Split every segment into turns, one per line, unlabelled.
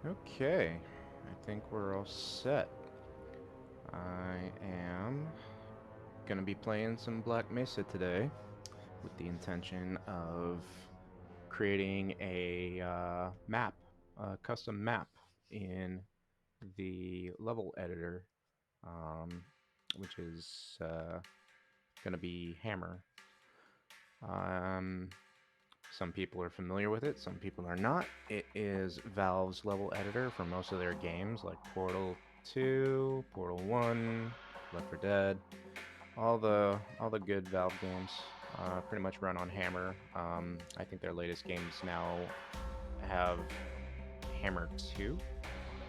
Okay, I think we're all set. I am gonna be playing some Black Mesa today with the intention of creating a map, a custom map in the level editor, um, which is gonna be Hammer. Um, some people are familiar with it, some people are not. It is Valve's level editor for most of their games, like Portal 2, Portal 1, Left 4 Dead. All the good Valve games pretty much run on Hammer. I think their latest games now have Hammer 2,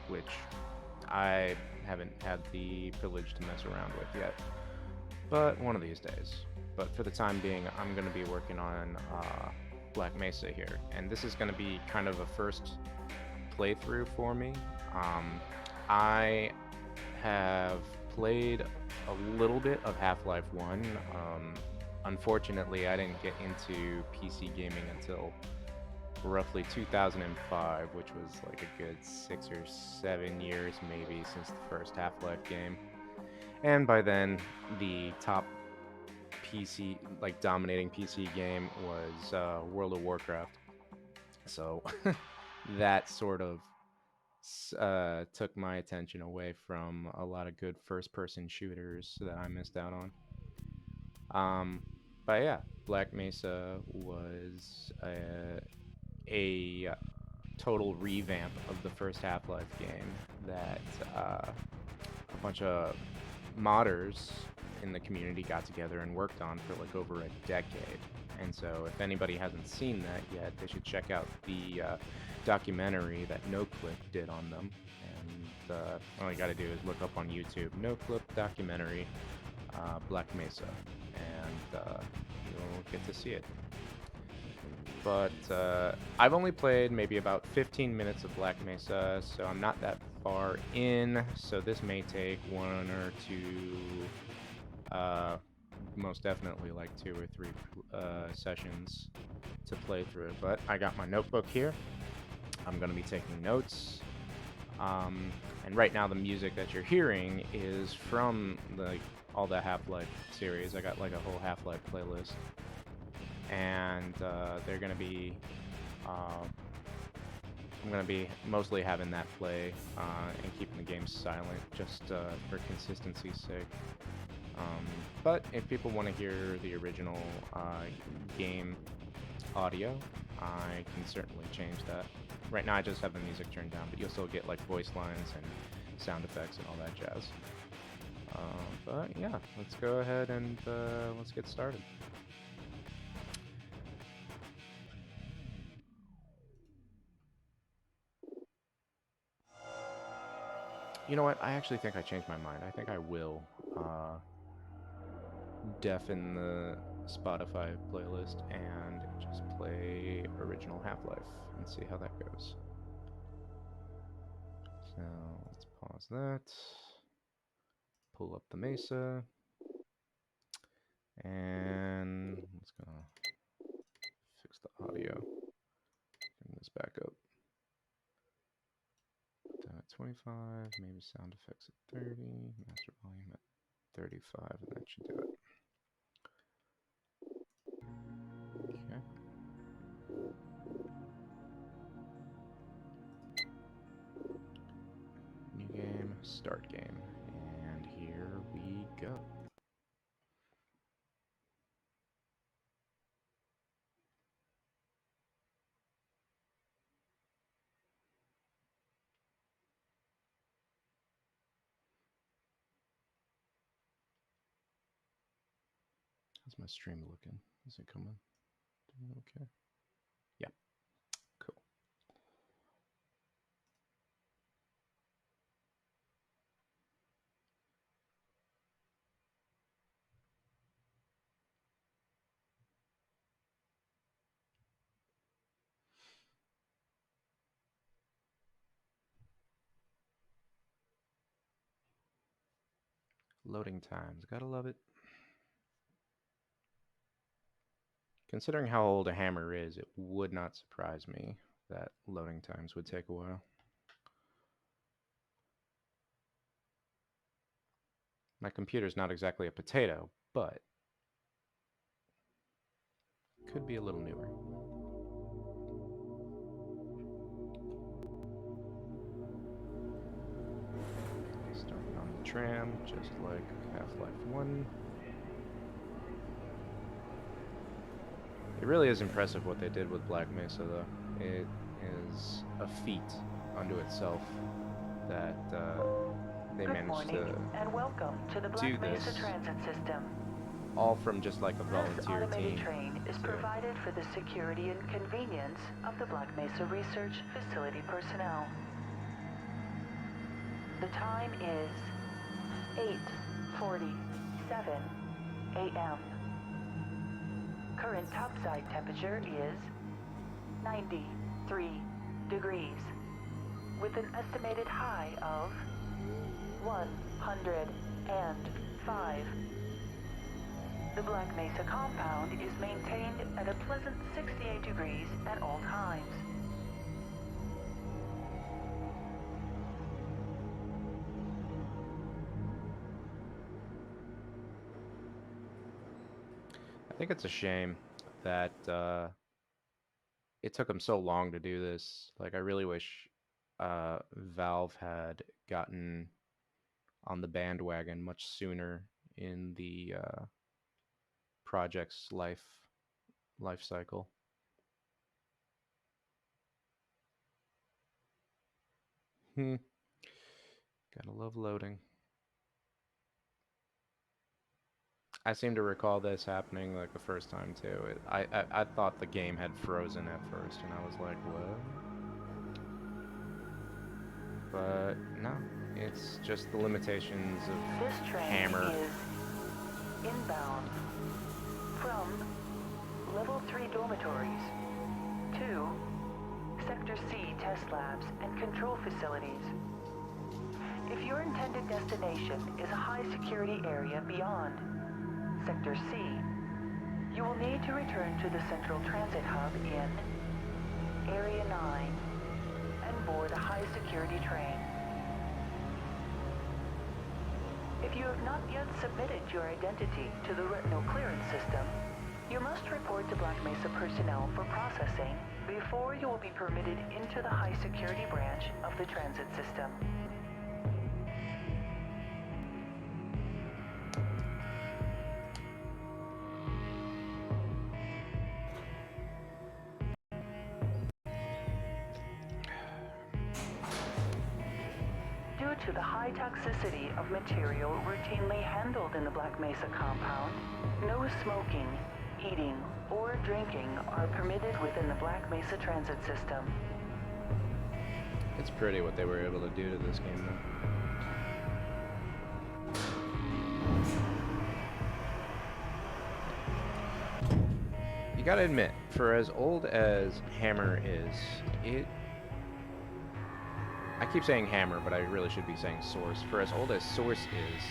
which I haven't had the privilege to mess around with yet, but one of these days. But for the time being, I'm going to be working on Black Mesa here, and this is going to be kind of a first playthrough for me. Um, I have played a little bit of Half-Life 1. Unfortunately, I didn't get into PC gaming until roughly 2005, which was like a good 6 or 7 years maybe since the first Half-Life game. And by then, the top PC, like dominating PC game was World of Warcraft. So that sort of took my attention away from a lot of good first-person shooters that I missed out on. Um, but yeah, Black Mesa was a total revamp of the first Half-Life game that a bunch of modders in the community got together and worked on for like over a decade. And so, if anybody hasn't seen that yet, they should check out the documentary that NoClip did on them. And all you got to do is look up on YouTube NoClip documentary Black Mesa, and you'll get to see it. But I've only played maybe about 15 minutes of Black Mesa, so I'm not that far in. So this may take one or two, uh, most definitely like 2 or 3 sessions to play through. But I got my notebook here. I'm going to be taking notes. Um, and right now, the music that you're hearing is from all the Half-Life series. I got like a whole Half-Life playlist, and they're going to be uh, I'm gonna be mostly having that play and keeping the game silent just for consistency's sake. Um, but if people want to hear the original game audio, I can certainly change that. Right now, I just have the music turned down, but you'll still get like voice lines and sound effects and all that jazz. But yeah, let's go ahead and let's get started. You know what? I actually think I changed my mind. I think I will deafen the Spotify playlist and just play original Half-Life and see how that goes. So let's pause that, pull up the Mesa, and let's go fix the audio. Bring this back up. Down at 25, maybe sound effects at 30, master volume at 35, and that should do it. Okay. New game, start game. And here we go. How's my stream looking? Is it coming? Okay. Yeah, cool. Loading times, gotta love it. Considering how old a hammer is, it would not surprise me that loading times would take a while. My computer's not exactly a potato, but could be a little newer. Starting on the tram, just like Half-Life 1. It really is impressive what they did with Black Mesa, though. It is a feat unto itself that they managed to
and welcome to the
do
Black
this
Mesa Transit System.
all from just like a
This
volunteer
automated
team.
train is provided for the security and convenience of the Black Mesa Research Facility personnel. The time is 8:47 a.m. Current topside temperature is 93 degrees, with an estimated high of 105. The Black Mesa compound is maintained at a pleasant 68 degrees at all times.
I think it's a shame that it took them so long to do this. Like, I really wish Valve had gotten on the bandwagon much sooner in the project's life cycle. Hmm. Gotta love loading. I seem to recall this happening like the first time too. I thought the game had frozen at first, and I was like, what? But no, it's just the limitations of
This train
Hammer.
is inbound from Level 3 dormitories to Sector C test labs and control facilities. If your intended destination is a high security area beyond Sector C, you will need to return to the Central Transit Hub in Area 9 and board a high security train. If you have not yet submitted your identity to the retinal clearance system, you must report to Black Mesa personnel for processing before you will be permitted into the high security branch of the transit system. Due to the high toxicity of material routinely handled in the Black Mesa compound, no smoking, eating, or drinking are permitted within the Black Mesa transit system.
It's pretty what they were able to do to this game, though. You gotta admit, for as old as Hammer is, I keep saying Hammer, but I really should be saying Source. For as old as Source is,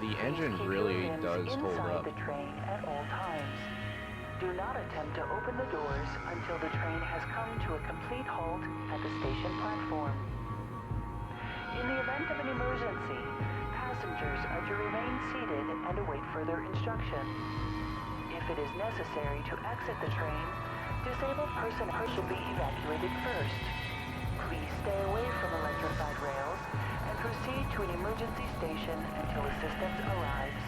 the engine really does hold up.
The train at all times. Do not attempt to open the doors until the train has come to a complete halt at the station platform. In the event of an emergency, passengers are to remain seated and await further instruction. If it is necessary to exit the train, disabled personnel should be evacuated first. Please stay away from electrified rails and proceed to an emergency station until assistance arrives.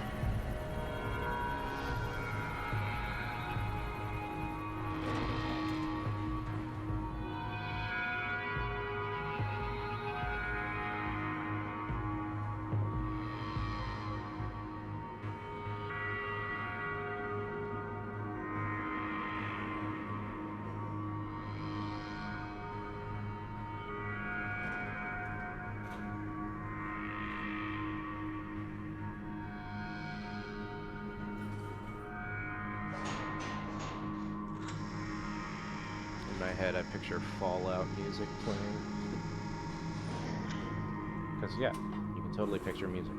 In my head, I picture Fallout music playing. Because, yeah, you can totally picture music.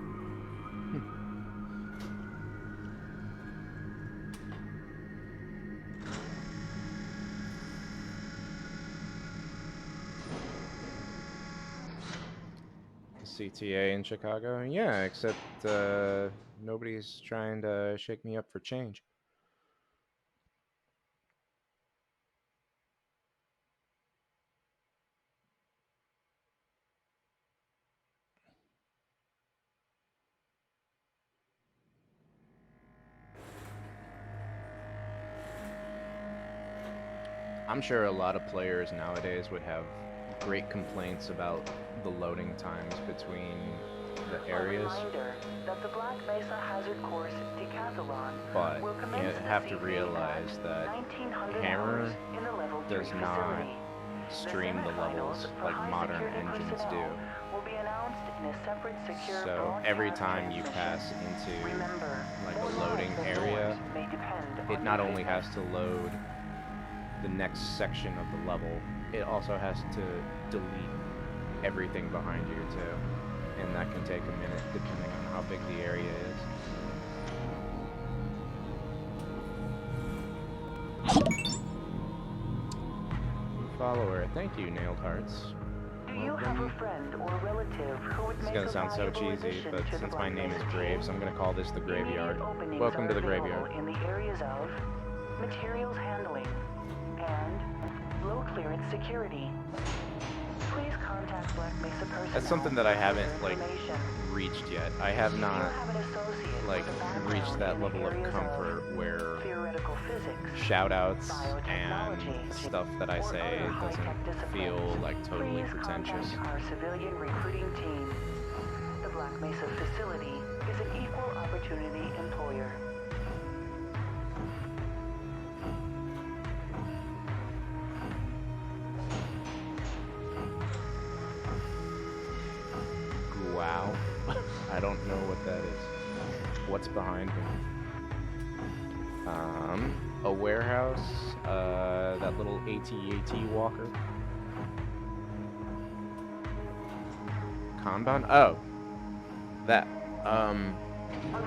CTA in Chicago? Yeah, except nobody's trying to shake me up for change. I'm sure a lot of players nowadays would have great complaints about the loading times between the areas.
A reminder that the Black Mesa Hazard Course Decathlon
But
will
you
commence
have
this
to
evening
realize
at
that
1900
Hammer
hours in the Level 3
does not
facility.
stream the
Semifinals
levels
for
like
high
modern
security
engines do.
personnel will be announced in a separate secure
So
broadcast
every time you
transmission.
pass into
Remember,
like
more
a loading
lives than
area,
yours may depend
it
on
not
your
only
fitness.
has to load the next section of the level, it also has to delete everything behind you too. And that can take a minute depending on how big the area is. New follower. Thank you, Nailed Hearts.
Do you have a friend or relative who would
It's
make
gonna
a
sound so
valuable
cheesy,
addition
but
to the
since my
Black
name is
Mesa
Graves,
team?
I'm gonna call this the Graveyard.
Immediate openings
Welcome
are
to the
available
Graveyard.
in the areas of materials handling and low clearance security. Please contact Black Mesa personnel.
That's something that I
for
haven't
further
like
information.
reached yet. I have
If you
not
have an associate
like
with a background
reached that
in the
level of
areas
comfort where
theoretical physics,
shoutouts and
biotechnology,
stuff that I
or
say
other
doesn't
high-tech
feel
disciplines,
like totally
please
pretentious.
contact our civilian recruiting team. The Black Mesa facility is an equal opportunity employer.
Wow. I don't know what that is. What's behind me? A warehouse, that little AT-AT walker. Kanban? Oh, that.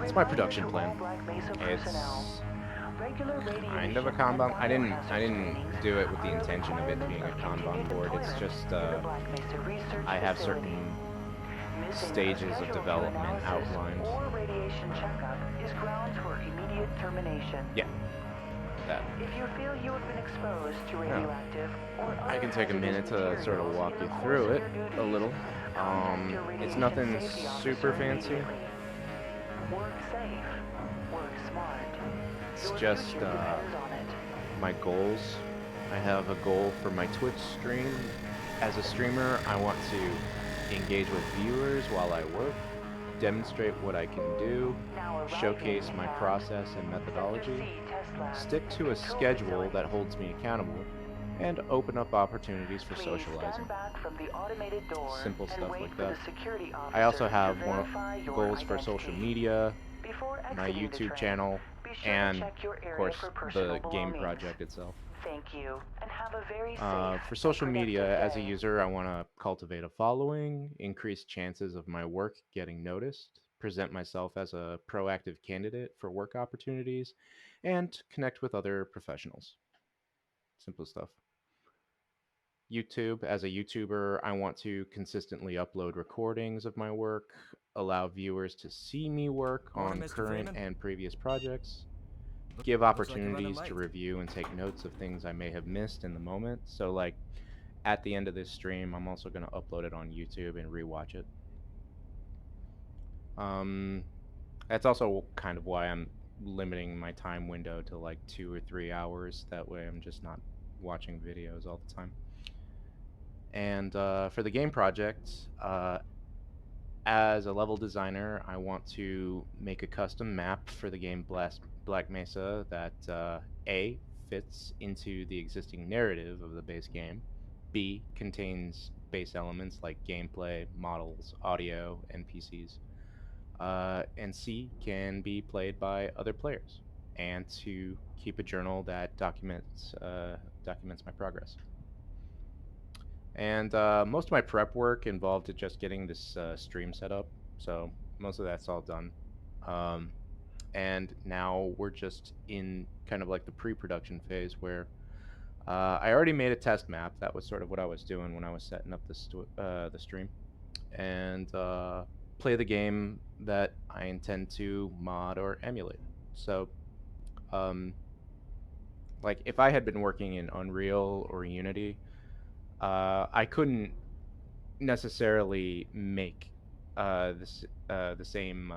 It's my production plan. It's kind of a Kanban. I didn't do it with the intention of it being a Kanban board. It's just I have certain stages of development outlined.
Or radiation checkup is grounds for immediate termination.
Yeah, that.
If you feel you have been exposed to radioactive or
I can take a minute to sort of walk you through it a little. It's nothing super fancy.
Work safe, work smart.
It's just my goals. I have a goal for my Twitch stream. As a streamer, I want to engage with viewers while I work, demonstrate what I can do, showcase my process and methodology, stick to a schedule that holds me accountable, and open up opportunities for socializing. Simple stuff like that. I also have goals for social media, my YouTube channel, and of course the game project itself.
Thank you, and have a very safe
For social
and
media,
productive
as a
day.
user, I want to cultivate a following, increase chances of my work getting noticed, present myself as a proactive candidate for work opportunities, and connect with other professionals. Simple stuff. YouTube, as a YouTuber, I want to consistently upload recordings of my work, allow viewers to see me work
Morning,
on
Mr.
current
Freeman.
and previous projects, give
Looks like you're running
opportunities to
late.
review and take notes of things I may have missed in the moment. So, like, at the end of this stream, I'm also going to upload it on YouTube and rewatch it. Um, that's also kind of why I'm limiting my time window to like 2 or 3 hours. That way, I'm just not watching videos all the time. And for the game project, as a level designer, I want to make a custom map for the game Black Mesa that A, fits into the existing narrative of the base game, B, contains base elements like gameplay, models, audio, NPCs, and C, can be played by other players, and to keep a journal that documents my progress. And most of my prep work involved just getting this stream set up. So most of that's all done. Um, and now we're just in kind of like the pre-production phase where I already made a test map. That was sort of what I was doing when I was setting up the stream. and play the game that I intend to mod or emulate. So, um, like if I had been working in Unreal or Unity, I couldn't necessarily make the same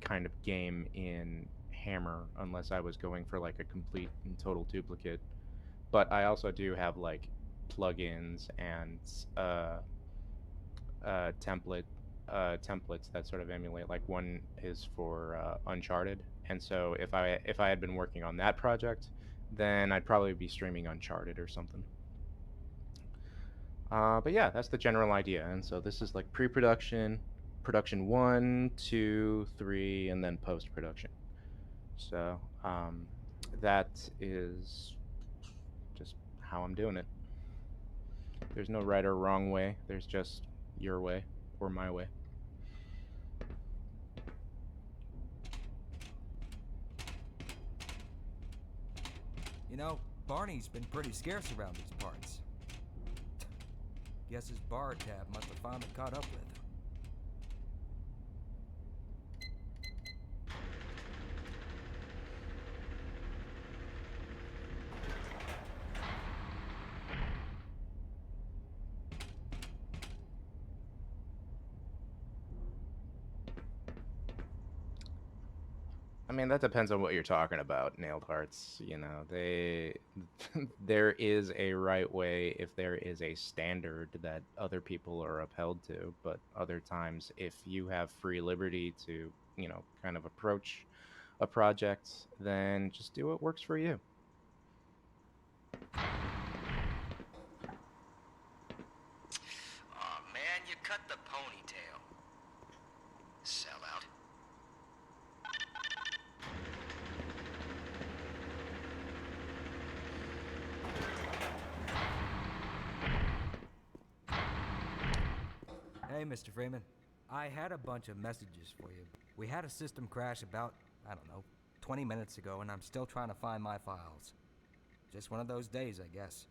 kind of game in Hammer unless I was going for like a complete and total duplicate. But I also do have like plugins and uh, templates that sort of emulate. Like one is for Uncharted, and so if I had been working on that project, then I'd probably be streaming Uncharted or something. But yeah, that's the general idea. And so this is like pre-production, production one, two, three, and then post-production. So that is just how I'm doing it. There's no right or wrong way. There's just your way or my way.
You know, Barney's been pretty scarce around these parts. Guess his bar tab must have finally caught up with him.
I mean, that depends on what you're talking about, nailed hearts. You know, there is a right way if there is a standard that other people are upheld to, but other times, if you have free liberty to, kind of approach a project, then just do what works for you.
Aw, man, you cut the ponytail. Sellout.
Hey, Mr. Freeman. I had a bunch of messages for you. We had a system crash about, I don't know, 20 minutes ago, and I'm still trying to find my files. Just one of those days, I guess.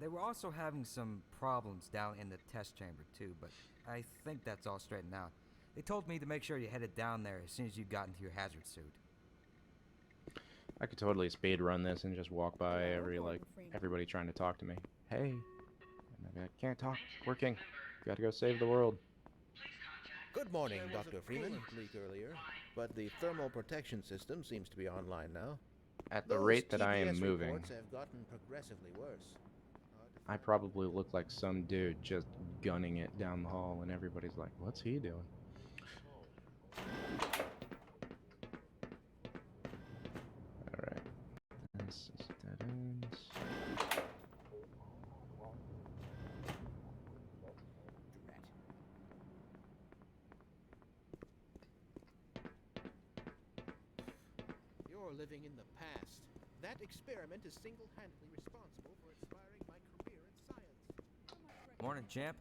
They were also having some problems down in the test chamber, too, but I think that's all straightened out. They told me to make sure you headed down there as soon as you got into your hazard suit.
I could totally speed run this and just walk by everybody trying to talk to me. Hey, I can't talk. Working. Gotta go save the world.
Good morning, Dr. Freeman. Leak earlier, but the thermal protection system seems to be online now.
At the
Those
rate that I am
TPS
moving,
reports have gotten progressively worse.
I probably look like some dude just gunning it down the hall, and everybody's like, "What's he doing?" All right, this is dead ends.
You're living in the past. That experiment is single-handedly responsible for inspiring my career in science.
Morning, champ.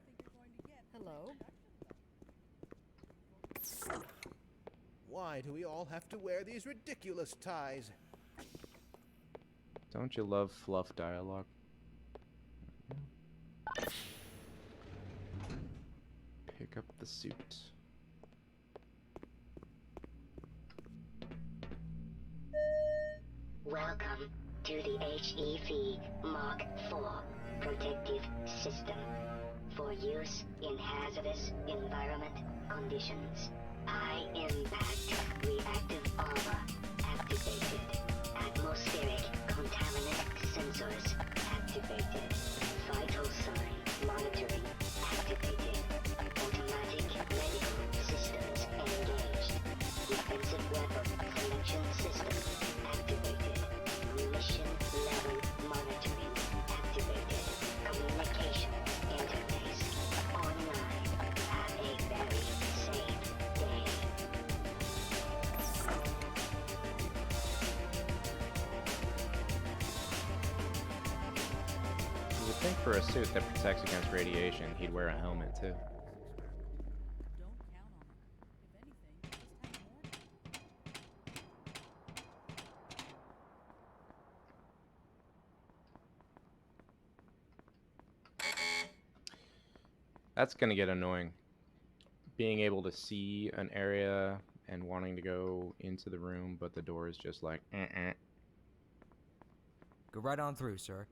Hello.
Why do we all have to wear these ridiculous ties?
Don't you love fluff dialogue? Pick up the suit.
Welcome to the HEV Mark IV protective system for use in hazardous environment conditions. High impact reactive armor activated. Atmospheric contaminant sensors activated. Vital sign monitoring activated. Automatic medical systems engaged. Defensive weapon selection system activated. Mission level monitoring activated. Communication interface online. Have a very safe day.
You would think for a suit that protects against radiation, he'd wear a helmet too.
Don't count on it. If anything, just have more.
That's gonna get annoying. Being able to see an area and wanting to go into the room, but the door is just like, eh.
Go right on through, sir.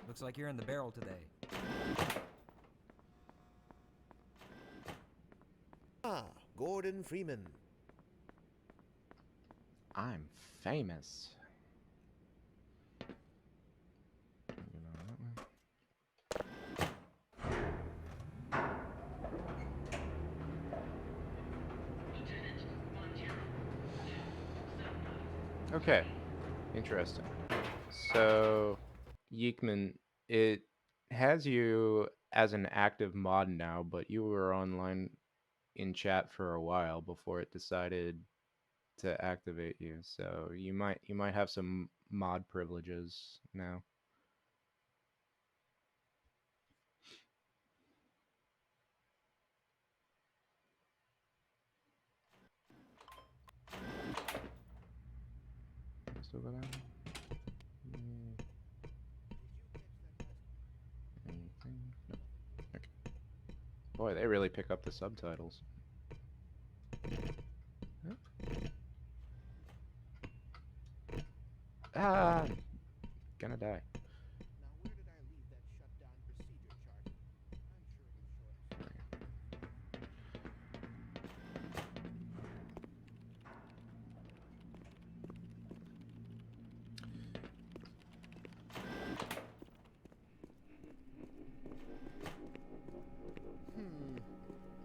Looks like you're in the barrel today.
Ah, Gordon Freeman.
I'm famous. Okay, interesting. So, Yeekman, it has you as an active mod now, but you were online in chat for a while before it decided to activate you. So you might have some mod privileges now. Still got that? Anything? No. Okay. Boy, they really pick up the subtitles. Huh? Ah, gonna die.
Now, where did I leave that shutdown procedure chart? I'm sure it'll show up.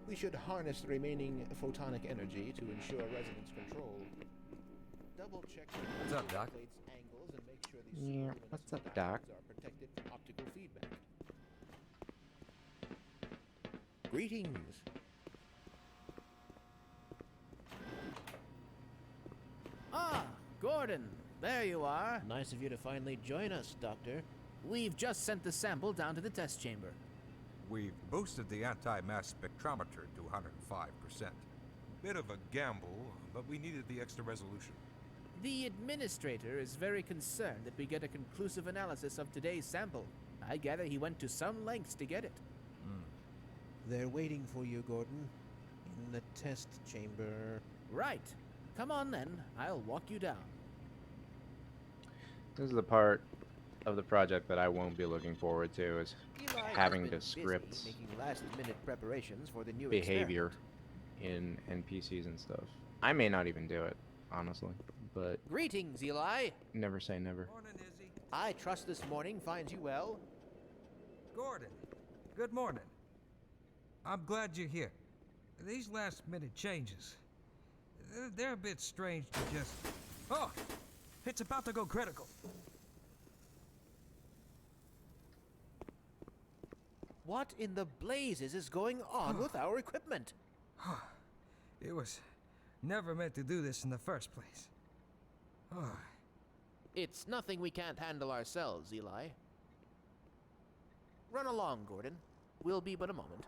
We should harness the remaining photonic energy to ensure resonance control. Double check the
What's up, Doc?
plate's angles and make sure these
Yeah,
superluminescent
what's up, Doc?
diodes are protected from optical feedback. Greetings.
Ah, Gordon, there you are.
Nice of you to finally join us, Doctor.
We've just sent the sample down to the test chamber.
We've boosted the anti-mass spectrometer to 105%. Bit of a gamble, but we needed the extra resolution.
The administrator is very concerned that we get a conclusive analysis of today's sample. I gather he went to some lengths to get it.
They're waiting for you, Gordon. In the test chamber.
Right. Come on then, I'll walk you down.
This is the part of the project that I won't be looking forward to, is
Eli has
having
been
to
busy
script
making last-minute preparations for the new
behavior
experiment.
in NPCs and stuff. I may not even do it, honestly, but
Greetings, Eli.
never say never.
Morning, Izzy.
I trust this morning finds you well.
Gordon, good morning. I'm glad you're here. These last-minute changes, they're a bit strange to just... Oh! It's about to go critical.
What in the blazes is going on with our equipment?
It was never meant to do this in the first place.
It's nothing we can't handle ourselves, Eli. Run along, Gordon. We'll be but a moment.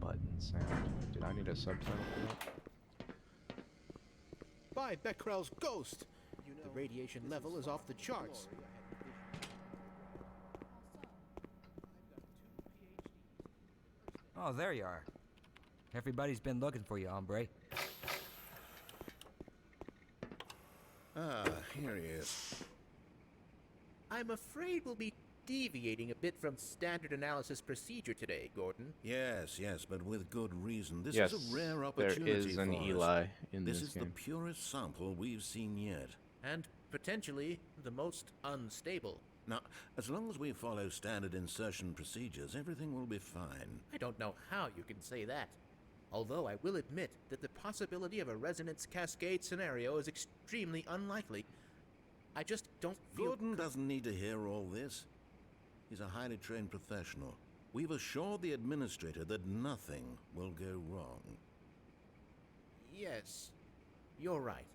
Button sound. Did I need a subtitle for that?
By Becquerel's ghost! The radiation level is off the charts.
Oh, there you are. Everybody's been looking for you, hombre.
Ah, here he is.
I'm afraid we'll be deviating a bit from standard analysis procedure today, Gordon.
Yes, but with good reason. This
Yes,
is a rare
there
opportunity
is an
for us.
Eli in
This
this
is the
game.
purest sample we've seen yet.
And potentially the most unstable.
Now, as long as we follow standard insertion procedures, everything will be fine.
I don't know how you can say that. Although I will admit that the possibility of a resonance cascade scenario is extremely unlikely. I just don't feel...
Gordon doesn't need to hear all this. He's a highly trained professional. We've assured the administrator that nothing will go wrong.
Yes, you're right.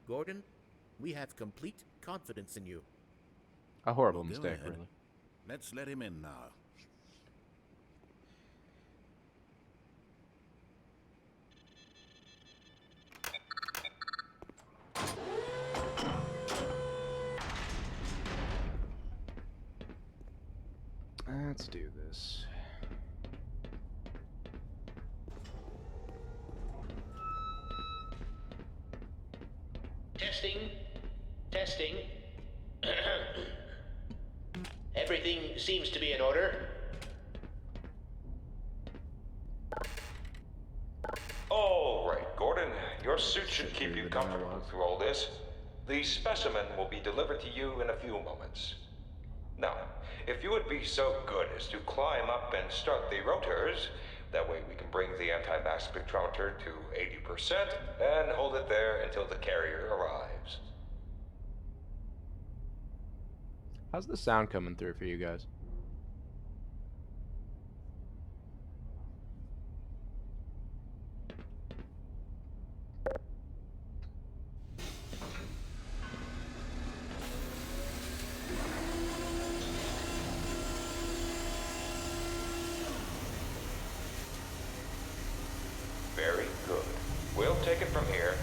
Gordon, we have complete confidence in you.
A horrible
Well, go
mistake,
ahead.
really.
Let's let him in now.
Let's do this.
Testing. Testing. Everything seems to be in order.
All right, Gordon. Your suit should keep you comfortable through all this. The specimen will be delivered to you in a few moments. Now, if you would be so good as to climb up and start the rotors, that way we can bring the anti-mass spectrometer to 80% and hold it there until the carrier arrives.
How's the sound coming through for you guys?
Very good. We'll take it from here.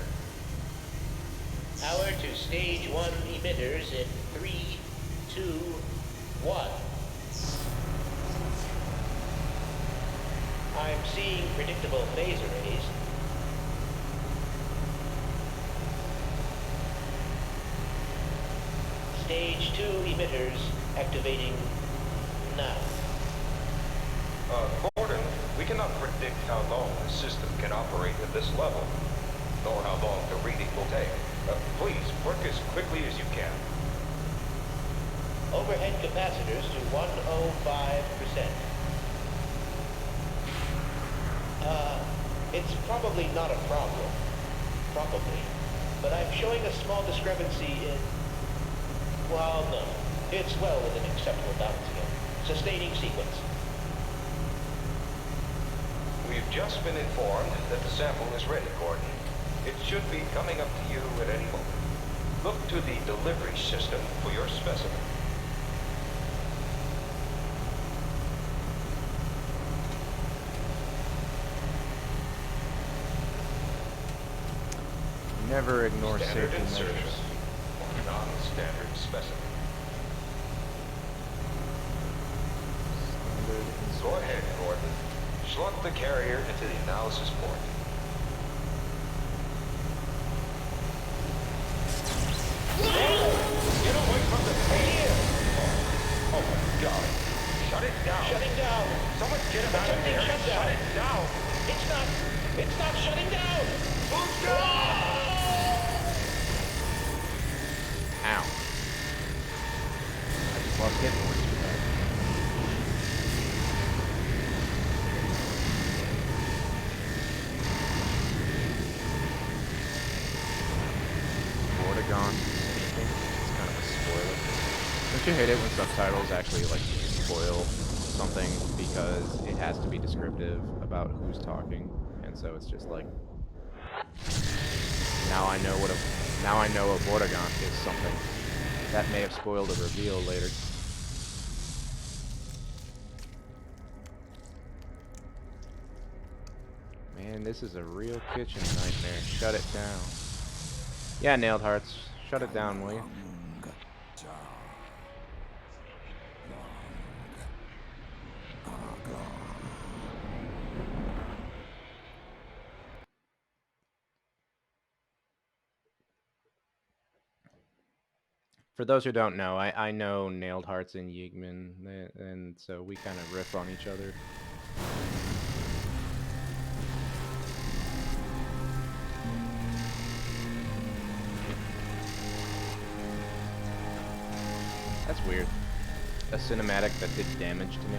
Power to stage 1 emitters in 3, 2, 1. I'm seeing predictable phase arrays. Stage 2 emitters activating now.
Gordon, we cannot predict how long the system can operate at this level, nor how long the reading will take. Please, work as quickly as you can.
Overhead capacitors to 105%. It's probably not a problem. Probably. But I'm showing a small discrepancy in... Well, no. It's well within acceptable bounds again. Sustaining sequence.
We've just been informed that the sample is ready, Gordon. It should be coming up to you at any moment. Look to the delivery system for your specimen.
Never ignore
Standard
safety
insertion
measures.
or non-standard specimen. Go ahead, Gordon. Slot the carrier into the analysis port. Get away from the page! Oh my God! Shut it down!
Shutting down!
Someone get him out of there! Shut it down!
It's not shutting down!
Move down!
Ow. I just lost hit points for that. Vortigon. It's kind of a spoiler. Don't you hate it when subtitles actually like spoil something because it has to be descriptive about who's talking, and so it's just like now I know a Vortigon is something that may have spoiled a reveal later. Man, this is a real kitchen nightmare. Shut it down. Yeah, Nailed Hearts. Shut it down, will you? For those who don't know, I know Nailed Hearts and Yeagman, and so we kind of riff on each other. That's weird. A cinematic that did damage to me.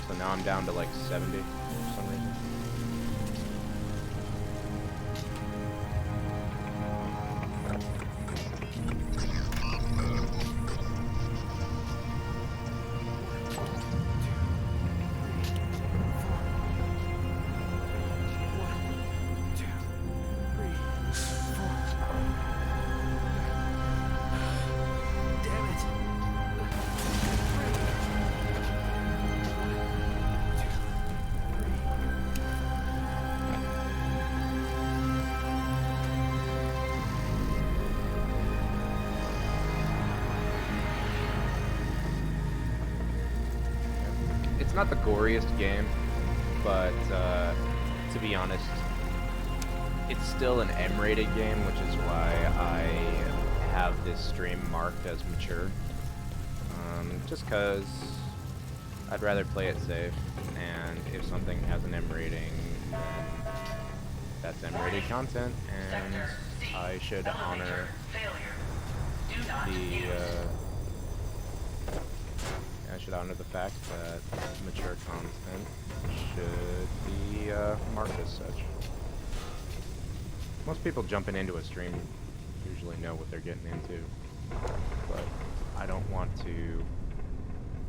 So now I'm down to like 70 for some reason. It's not the goriest game, but to be honest, it's still an M-rated game, which is why I have this stream marked as mature. Just because I'd rather play it safe, and if something has an M rating, then that's M-rated content, and I should honor the fact that mature content should be marked as such. Most people jumping into a stream usually know what they're getting into, but I don't want to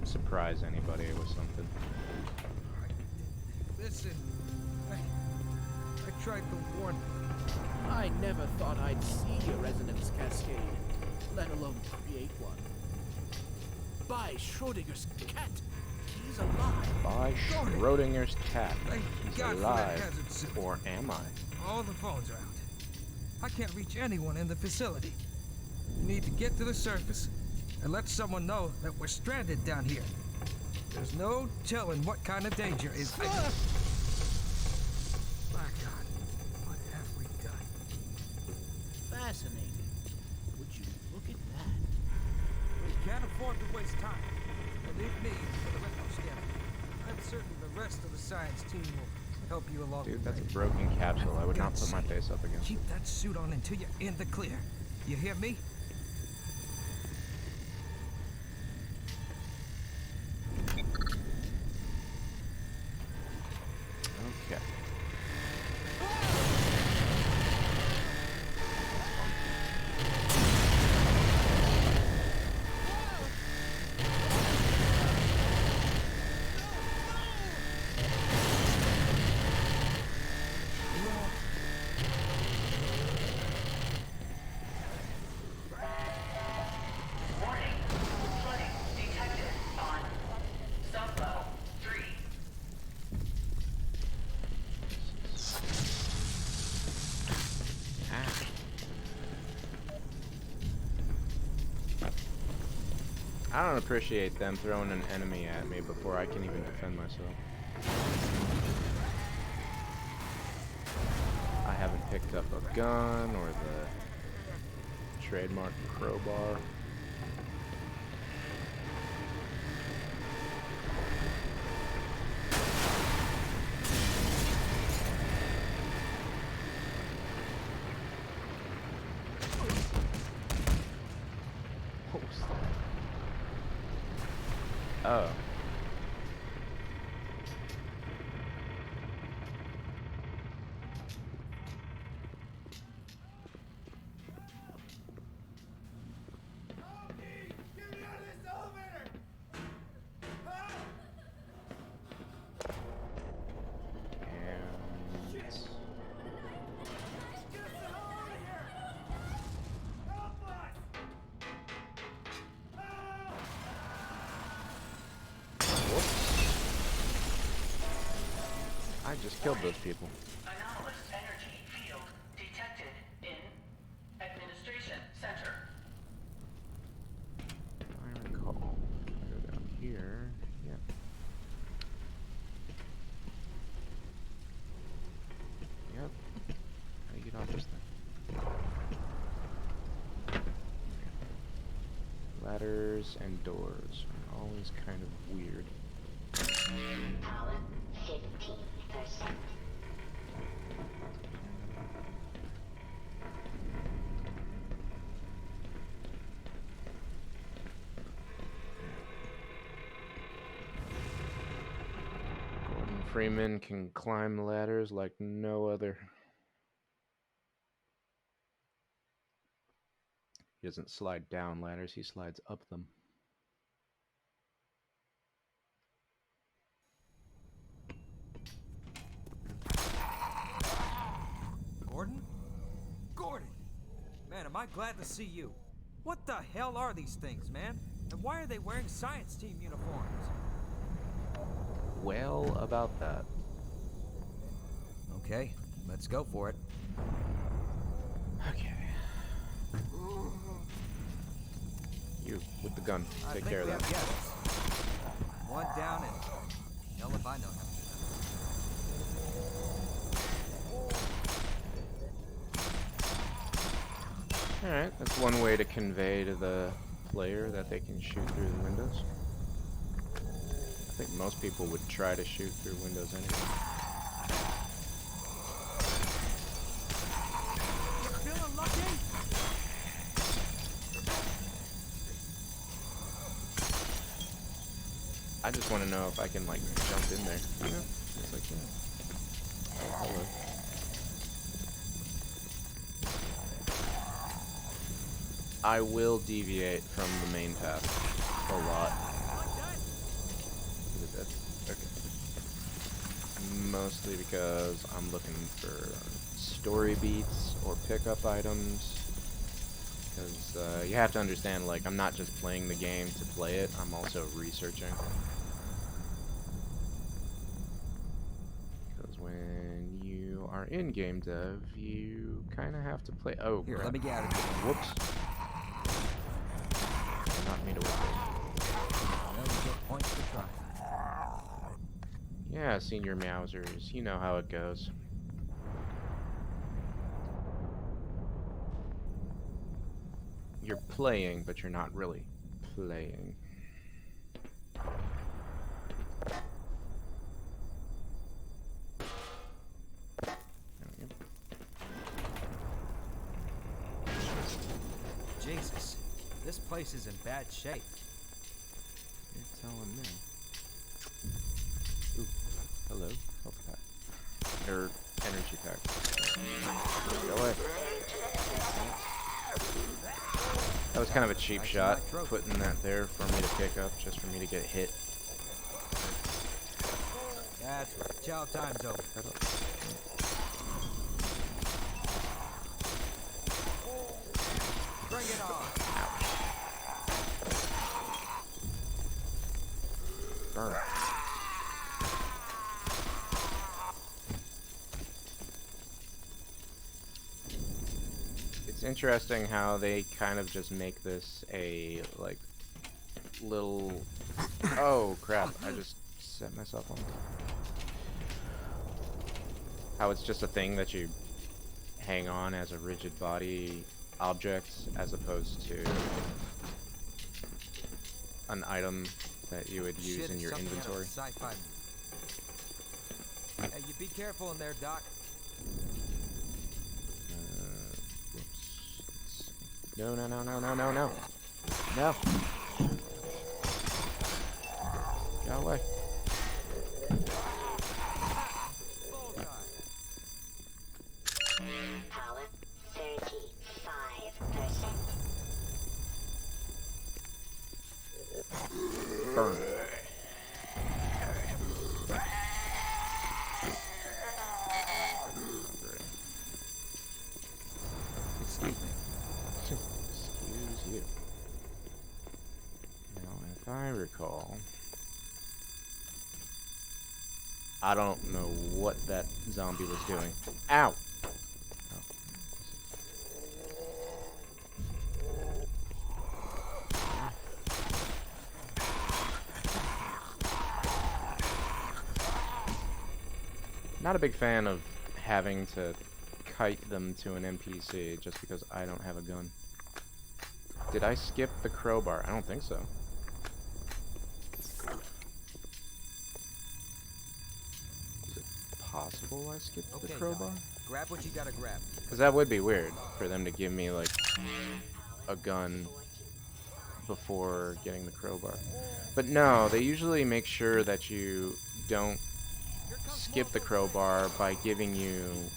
surprise anybody with something.
Listen, I tried to warn.
I never thought I'd see a resonance cascade, let alone create one. By Schrodinger's cat, he's alive.
By Schrodinger's cat, he's
God for that
alive.
hazard suit.
Or am I?
All the phones are out. I can't reach anyone in the facility. We need to get to the surface and let someone know that we're stranded down here. There's no telling what kind of danger is. My God, what have we done?
Fascinating. Would you look at that?
We can't afford to waste time. And leave me for the retro scanner. I'm certain the rest of the science team will help you along.
Dude,
the
that's
way.
a broken capsule. I would not
God's
put my
sake,
face up against
keep
it.
that suit on until you're in the clear. You hear me?
Okay.
Warning. Flooding detected on sublevel 3.
I don't appreciate them throwing an enemy at me before I can even defend myself. I haven't picked up a gun or the trademark crowbar. What was that? Oh. And I just killed those people.
Anomalous energy field detected in administration center.
I recall. If I go down here. Yep. Yep. How do you get off this thing? Ladders and doors are always kind of weird.
Power 15%.
Gordon Freeman can climb ladders like no other. He doesn't slide down ladders, he slides up them.
Gordon? Gordon! Man, am I glad to see you. What the hell are these things, man? And why are they wearing science team uniforms?
Well, about that.
Okay, let's go for it.
Okay. You, with the gun,
I
take
think
care of
we
that.
have guests. One down and Hell if I know how to do that.
Alright, that's one way to convey to the player that they can shoot through the windows. I think most people would try to shoot through windows anyway.
Feeling lucky?
I just want to know if I can, like, jump in there. You know? It's like, yeah. Oh, hello. I will deviate from the main path a lot. Is it dead? Okay. Mostly because I'm looking for story beats or pickup items. Because you have to understand, like, I'm not just playing the game to play it, I'm also researching. Because when you are in game dev, you kind of have to play. Oh,
Here,
crap.
let me get out of here.
Whoops. Did not mean to whip
Well, we get points for trying.
it. Yeah, senior Meowsers, you know how it goes. You're playing, but you're not really playing.
Jesus, this place is in bad shape.
You're telling me. Ooh, hello, health pack. Or energy pack. Go away. That was kind of a cheap shot, putting that there for me to pick up, just for me to get hit.
That's right. Chow time's over. Bring it on.
Burn. It's interesting how they kind of just make this a, like, little... Oh, crap. I just set myself on. How it's just a thing that you hang on as a rigid body object, as opposed to an item that you would use in your inventory.
Hey, you be careful in there, Doc.
Whoops. No, no, no, no, no, no, no. No. Go away.
Power 35%.
Burn.
Excuse me.
Excuse you. Now, if I recall, I don't know what that zombie was doing. Ow! Not a big fan of having to kite them to an NPC just because I don't have a gun. Did I skip the crowbar? I don't think so. Is it possible I skipped the crowbar?
Doc. Grab what you gotta grab.
Because that would be weird for them to give me, like, a gun before getting the crowbar. But no, they usually make sure that you don't skip the crowbar by giving you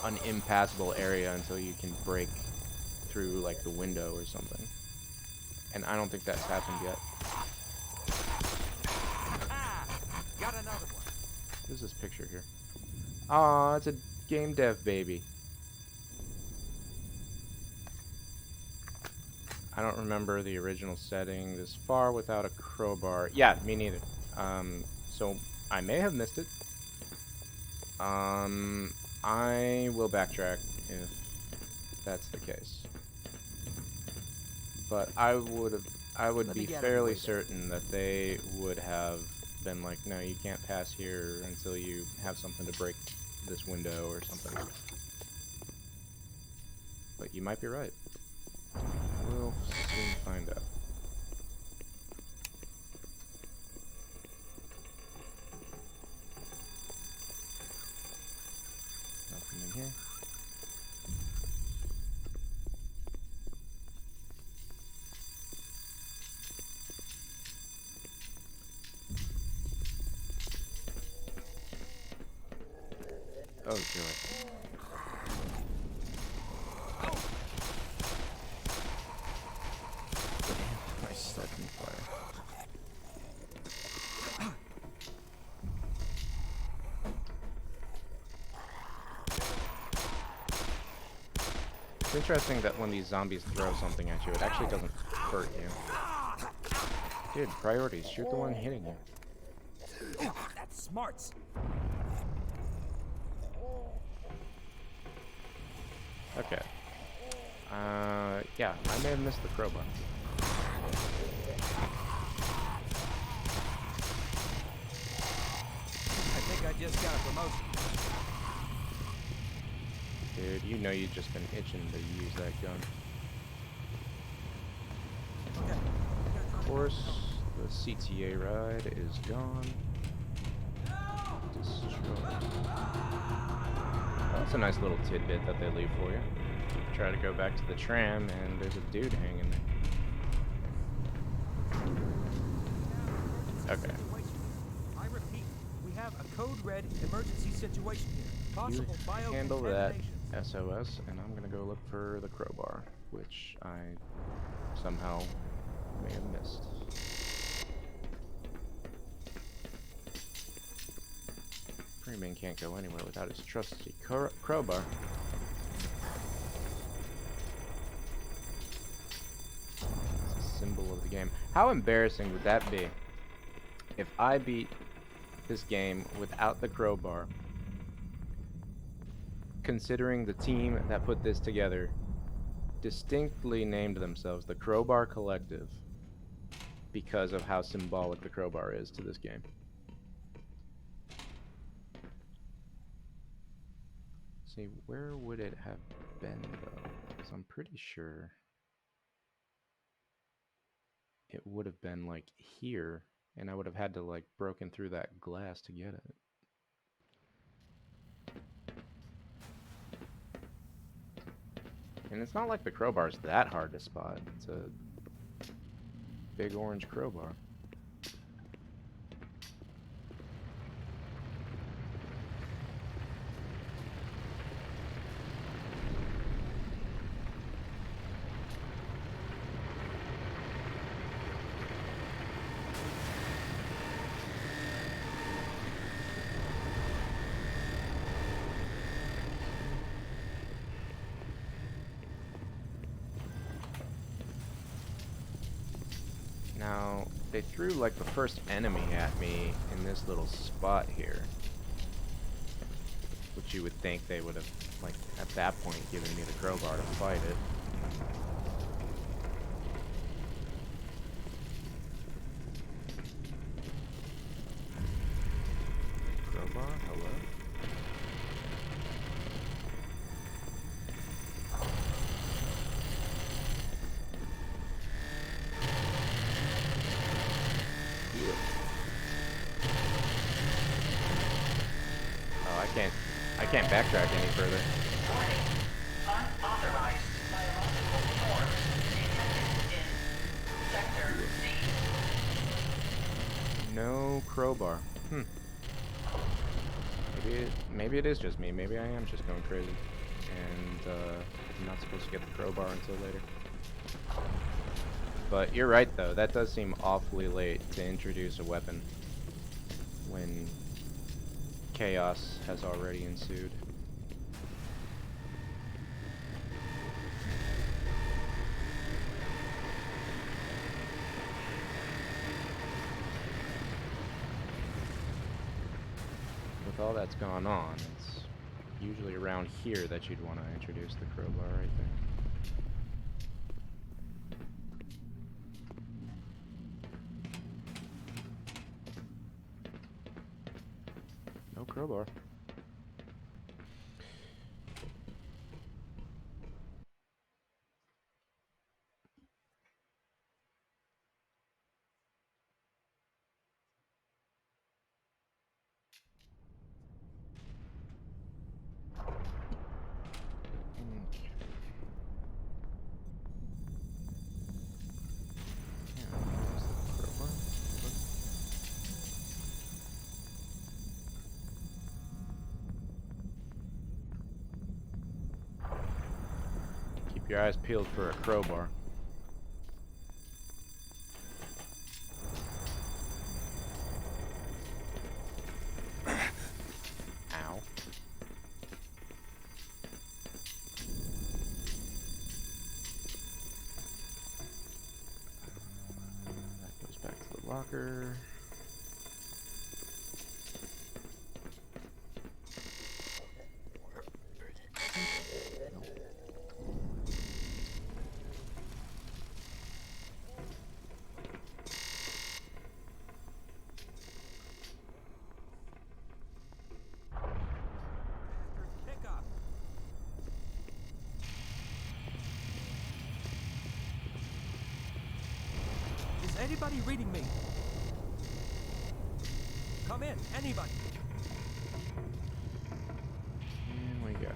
an impassable area until you can break through, like, the window or something. And I don't think that's happened yet.
Got another one.
What is this picture here? Aw, it's a game dev baby. I don't remember the original setting this far without a crowbar. Yeah, me neither. So I may have missed it. I will backtrack if that's the case. But I would be fairly certain that they would have been like, no, you can't pass here until you have something to break this window or something. But you might be right. We'll soon find out. Nothing in here. Oh, joy. My stuck in fire. It's interesting that when these zombies throw something at you, it actually doesn't hurt you. Dude, priorities. Shoot the one hitting you.
That's smarts.
Okay. Yeah, I may have missed the crowbar.
I think I just got a promotion.
Dude, you know you've just been itching to use that gun. Of course, the CTA ride is gone. Destroyed. Oh, that's a nice little tidbit that they leave for you. Try to go back to the tram, and there's a dude hanging there. Okay.
I repeat, we have a code red emergency situation here.
You
Possible
handle that
biocontamination.
SOS, and I'm gonna go look for the crowbar, which I somehow may have missed. Freeman can't go anywhere without his trusty crowbar. It's a symbol of the game. How embarrassing would that be if I beat this game without the crowbar, considering the team that put this together distinctly named themselves the Crowbar Collective because of how symbolic the crowbar is to this game. See, where would it have been though? Because I'm pretty sure it would have been like here, and I would have had to like broken through that glass to get it. And it's not like the crowbar's that hard to spot. It's a big orange crowbar. Now, they threw like the first enemy at me in this little spot here. Which you would think they would have, like, at that point given me the crowbar to fight it. Crowbar? Hello? I can't backtrack any further.
Warning. Unauthorized biological forms detected in Sector C.
No crowbar. Maybe it is just me. Maybe I am just going crazy. And I'm not supposed to get the crowbar until later. But you're right though, that does seem awfully late to introduce a weapon when chaos has already ensued. With all that's gone on, it's usually around here that you'd want to introduce the crowbar right there. crowbar. Keep your eyes peeled for a crowbar. Ow. That goes back to the locker.
Is anybody reading me? Come in, anybody.
And we go.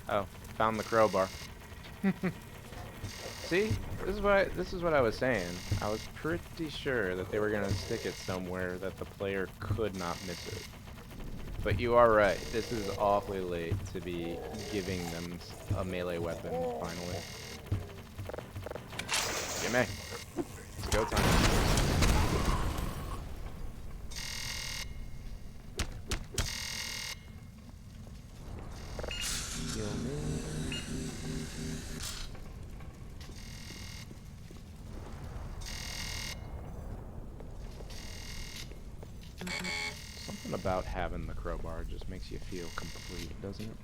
Oh, found the crowbar. See, this is what I was saying. I was pretty sure that they were gonna stick it somewhere that the player could not miss it. But you are right. This is awfully late to be giving them a melee weapon finally. Gimme. It's go time. Heal me. Something about having the crowbar just makes you feel complete, doesn't it?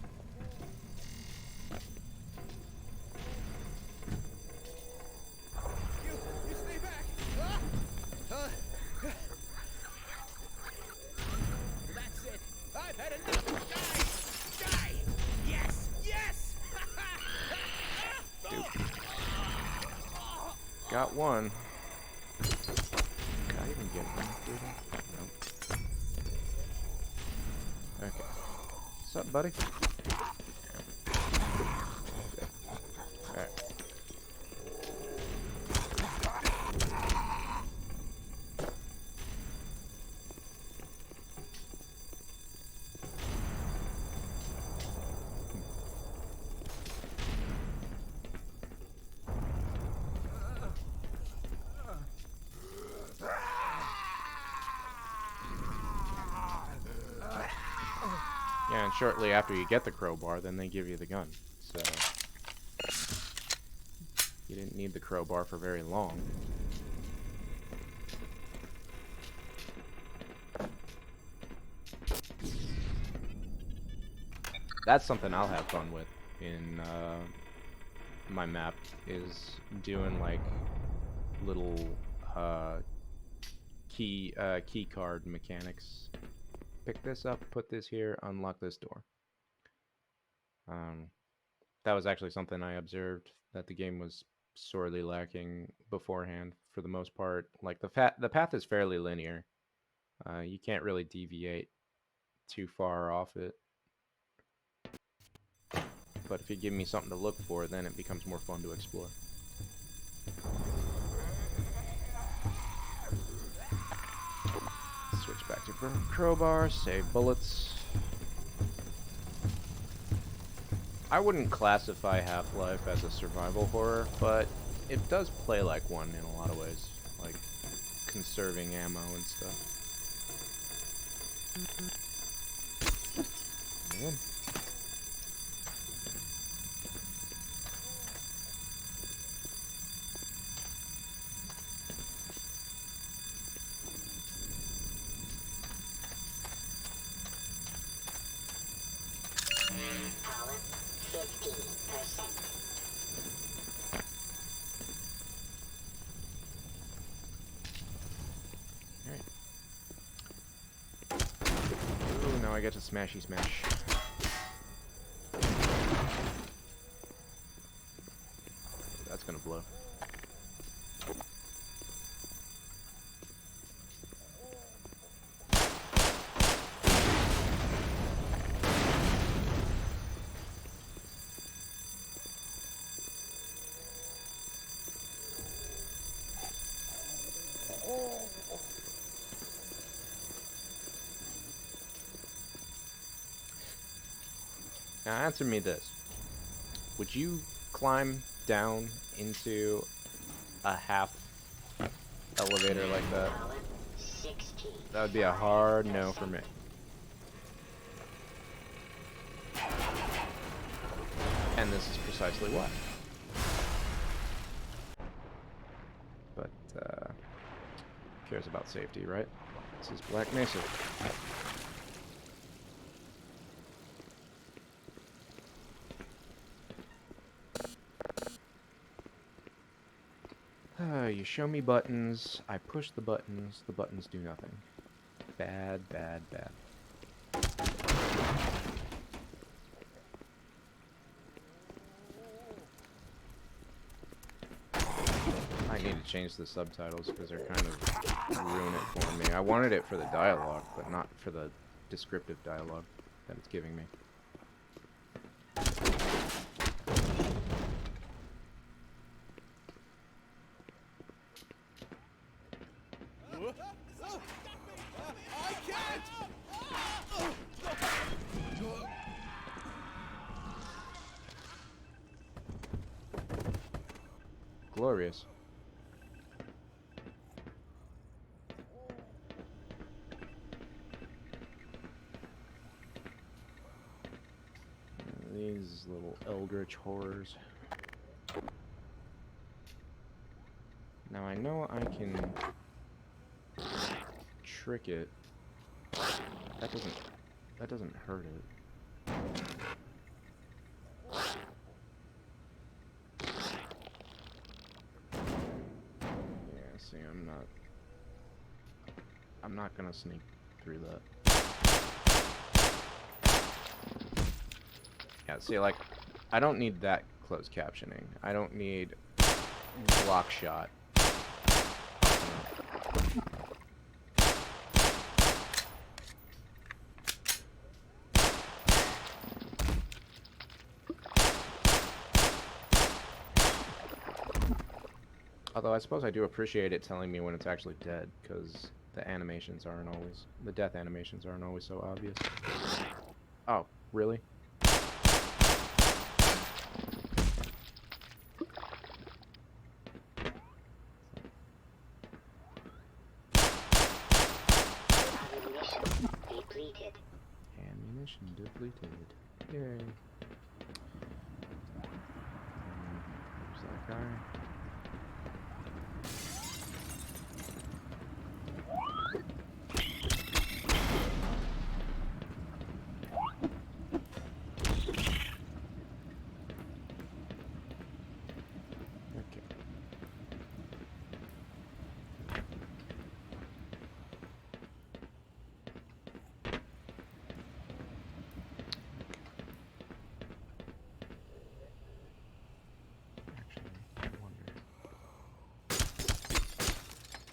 You stay back! That's it! I've had enough! Die! Die! Yes! Yes!
Got one. Can I even get one through that? Nope. Okay. What's up, buddy? Alright. Yeah, and shortly after you get the crowbar, then they give you the gun. So you didn't need the crowbar for very long. That's something I'll have fun with in my map, is doing like little key card mechanics. Pick this up, put this here, unlock this door. That was actually something I observed that the game was sorely lacking beforehand for the most part. Like the path is fairly linear. You can't really deviate too far off it. But if you give me something to look for, then it becomes more fun to explore. Switch back to crowbar, save bullets. I wouldn't classify Half-Life as a survival horror, but it does play like one in a lot of ways, like conserving ammo and stuff. Man.
50%.
Ooh, now I get to smashy smash. That's gonna blow. Now answer me this. Would you climb down into a half elevator like that? That would be a hard no for me. And this is precisely why. But, who cares about safety, right? This is Black Mesa. You show me buttons, I push the buttons do nothing. Bad, bad, bad. I need to change the subtitles because they're kind of ruin it for me. I wanted it for the dialogue, but not for the descriptive dialogue that it's giving me. Glorious. These little eldritch horrors. Now I know I can trick it. That doesn't hurt it. Yeah, see, I'm not gonna sneak through that. Yeah, see, like, I don't need that closed captioning. I don't need block shot. Although I suppose I do appreciate it telling me when it's actually dead, because the death animations aren't always so obvious. Oh, really? Ammunition depleted. Yay. There's that guy.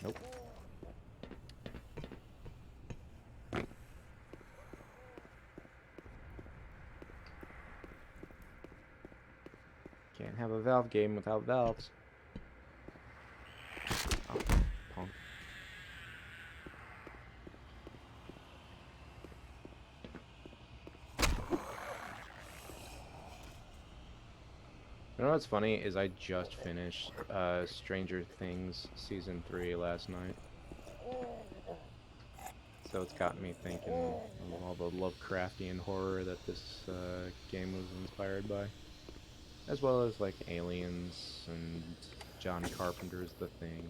Nope. Can't have a Valve game without valves. Oh, punk. You know what's funny is I just finished Stranger Things Season 3 last night. So it's got me thinking of all the Lovecraftian horror that this game was inspired by. As well as like Aliens and John Carpenter's The Thing.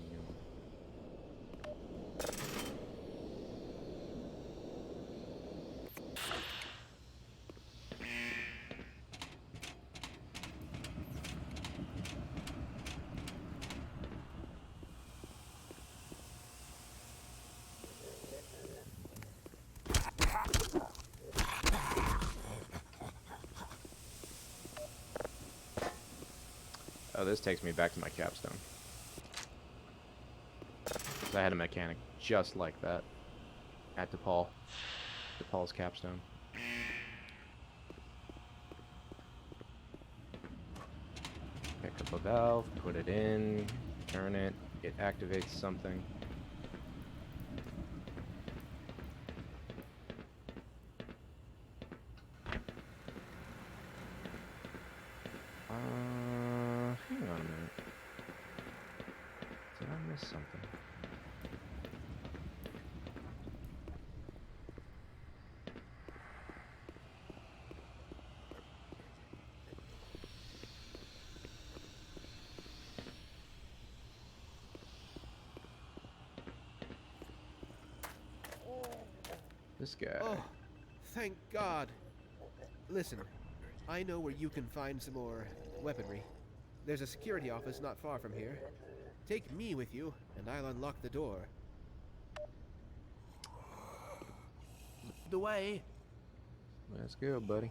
Oh, this takes me back to my capstone. I had a mechanic just like that at DePaul's capstone. Pick up a valve, put it in, turn it, it activates something. Hang on a minute. Did I miss something? This guy.
Oh, thank God. Listen, I know where you can find some more weaponry. There's a security office not far from here. Take me with you, and I'll unlock the door. The way.
Let's go, buddy.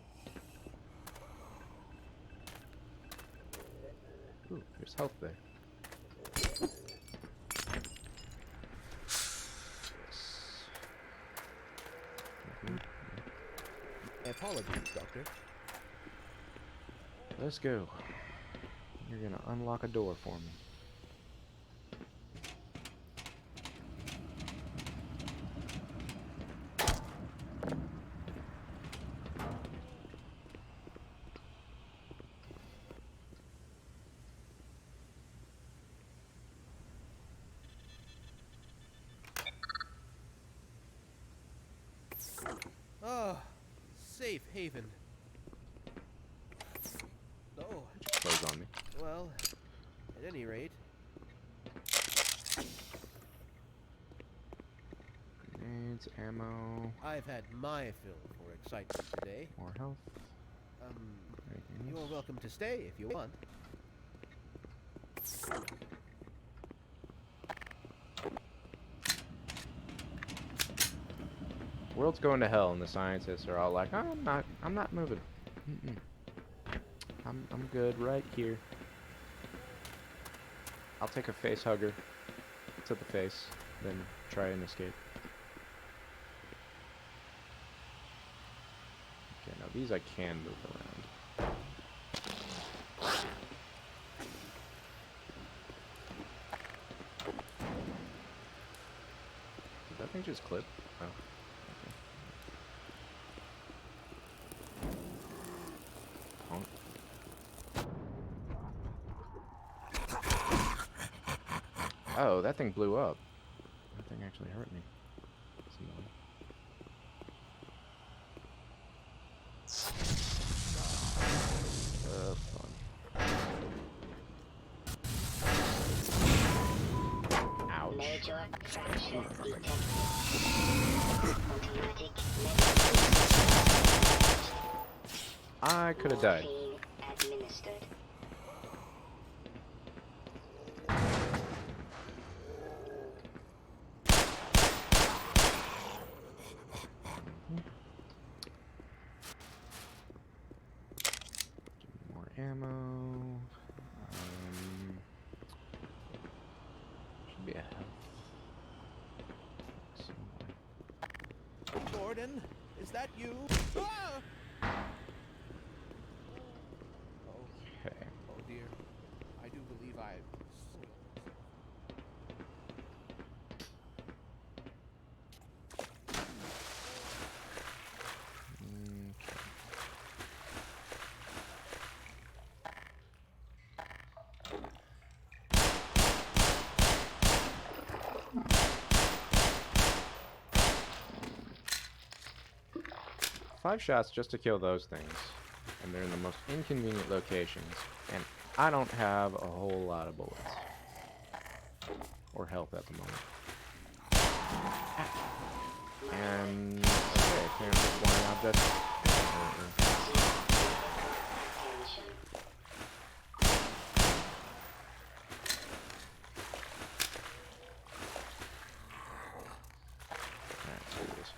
Ooh, there's health there.
Apologies, Doctor.
Let's go. You're gonna unlock a door for me.
Oh, safe haven. Oh,
Just close on me.
well, at any rate.
Grenades, ammo,
I've had my fill for excitement today.
more health. Anything
You're
else?
welcome to stay if you want.
World's going to hell, and the scientists are all like, oh, I'm not moving. I'm good right here. I'll take a face hugger to the face, then try and escape. Okay, now these I can move around. Did that thing just clip? Oh. Oh, that thing blew up. That thing actually hurt me. That's annoying. Fun. Ouch.
Major fracture detected. Automatic
I could have died.
morphine administered.
More ammo. Should be a health. Somewhere.
Gordon, is that you? Ah!
Okay.
Oh dear. I do believe I
Okay. 5 shots just to kill those things, and they're in the most inconvenient locations, and I don't have a whole lot of bullets. Or health at the moment. And, okay, apparently flying object.
Attention.
Alright, let's do this.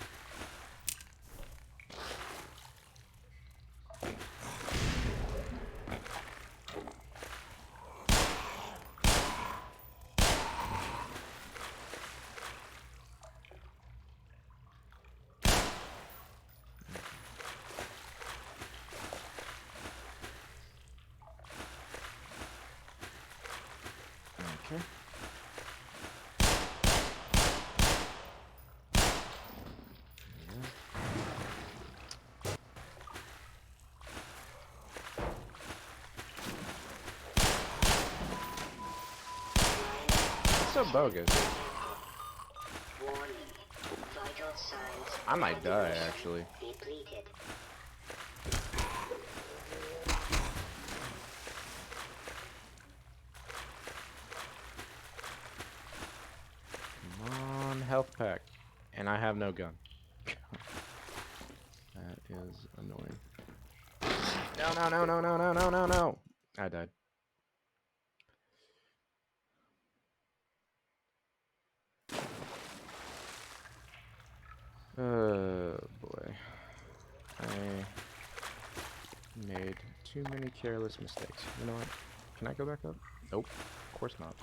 so bogus?
Warning. Vital signs.
I might die,
activation
actually.
Depleted.
Come on, health pack. And I have no gun. That is annoying. No, no, no, no, no, no, no, no, no. I died. Boy. I made too many careless mistakes. You know what? Can I go back up? Nope. Of course not.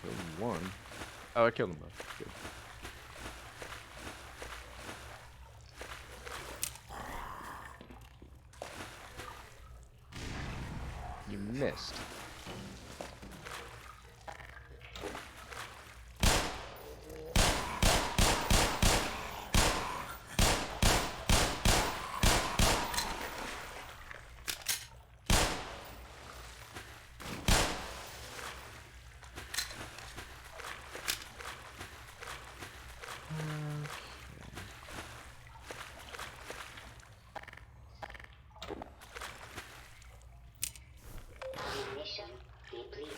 Killed one. Oh, I killed them both. Good. You missed.
Mission depleted.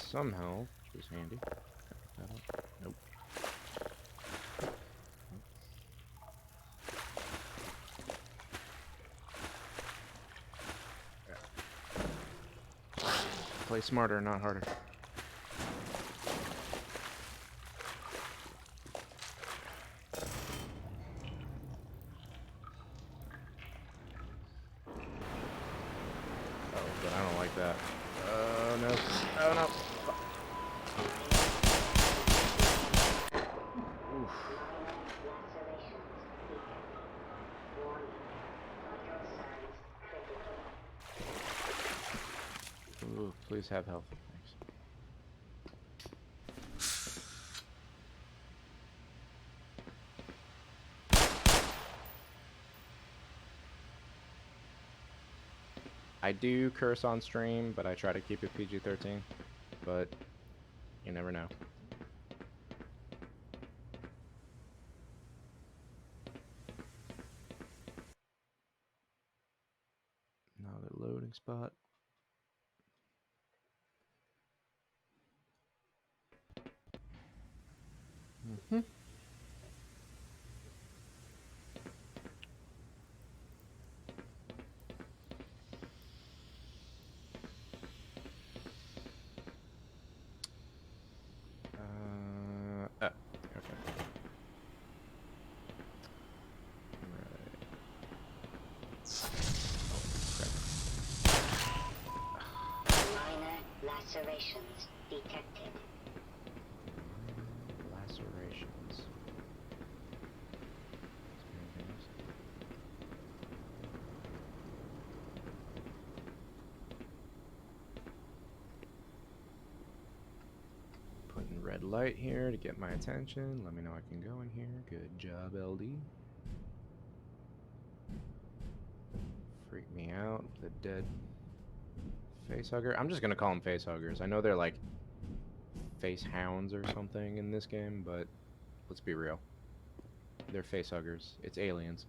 Some health, which was handy. Can I pick that up? Nope. Play smarter, not harder. Oh, but I don't like that. Oh no. Oh no. Oof.
Lacerations detected. Warning. Vital signs critical.
Ooh, please have health. Thanks. I do curse on stream, but I try to keep it PG-13. But you never know. Another loading spot. Mm-hmm. Okay.
Minor lacerations detected.
Lacerations. Putting red light here to get my attention. Let me know I can go in here. Good job, LD. Freak me out with a dead facehugger. I'm just gonna call them facehuggers. I know they're like face hounds or something in this game, but let's be real. They're facehuggers. It's aliens.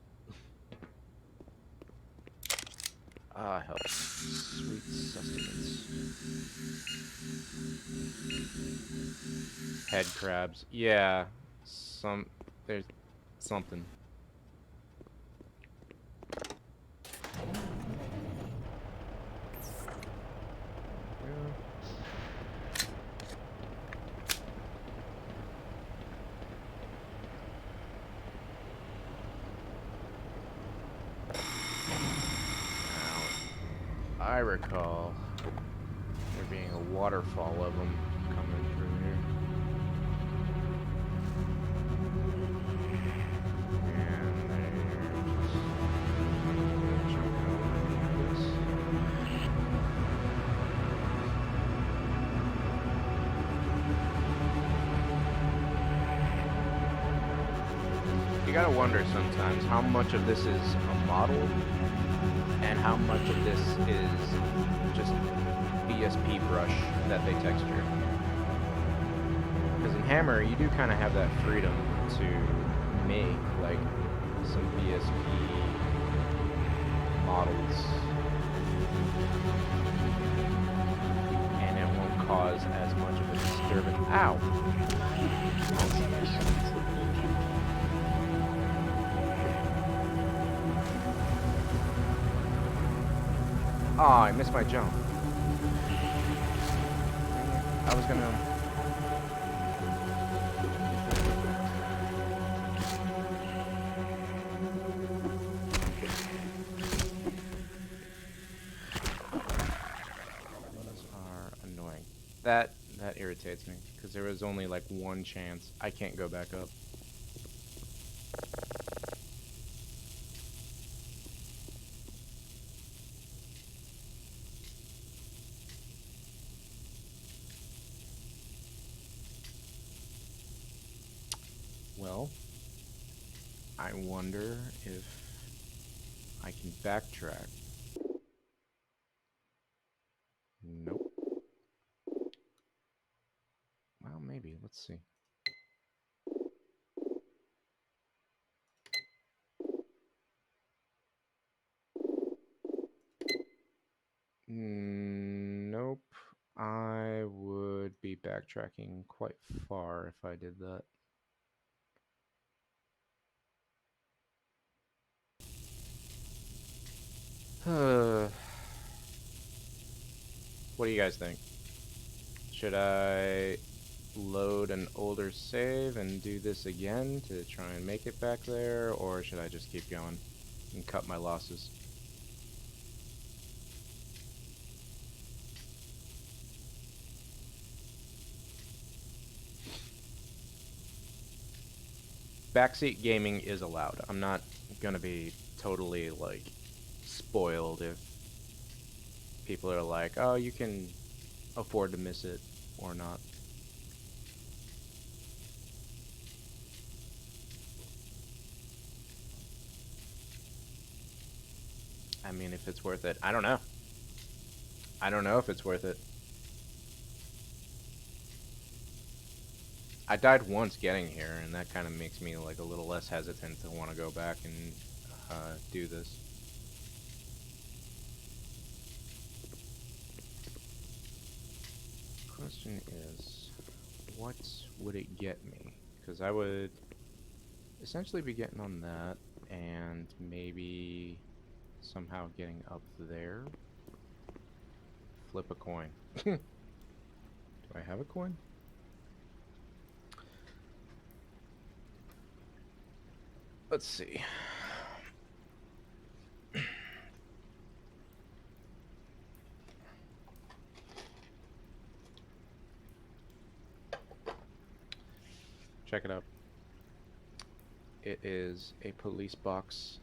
Ah, help. Sweet sustenance. Head crabs. Yeah. There's something. Yeah. I recall, there being a waterfall of them coming through here. And they're just jumping over this. You gotta wonder sometimes how much of this is a model and how much of this is just BSP brush that they texture. Because in Hammer, you do kind of have that freedom to make like some BSP models, and it won't cause as much of a disturbance. Ow! Oh, I missed my jump. I was gonna... Those are annoying. That irritates me, because there was only like one chance. I can't go back up. Well, I wonder if I can backtrack. Nope. Well, maybe. Let's see. Nope. I would be backtracking quite far if I did that. What do you guys think? Should I load an older save and do this again to try and make it back there, or should I just keep going and cut my losses? Backseat gaming is allowed. I'm not gonna be totally like spoiled if people are like, oh, you can afford to miss it or not. I mean, if it's worth it, I don't know. I don't know if it's worth it. I died once getting here, and that kind of makes me like a little less hesitant to want to go back and do this. Question is, what would it get me? Because I would essentially be getting on that, and maybe somehow getting up there. Flip a coin. Do I have a coin? Let's see. Check it out. It is a police box,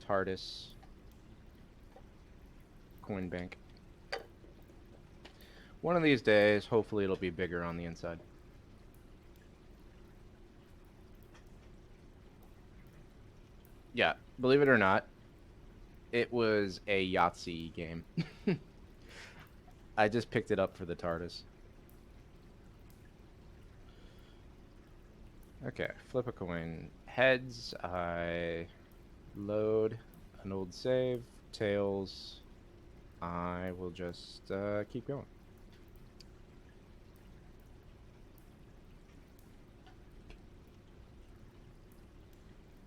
TARDIS, coin bank. One of these days, hopefully it'll be bigger on the inside. Yeah, believe it or not, it was a Yahtzee game. I just picked it up for the TARDIS. Okay, flip a coin. Heads, I load an old save. Tails, I will just keep going.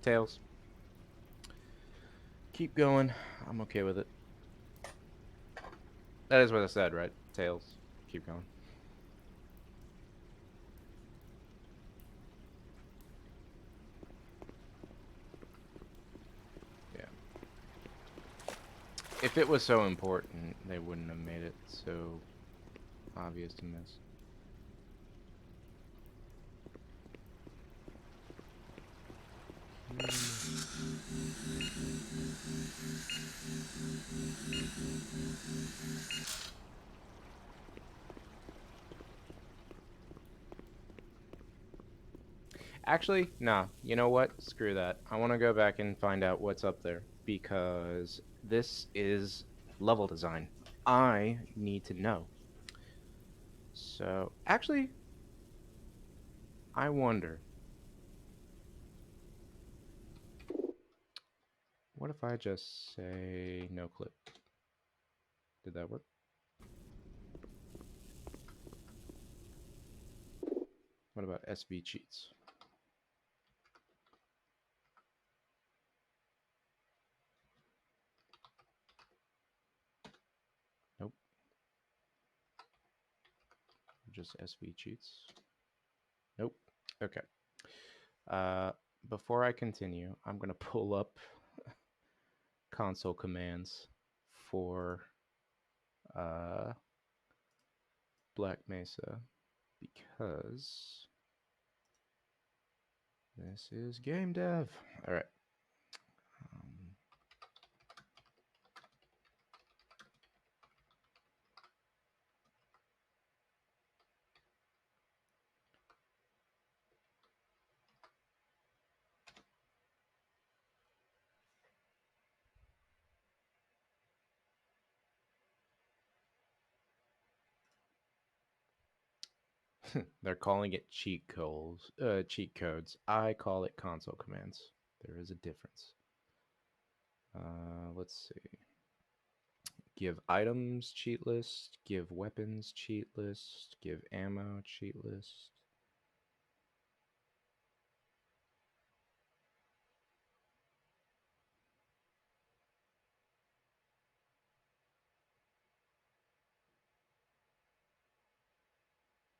Tails. Keep going. I'm okay with it. That is what I said, right? Tails. Keep going. If If it was so important, they wouldn't have made it so obvious to miss. Actually, no. You know what? Screw that. I want to go back and find out what's up there because this is level design. I need to know. So, actually, I wonder. What if I just say no clip? Did that work? What about SV cheats? Nope. Just SV cheats. Nope. Okay. Before I continue, I'm going to pull up console commands for Black Mesa because this is game dev. All right. They're calling it cheat codes. Cheat codes. I call it console commands. There is a difference. Let's see. Give items cheat list. Give weapons cheat list. Give ammo cheat list.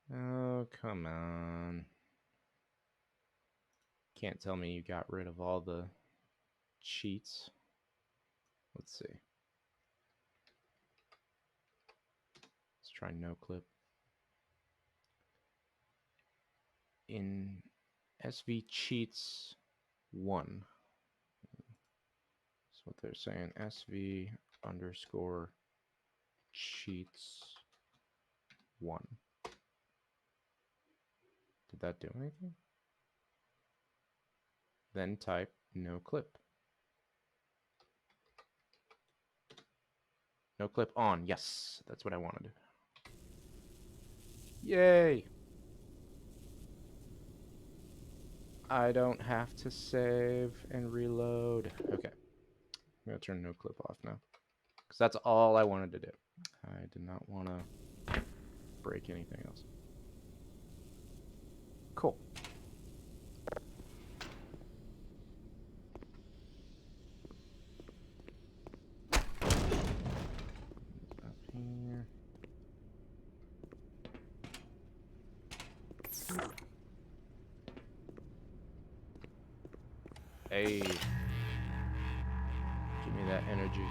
Oh, come on. Can't tell me you got rid of all the cheats. Let's see. Let's try no clip. In SV cheats 1. That's what they're saying. SV underscore cheats 1. Did that do anything? Then type no clip. No clip on. Yes, that's what I wanted. Yay! I don't have to save and reload. Okay. I'm going to turn no clip off now. Because that's all I wanted to do. I did not want to break anything else. Cool. Up here. Hey. Give me that energy.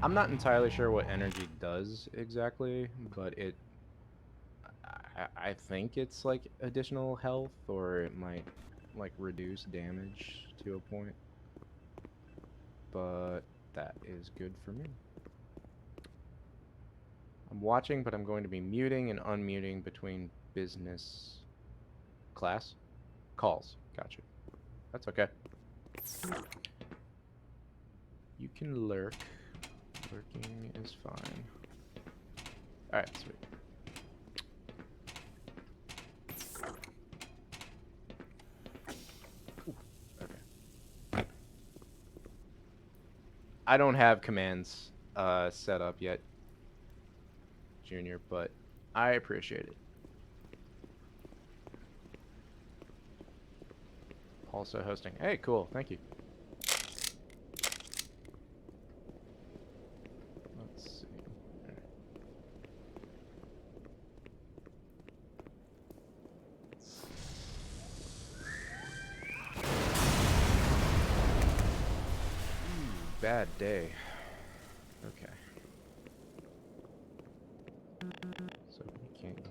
I'm not entirely sure what energy does exactly, but I think it's like additional health, or it might like reduce damage to a point. But that is good for me. I'm watching, but I'm going to be muting and unmuting between business class calls. Gotcha. That's okay. You can lurk. Lurking is fine. Alright, sweet. Ooh, okay. I don't have commands set up yet, Junior, but I appreciate it. Also hosting. Hey, cool. Thank you. Let's see. bad day. Okay. So we can't use.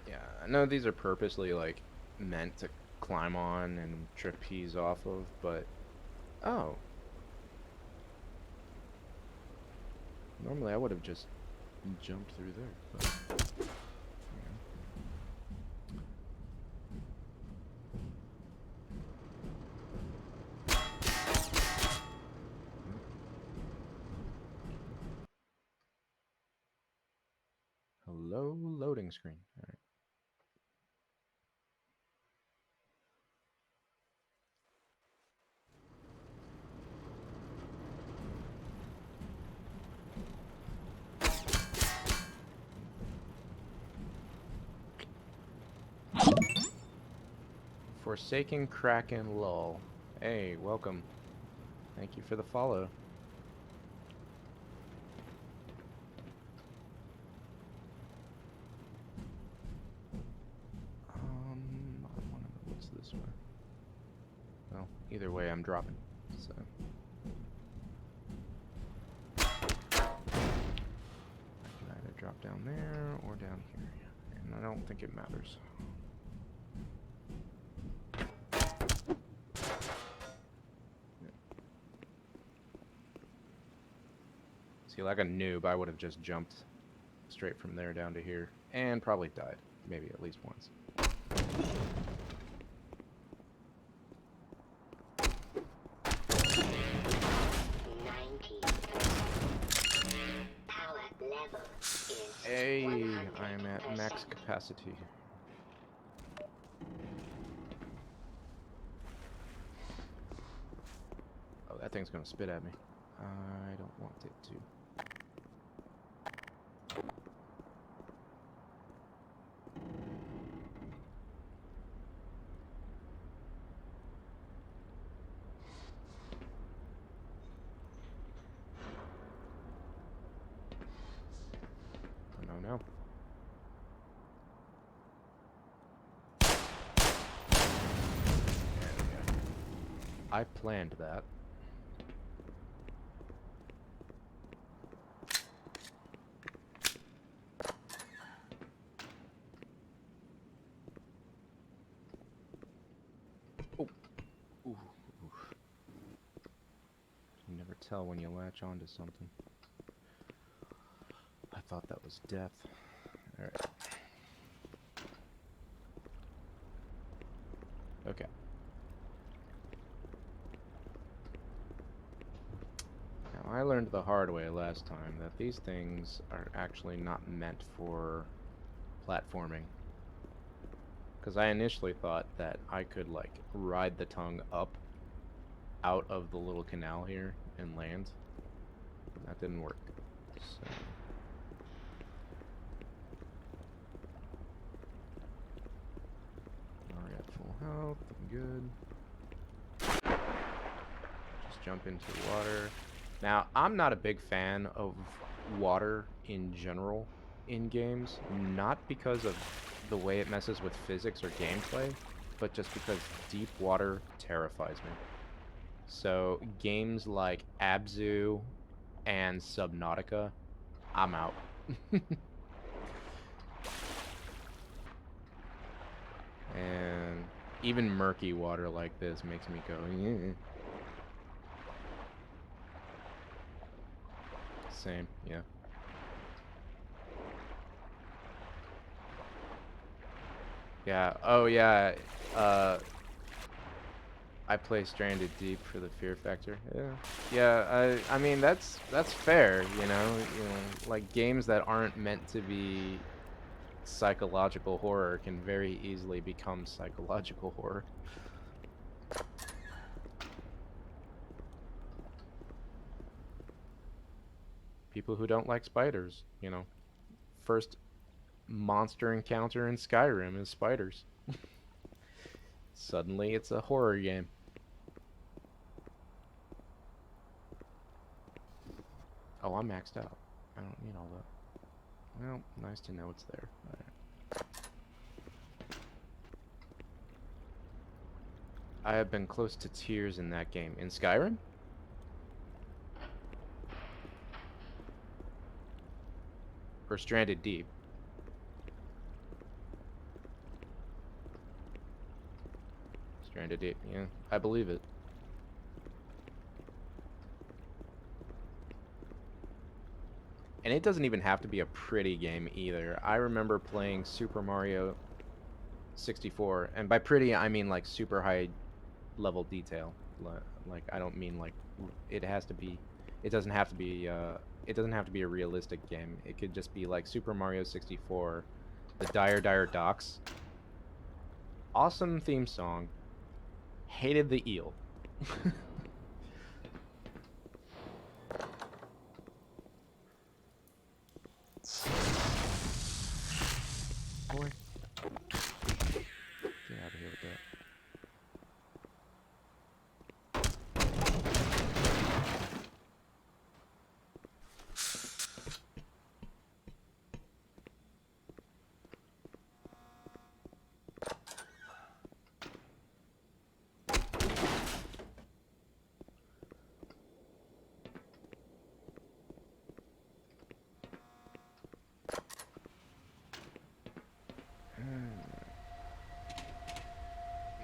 Yeah, I know these are purposely like meant to climb on and trapeze off of, but oh, normally I would have just jumped through there, but hello, loading screen. All right. Forsaken Kraken Lull. Hey, welcome. Thank you for the follow. I want to know what's this way. Well, either way, I'm dropping. So. I can either drop down there or down here, and I don't think it matters. See, like a noob, I would have just jumped straight from there down to here, and probably died, maybe at least once. Hey, I am at max capacity. Oh, that thing's gonna spit at me. I don't want it to. Oh, no. I planned that. Oh. Ooh. You never tell when you latch onto something. I thought that was death. Alright. Okay. Now, I learned the hard way last time that these things are actually not meant for platforming. Because I initially thought that I could, like, ride the tongue up out of the little canal here and land. That didn't work. So. Already at full health, good. Just jump into water. Now, I'm not a big fan of water in general in games, not because of the way it messes with physics or gameplay, but just because deep water terrifies me. So, games like Abzu and Subnautica, I'm out. And even murky water like this makes me go, yeah. Same, yeah. Yeah, oh yeah, I play Stranded Deep for the fear factor. Yeah. Yeah, I mean that's fair, you know, like games that aren't meant to be psychological horror can very easily become psychological horror. People who don't like spiders, you know. First monster encounter in Skyrim is spiders. Suddenly, it's a horror game. Oh, I'm maxed out. I don't need all that. Well, nice to know it's there. Alright. I have been close to tears in that game. In Skyrim? Or Stranded Deep? Stranded Deep, yeah. I believe it. And it doesn't even have to be a pretty game either. I remember playing Super Mario 64, and by pretty I mean like super high level detail. Like I don't mean like it has to be. It doesn't have to be. It doesn't have to be a realistic game. It could just be like Super Mario 64, the Dire Docks. Awesome theme song. Hated the eel. Boy. Get out of here with that.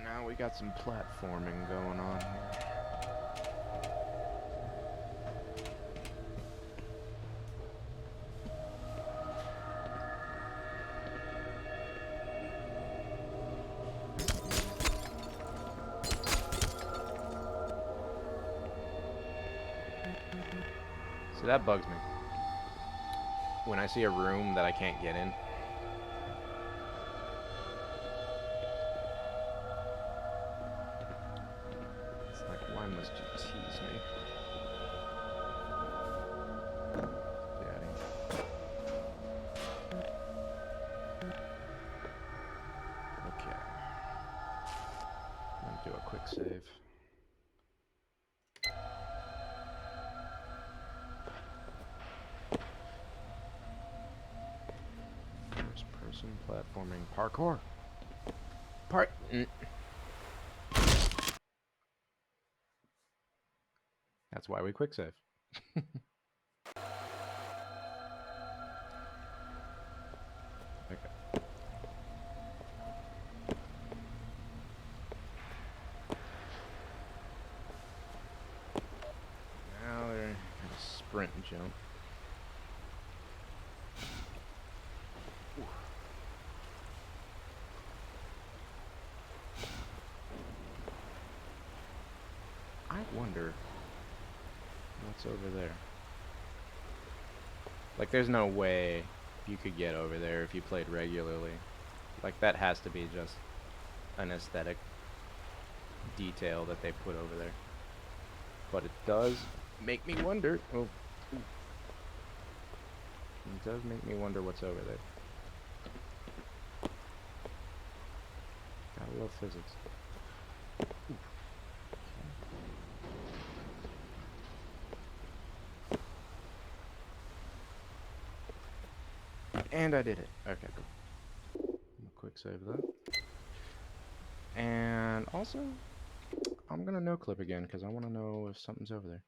Now we got some platforming going on here. So that bugs me. When I see a room that I can't get in. It's like, why must you tease me? Get out of here. Okay. I'm gonna do a quick save. First person platforming parkour. That's why we quick save. Okay. Now they're gonna sprint and jump. Ooh. I wonder what's over there. Like, there's no way you could get over there if you played regularly. Like, that has to be just an aesthetic detail that they put over there. But it does make me wonder. Oh, ooh. It does make me wonder what's over there. Gotta love physics. Ooh. And I did it. Okay, cool. I'm gonna quick save that. And also, I'm gonna no clip again because I want to know if something's over there.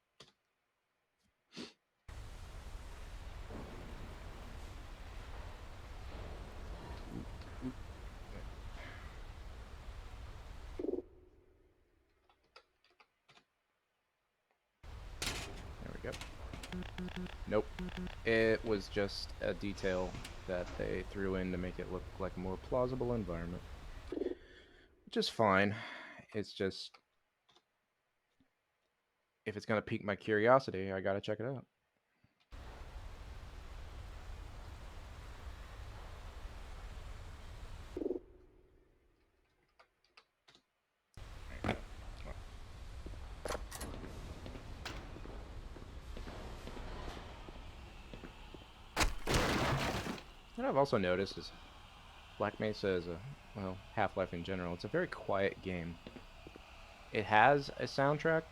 There we go. Nope. It was just a detail that they threw in to make it look like a more plausible environment. Which is fine. It's just, if it's gonna pique my curiosity, I gotta check it out. What I've also noticed is Black Mesa is well, Half-Life in general, it's a very quiet game. It has a soundtrack,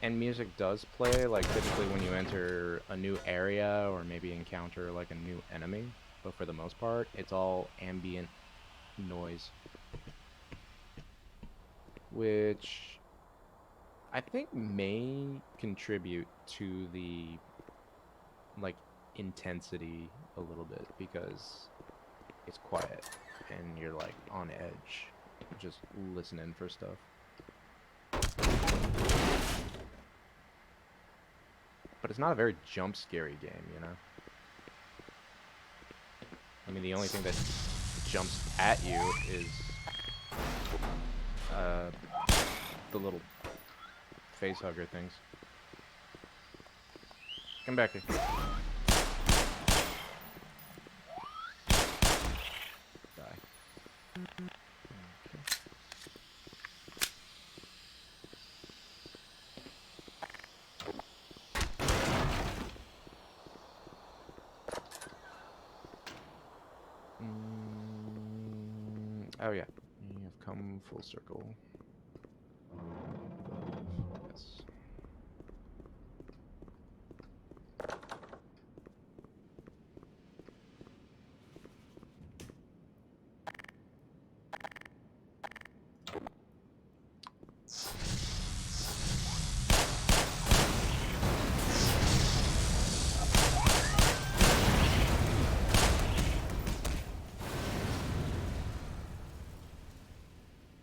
and music does play, like typically when you enter a new area or maybe encounter like a new enemy, but for the most part, it's all ambient noise. Which I think may contribute to the like intensity a little bit because it's quiet and you're like on edge just listening for stuff. But it's not a very jump scary game, you know? I mean, the only thing that jumps at you is the little face hugger things. Come back here. Die. Okay. Oh yeah, you have come full circle. Yes.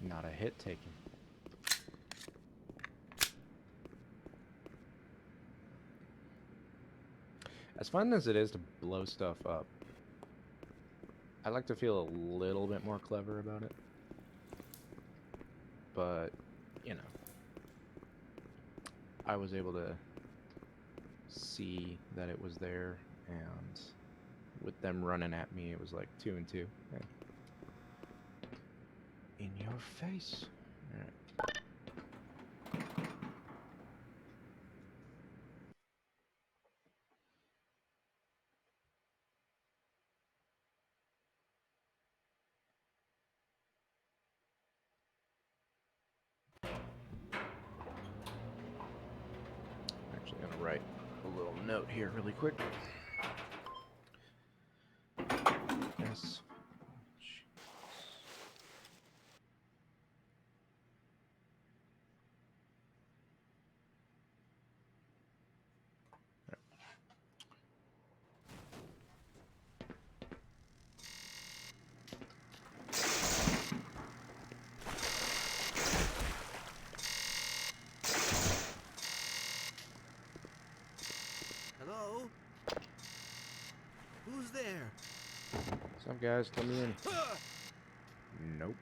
Not a hit taken. As fun as it is to blow stuff up, I like to feel a little bit more clever about it. But, you know, I was able to see that it was there, and with them running at me, it was like 2 and 2. Hey. In your face. All right. Actually gonna write a little note here really quick. Yes.
Hello? Who's there?
What's up, guys? Let me in. Nope.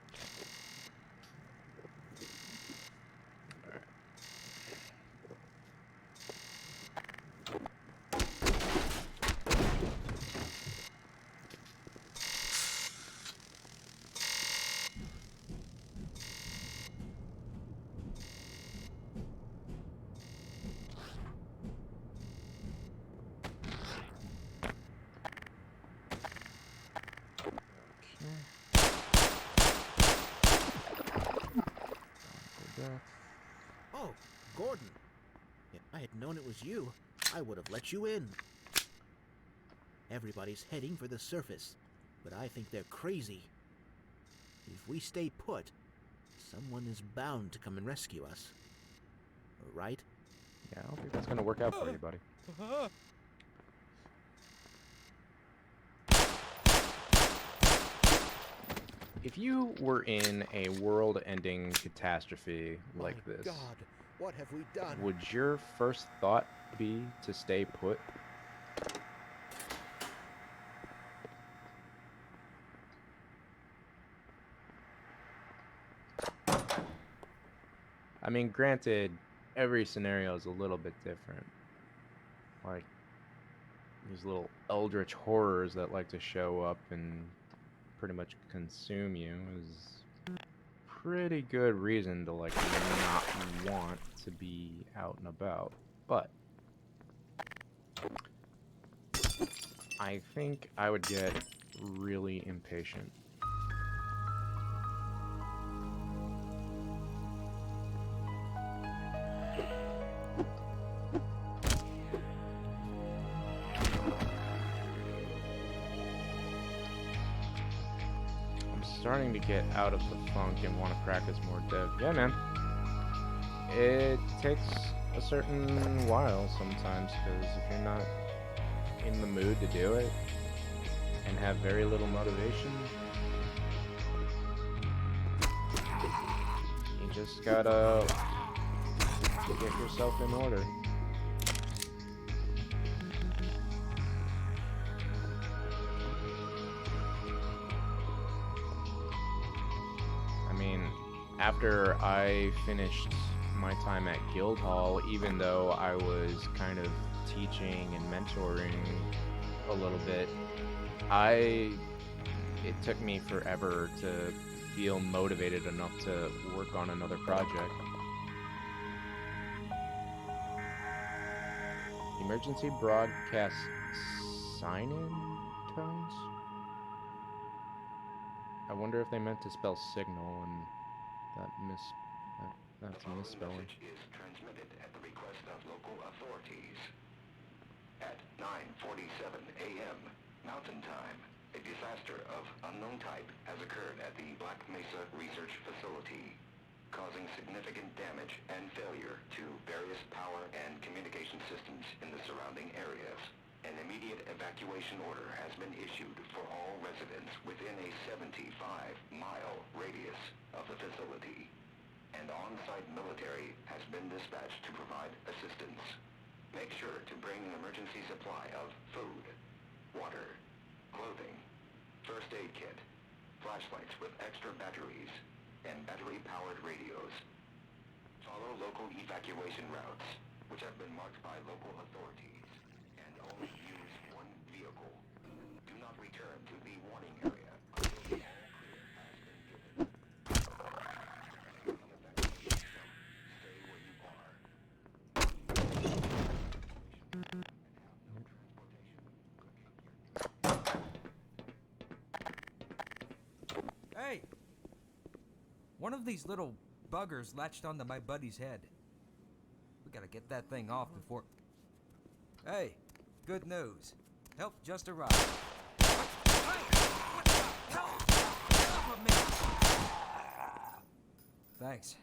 Oh, Gordon. If I had known it was you, I would have let you in. Everybody's heading for the surface, but I think they're crazy. If we stay put, someone is bound to come and rescue us. Right?
Yeah, I don't think that's gonna work out for you, buddy. If you were in a world-ending catastrophe like this,
God, what have we done?
would your first thought be to stay put? I mean, granted, every scenario is a little bit different. Like, these little eldritch horrors that like to show up and pretty much consume you is pretty good reason to like not want to be out and about. But I think I would get really impatient. I'm starting to get out of the funk and want to practice more dev. Yeah, man. It takes a certain while sometimes, because if you're not in the mood to do it and have very little motivation, you just gotta get yourself in order. I mean, after I finished my time at Guildhall, even though I was kind of teaching and mentoring a little bit, it took me forever to feel motivated enough to work on another project. Emergency broadcast sign-in tones? I wonder if they meant to spell signal and that's a misspelling.
Is transmitted at the request of local authorities. At 9:47 a.m. Mountain Time, a disaster of unknown type has occurred at the Black Mesa Research Facility, causing significant damage and failure to various power and communication systems in the surrounding areas. An immediate evacuation order has been issued for all residents within a 75-mile radius of the facility. And on-site military has been dispatched to provide assistance. Make sure to bring an emergency supply of food, water, clothing, first aid kit, flashlights with extra batteries, and battery-powered radios. Follow local evacuation routes, which have been marked by local authorities, and only use one vehicle. Do not return to the warning area until the all clear has been given. Stay where you are.
Hey! One of these little buggers latched onto my buddy's head. We gotta get that thing off before... Hey, good news. Help just arrived. Hey! What the hell? Get off of me! Thanks.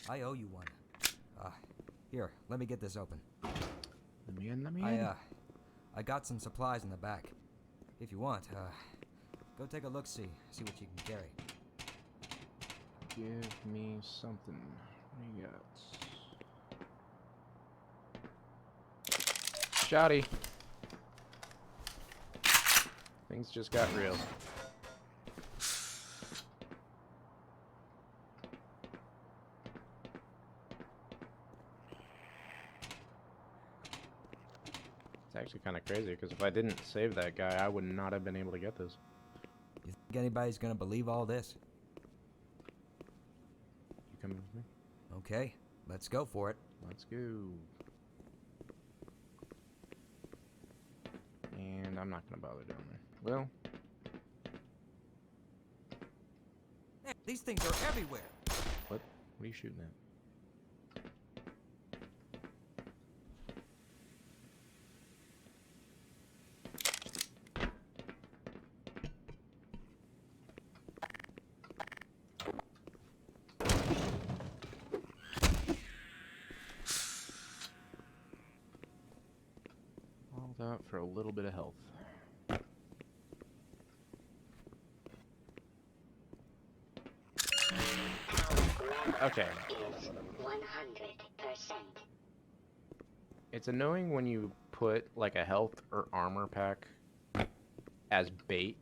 I owe you one. Here, let me get this open.
Let me in.
I got some supplies in the back. If you want, go take a look-see. See what you can carry.
Give me something. What do you got? Shoddy. Things just got real. It's actually kind of crazy, because if I didn't save that guy, I would not have been able to get this.
You think anybody's gonna believe all this?
You coming with me?
Okay, let's go for it.
Let's go. And I'm not gonna bother down there. Well,
Hey, these things are everywhere.
what are you shooting at? All that for a little bit of health. Okay.
Is 100%.
It's annoying when you put like a health or armor pack as bait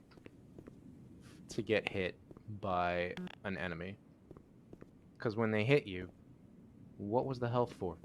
to get hit by an enemy. Because when they hit you, what was the health for?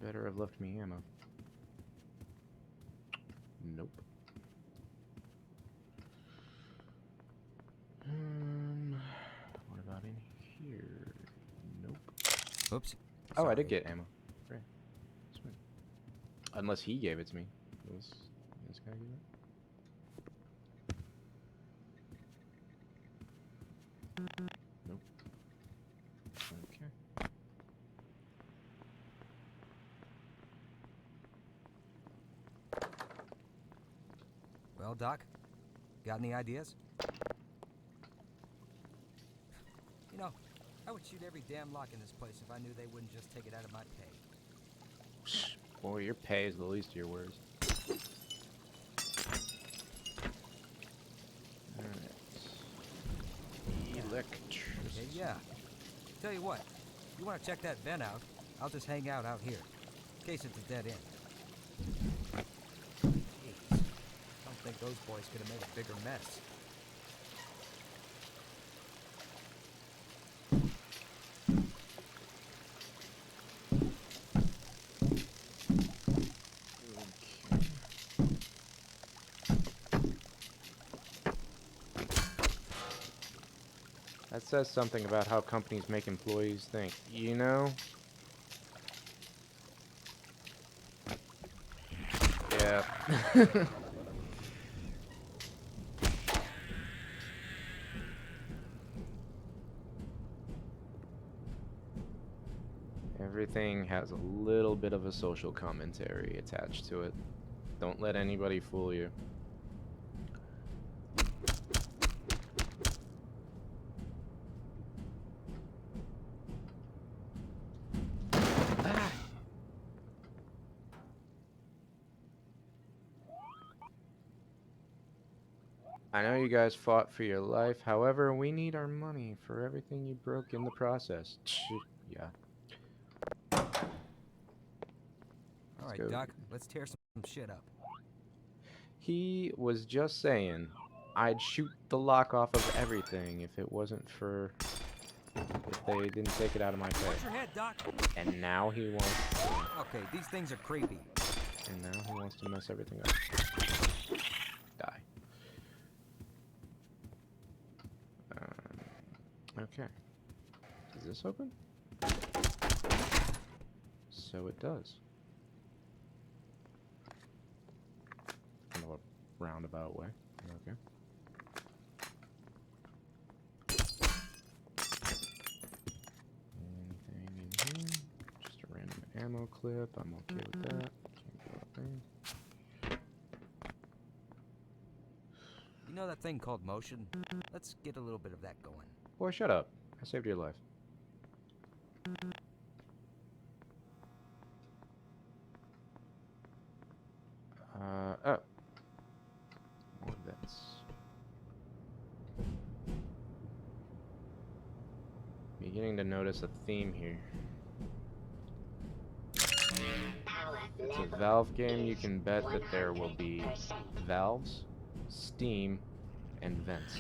better have left me ammo. Nope. What about in here? Nope.
Oops.
Oh, I did
Sorry.
get ammo. Great. Sweet. Unless he gave it to me. Was this guy give it? Nope. Okay.
Well, Doc, got any ideas? You know, I would shoot every damn lock in this place if I knew they wouldn't just take it out of my pay.
Boy, your pay is the least of your worries. Alright. Electricity.
Okay, yeah. Tell you what, you want to check that vent out, I'll just hang out here, in case it's a dead end. Jeez, I don't think those boys could have made a bigger mess.
That says something about how companies make employees think. You know? Yeah. Everything has a little bit of a social commentary attached to it. Don't let anybody fool you. I know you guys fought for your life, however, we need our money for everything you broke in the process. Yeah.
Alright, Doc, let's tear some shit up.
He was just saying, I'd shoot the lock off of everything if it wasn't for... if they didn't take it out of my pay.
Watch your head, Doc!
And now he wants...
Okay, these things are creepy.
And now he wants to mess everything up. Die. Okay. Does this open? So it does. Kind of a roundabout way. Okay. Anything in here? Just a random ammo clip. I'm okay with that. Can't go up there.
You know that thing called motion? Let's get a little bit of that going.
Boy, shut up. I saved your life. Oh. More vents. Beginning to notice a theme here. It's a Valve game. You can bet that there will be valves, steam, and vents.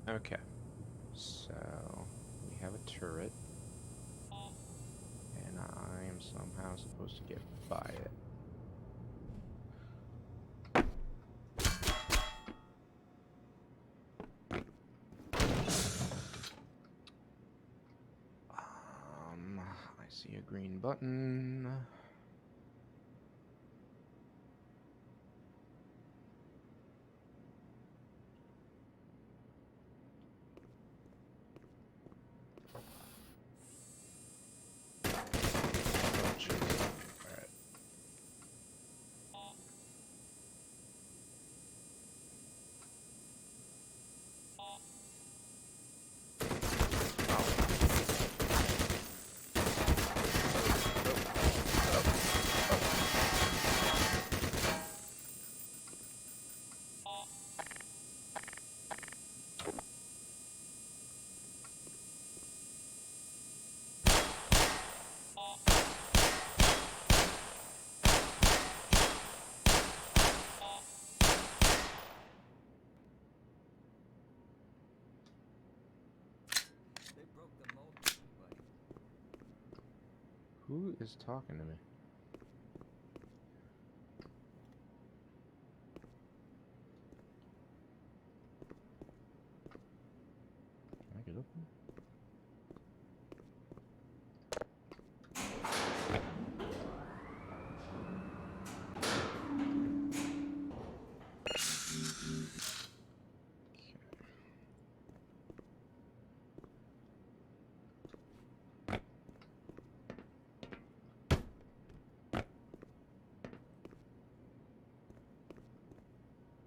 Okay, so we have a turret, and I am somehow supposed to get by it. I see a green button. Who is talking to me? Can I get up here?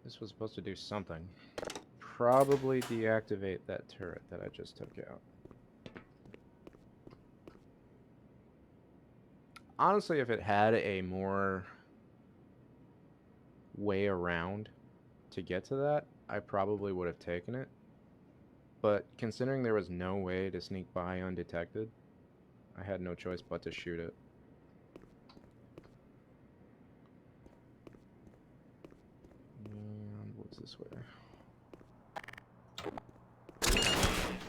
This was supposed to do something. Probably deactivate that turret that I just took out. Honestly, if it had a more way around to get to that, I probably would have taken it. But considering there was no way to sneak by undetected, I had no choice but to shoot it. And what's this way?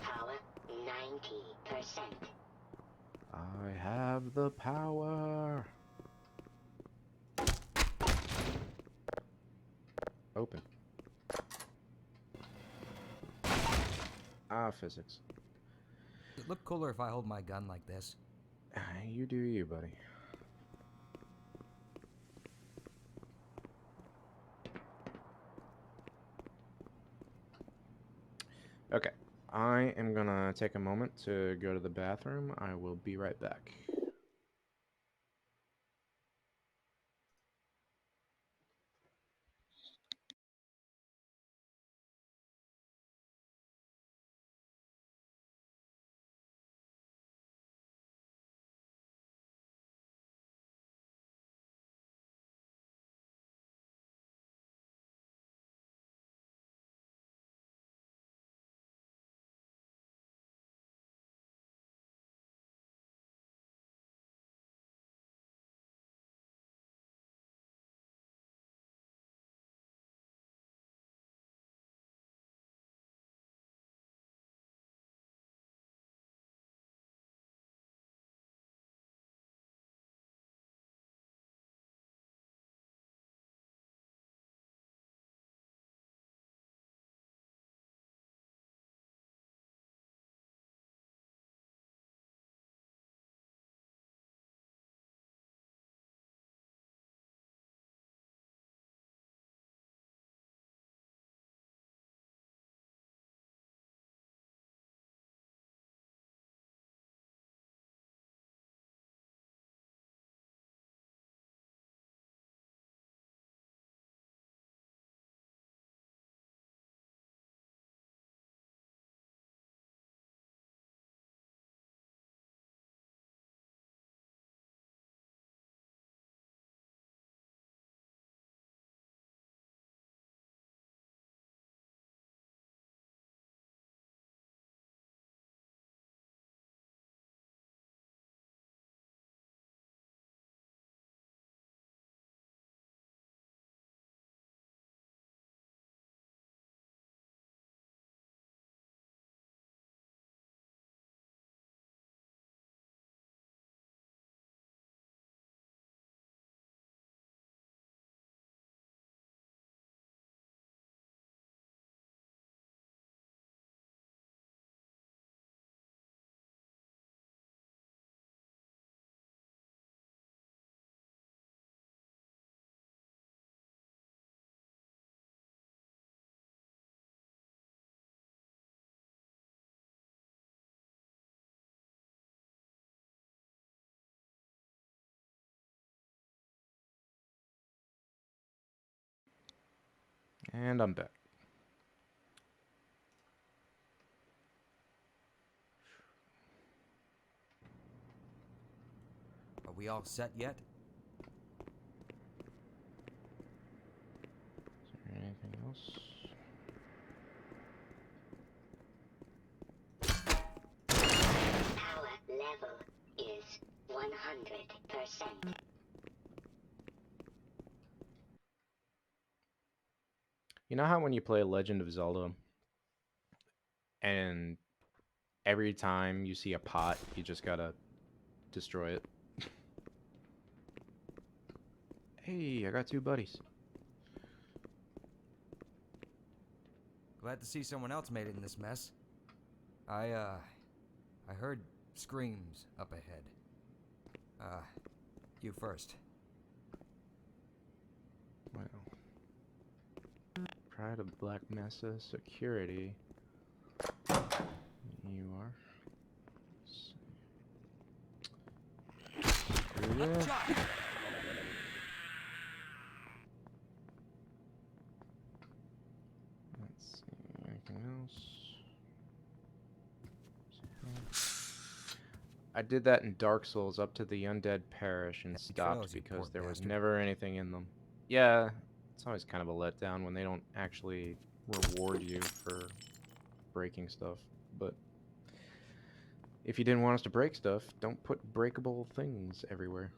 Power 90%.
I have the power. Open. Ah, physics.
Does it look cooler if I hold my gun like this?
You do you, buddy. Okay, I am gonna take a moment to go to the bathroom. I will be right back. And I'm back.
Are we all set yet?
Is there anything else?
Power level is 100%.
You know how when you play Legend of Zelda and every time you see a pot, you just gotta destroy it? Hey, I got two buddies.
Glad to see someone else made it in this mess. I heard screams up ahead. You first.
Well, Pride of Black Mesa Security. You are. Screw this. Let's see, anything else? I did that in Dark Souls up to the Undead Parish and stopped because there was never anything in them. Yeah, it's always kind of a letdown when they don't actually reward you for breaking stuff. But if you didn't want us to break stuff, don't put breakable things everywhere.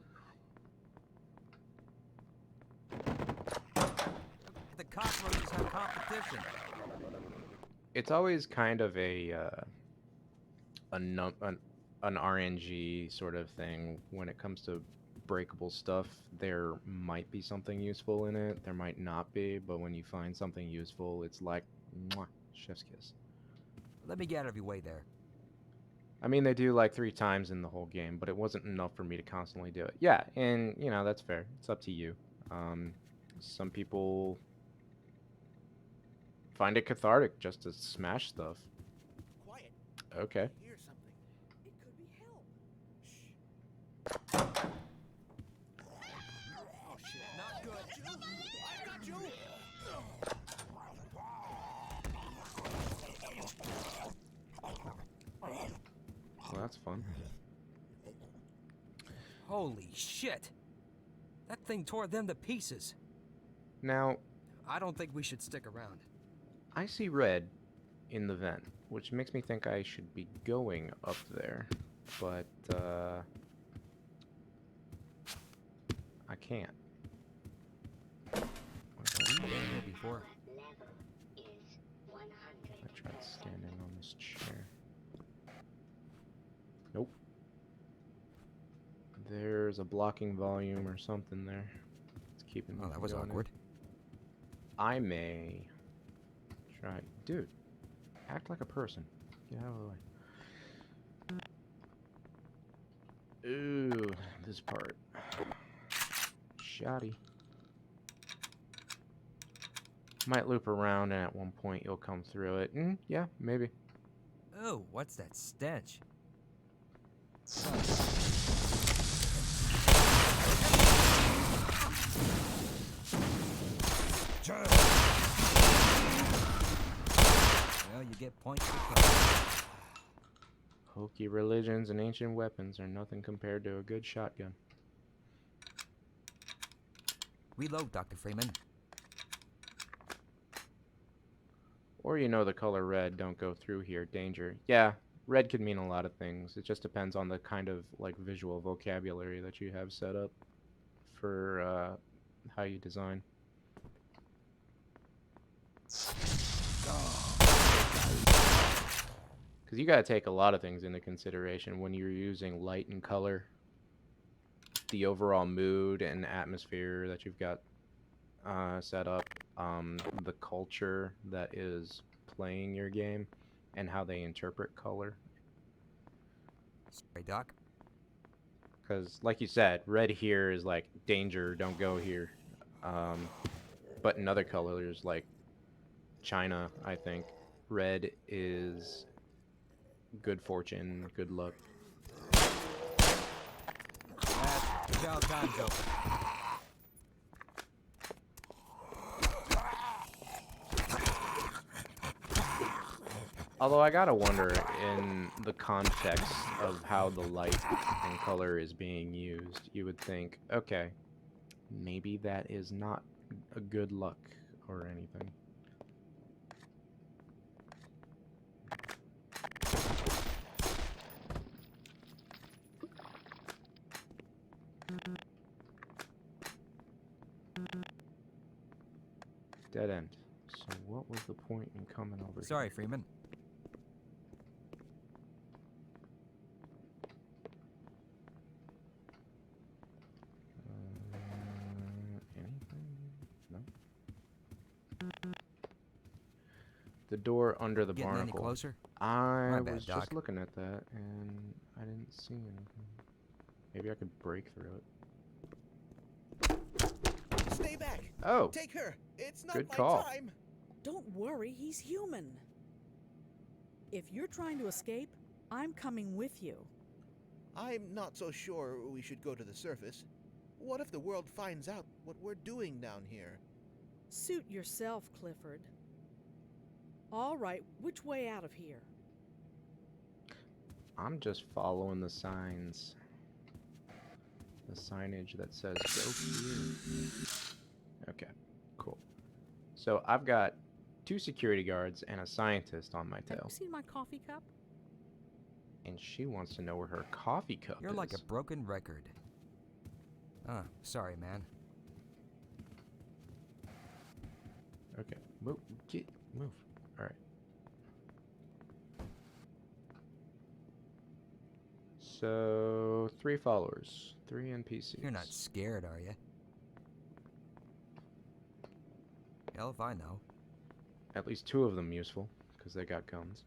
The cockroaches have competition.
It's always kind of an RNG sort of thing when it comes to breakable stuff. There might be something useful in it, there might not be, but when you find something useful, it's like, mwah, chef's kiss.
Let me get out of your way there.
I mean, they do like 3 times in the whole game, but it wasn't enough for me to constantly do it. Yeah, and, you know, that's fair. It's up to you. Some people find it cathartic just to smash stuff.
Quiet.
Okay.
I hear something.
It could be help.
Oh shit. Not good. I got you.
Well, that's fun.
Holy shit! That thing tore them to pieces.
Now,
I don't think we should stick around.
I see red in the vent, which makes me think I should be going up there, but I can't.
Been here before.
Level is 100.
I tried standing on this chair. Nope. There's a blocking volume or something there. It's keeping me
Oh, that was
going in.
awkward.
I may try. Dude, act like a person. Get out of the way. Ooh, this part. Shoddy. Might loop around and at one point you'll come through it. Yeah, maybe.
Oh, what's that stench? Well, you get points for killing.
Hokey religions and ancient weapons are nothing compared to a good shotgun.
Reload, Dr. Freeman.
Or you know the color red, don't go through here, danger. Yeah, red could mean a lot of things. It just depends on the kind of like visual vocabulary that you have set up for how you design. Because you gotta take a lot of things into consideration when you're using light and color. The overall mood and atmosphere that you've got set up, the culture that is playing your game, and how they interpret color.
Sorry, Doc.
Because, like you said, red here is like danger, don't go here. But in other colors, like China, I think, red is good fortune, good luck.
Now time's over.
Although I gotta wonder, in the context of how the light and color is being used, you would think, okay, maybe that is not a good luck or anything. Dead end. So what was the point in coming over
Sorry,
here?
Freeman.
The door under the
Getting any
barnacle.
closer?
I
My bad,
was
Doc.
just looking at that, and I didn't see anything. Maybe I could break through it.
Stay back!
Oh!
Take her! It's not
Good
my
call.
time!
Don't worry, he's human. If you're trying to escape, I'm coming with you.
I'm not so sure we should go to the surface. What if the world finds out what we're doing down here?
Suit yourself, Clifford. All right, which way out of here?
I'm just following the signs. The signage that says go here. Okay, cool. So I've got 2 security guards and a scientist on my
Have
tail.
you seen my coffee cup?
And she wants to know where her coffee cup
You're
is.
like a broken record. Sorry, man.
Okay, move. Move. All right. So 3 followers, 3 NPCs.
You're not scared, are you? Hell if I know.
At least 2 of them useful, because they got guns.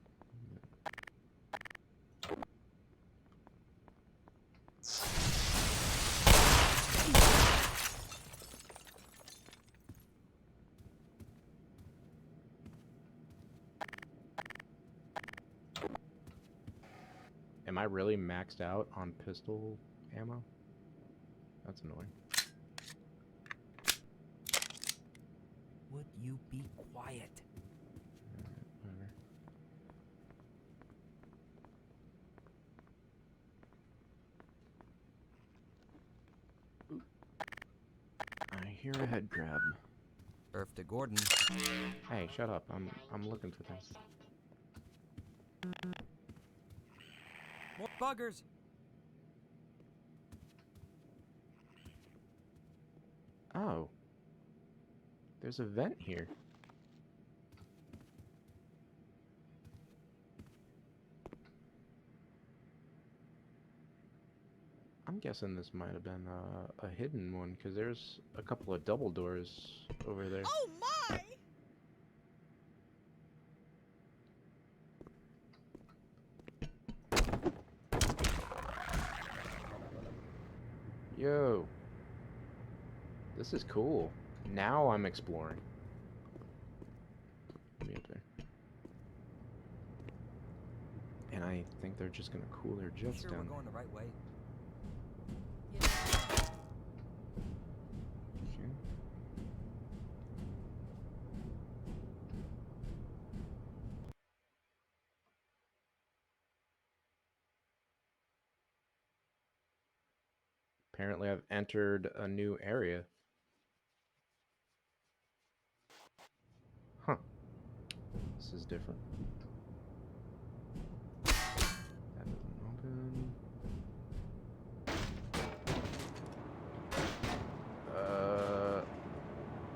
Am I really maxed out on pistol ammo? That's annoying.
Would you be quiet?
Whatever. Ooh. I hear a head crab.
Earth to Gordon.
Hey, shut up. I'm looking for things.
More buggers!
Oh. There's a vent here. I'm guessing this might have been a hidden one, because there's a couple of double doors over there.
Oh my!
Yo. This is cool. Now I'm exploring. Me up there. And I think they're just gonna cool their jets
Sure
down.
we're going the right way?
Yeah.
Okay. Apparently I've entered a new area. Huh. This is different. That doesn't open.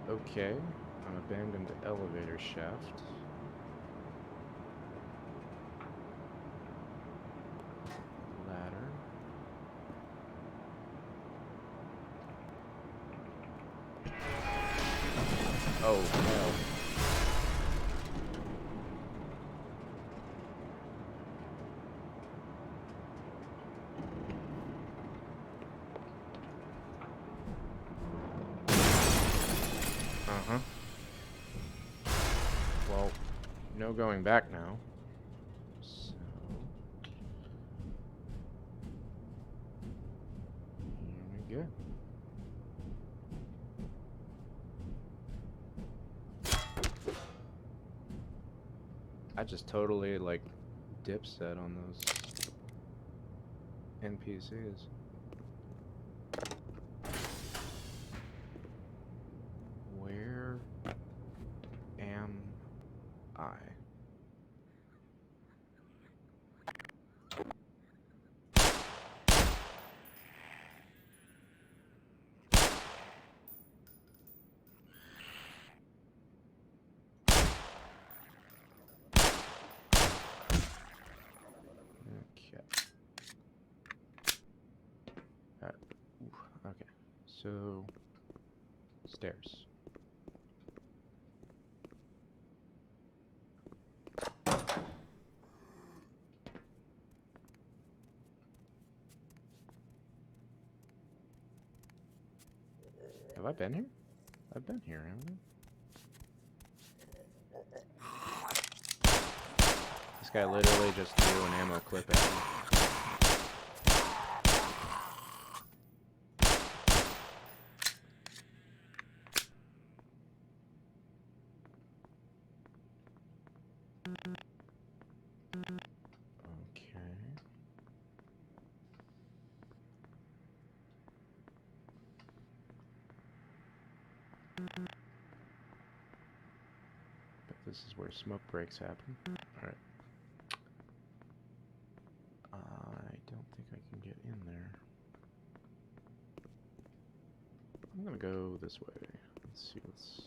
Okay. An abandoned elevator shaft. Ladder. Oh, hell. Uh-huh. Well, no going back now. So... here we go. I just totally, like, dipset on those NPCs. Where am I? Okay. Okay. So, stairs. Have I been here? I've been here, haven't I? This guy literally just threw an ammo clip at me. Okay. But this is where smoke breaks happen. Alright. I don't think I can get in there. I'm gonna go this way. Let's see what's...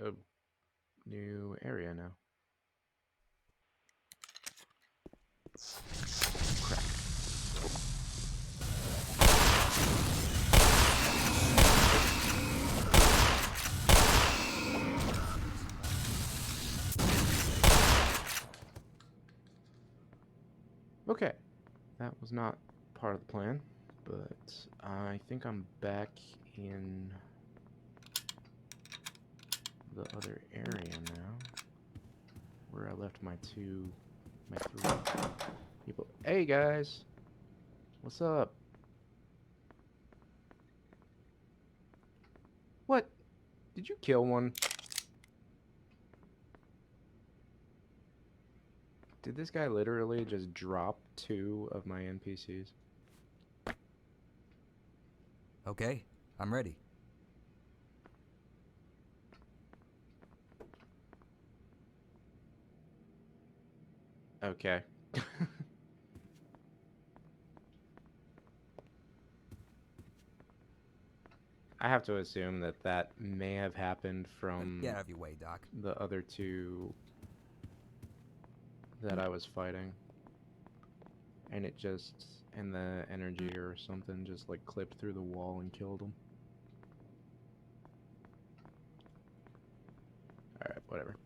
Okay. Oh, new area now. Crap. Okay, that was not part of the plan, but I think I'm back in the other area now, where I left my three people. Hey guys, what's up? What? Did you kill one? Did this guy literally just drop 2 of my NPCs?
Okay, I'm ready.
Okay. I have to assume that that may have happened from
Get out of your way, Doc.
the other 2 that I was fighting. And it just, and the energy or something just like clipped through the wall and killed him. Alright, whatever.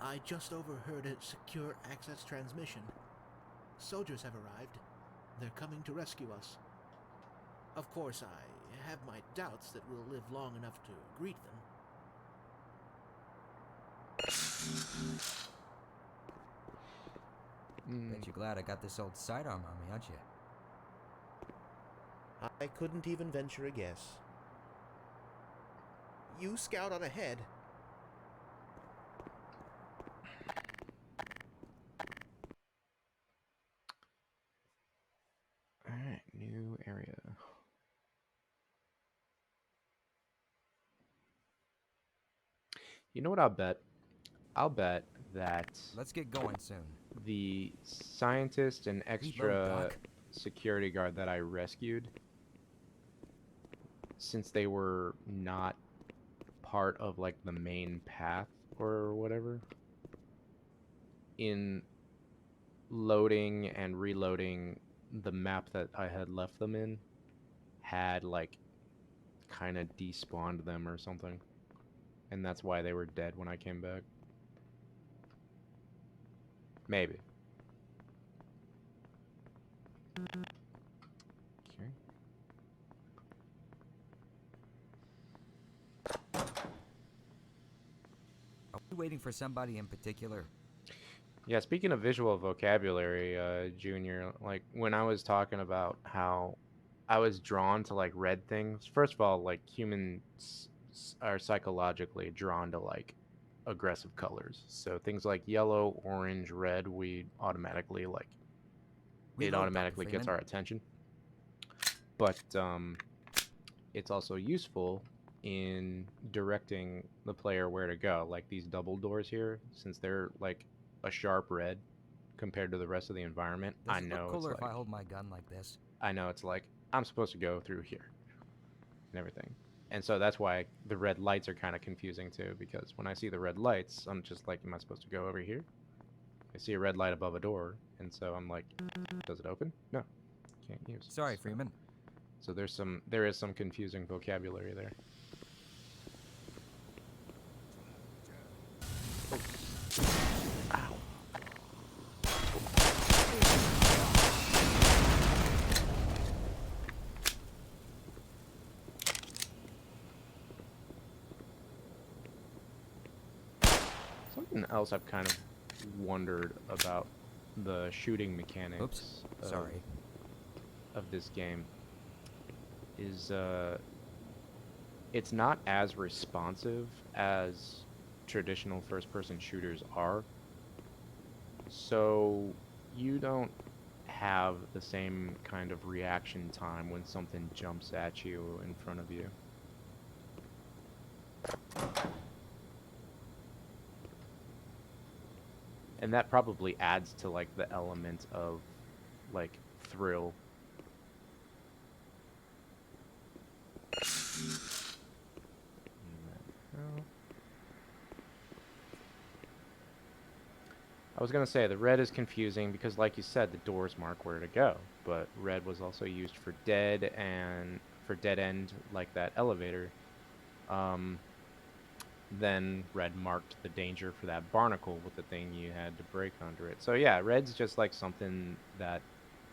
I just overheard a secure access transmission. Soldiers have arrived. They're coming to rescue us. Of course, I have my doubts that we'll live long enough to greet them.
Bet you're glad I got this old sidearm on me, aren't you?
I couldn't even venture a guess. You scout on ahead.
Alright, new area. You know what I'll bet? I'll bet that...
Let's get going soon.
The scientist and extra security guard that I rescued, since they were not part of like the main path or whatever, in loading and reloading the map that I had left them in, had like kind of despawned them or something, and that's why they were dead when I came back. Maybe. Okay.
Are we waiting for somebody in particular?
Yeah, speaking of visual vocabulary, Junior, like when I was talking about how I was drawn to like red things, first of all, like humans are psychologically drawn to like aggressive colors. So things like yellow, orange, red, we automatically like it automatically gets our attention. But it's also useful in directing the player where to go. Like these double doors here, since they're like a sharp red compared to the rest of the environment,
Does it look cooler if I hold my gun like this?
I know it's like I'm supposed to go through here and everything. And so that's why the red lights are kind of confusing too, because when I see the red lights, I'm just like, am I supposed to go over here? I see a red light above a door, and so I'm like, does it open? No, can't use.
Sorry, Freeman.
So there is some confusing vocabulary there. Ow. Something else I've kind of wondered about the shooting mechanics.
Oops, sorry.
Of this game is it's not as responsive as traditional first-person shooters are. So you don't have the same kind of reaction time when something jumps at you in front of you. And that probably adds to like the element of like thrill. I was gonna say the red is confusing because, like you said, the doors mark where to go, but red was also used for dead and for dead end, like that elevator. Then red marked the danger for that barnacle with the thing you had to break under it. So yeah, red's just like something that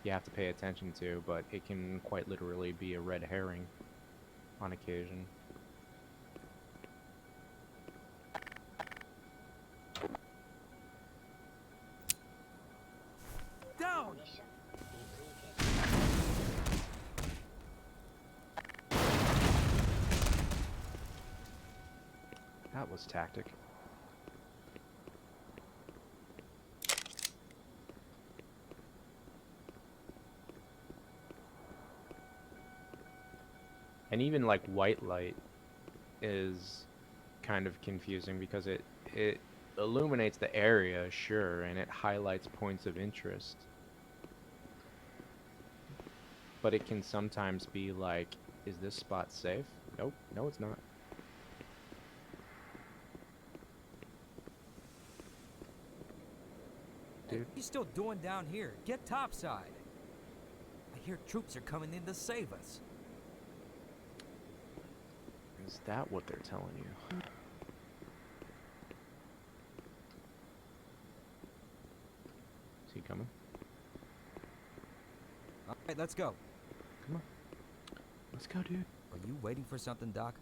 you have to pay attention to, but it can quite literally be a red herring on occasion.
Down!
That was tactic. And even like white light is kind of confusing because it illuminates the area, sure, and it highlights points of interest. But it can sometimes be like, is this spot safe? Nope, no it's not. Dude.
What are you still doing down here? Get topside. I hear troops are coming in to save us.
Is that what they're telling you? Is he coming?
All right, let's go.
Come on. Let's go, dude.
Are you waiting for something, Doc?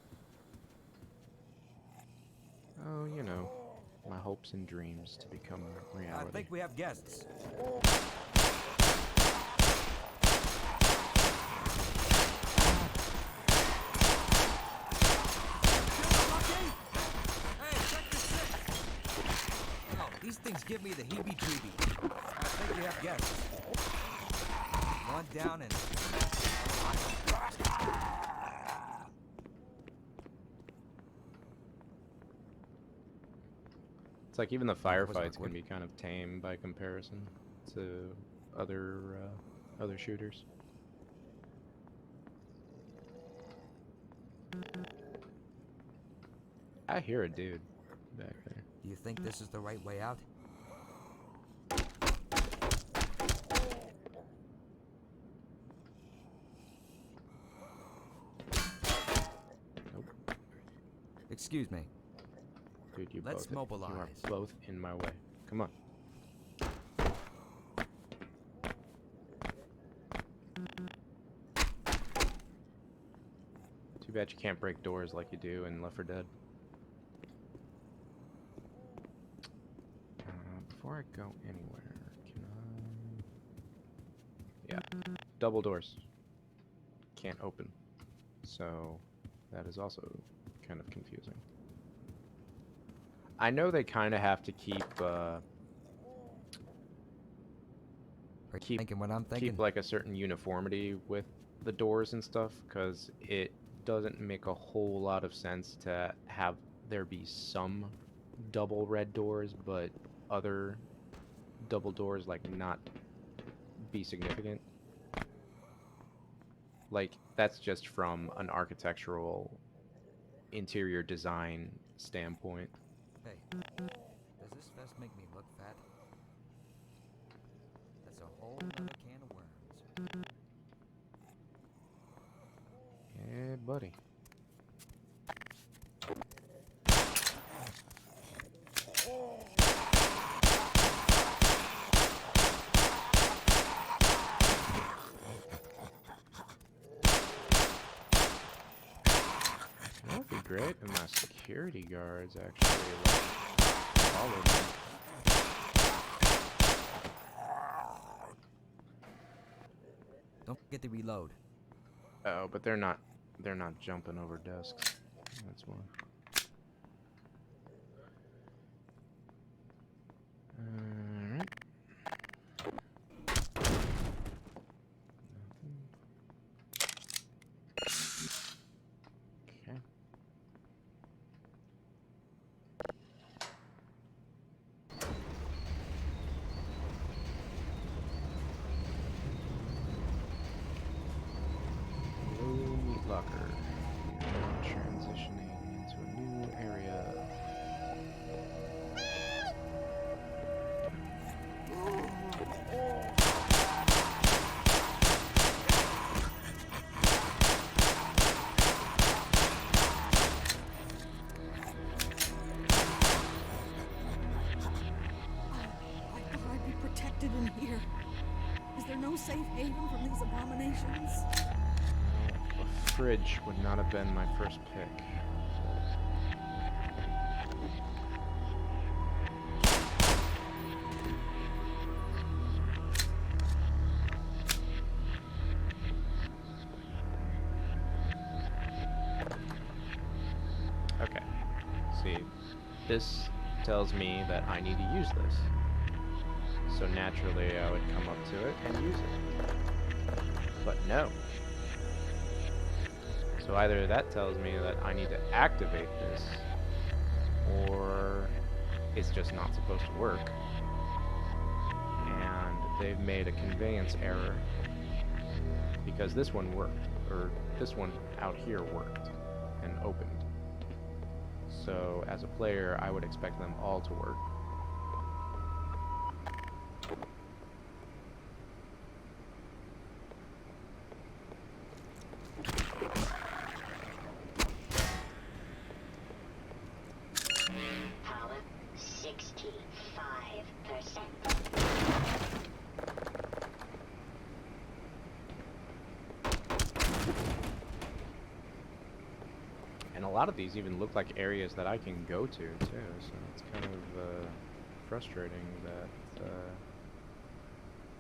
Oh, you know, my hopes and dreams to become reality.
I think we have guests. These things give me the heebie-jeebies. I think we have guests. One down and...
It's like even the firefights can be kind of tame by comparison to other shooters. I hear a dude back there.
Do you think this is the right way out?
Nope.
Excuse me.
Dude,
Let's mobilize.
You are both in my way. Come on. Too bad you can't break doors like you do in Left 4 Dead. Before I go anywhere, can I... Yeah. Double doors. Can't open. So, that is also kind of confusing. I know they kind of have to keep
thinking what I'm thinking.
Keep like a certain uniformity with the doors and stuff, because it doesn't make a whole lot of sense to have there be some double red doors, but other double doors like not be significant. Like that's just from an architectural interior design standpoint.
Hey, does this vest make me look fat? That's a whole other can of worms.
Yeah, buddy. That would be great if my security guards actually followed me.
Don't forget to reload.
Oh, but they're not jumping over desks. That's why. Alright. Okay. Hello, meat locker. We are now transitioning into a new area.
Why could I be protected in here? Is there no safe haven from these abominations?
A fridge would not have been my first pick. Okay. See, this tells me that I need to use this. So naturally I would come up to it and use it. But no. So either that tells me that I need to activate this, or it's just not supposed to work. And they've made a conveyance error because this one worked, or this one out here worked and opened. So as a player, I would expect them all to work.
Power 65%.
And a lot of these even look like areas that I can go to, too, so it's kind of frustrating that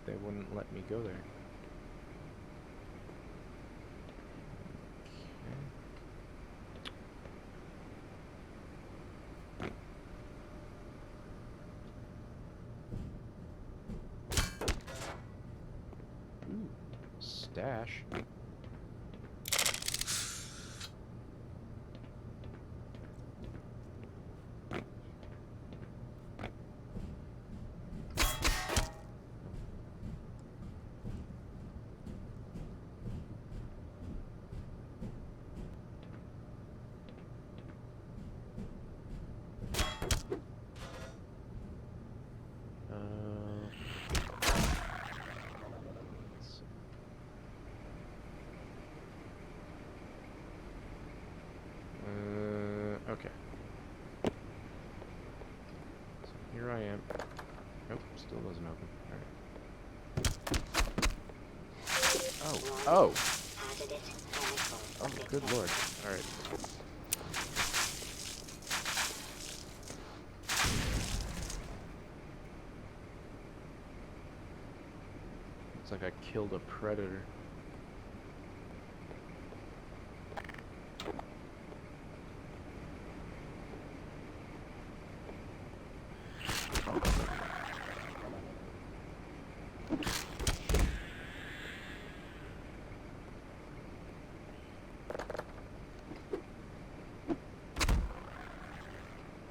they wouldn't let me go there. Ooh, stash. Okay. So here I am. Nope, still doesn't open. Alright. Oh! Oh, good lord. Alright. Looks like I killed a predator.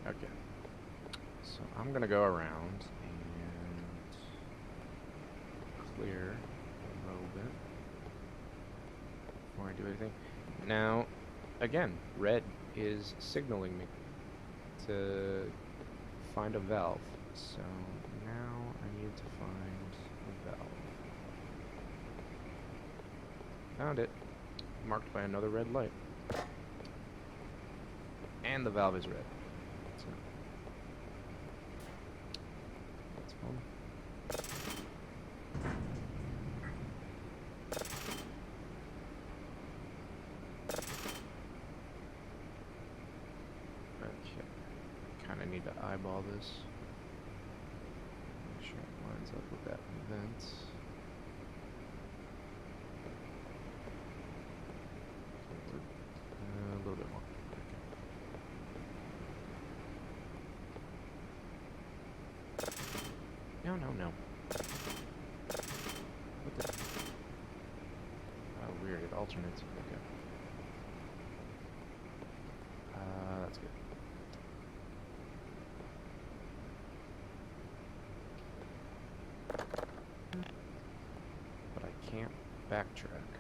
Okay. So I'm gonna go around and clear a little bit before I do anything. Now, again, red is signaling me to find a valve. So now I need to find a valve. Found it. marked by another red light. And the valve is red. So, that's fun. Okay. Kinda need to eyeball this. Make sure it lines up with that vent. A little bit more. Okay. No, no, no. What the? Oh, weird. It alternates. Okay. That's good. But I can't backtrack.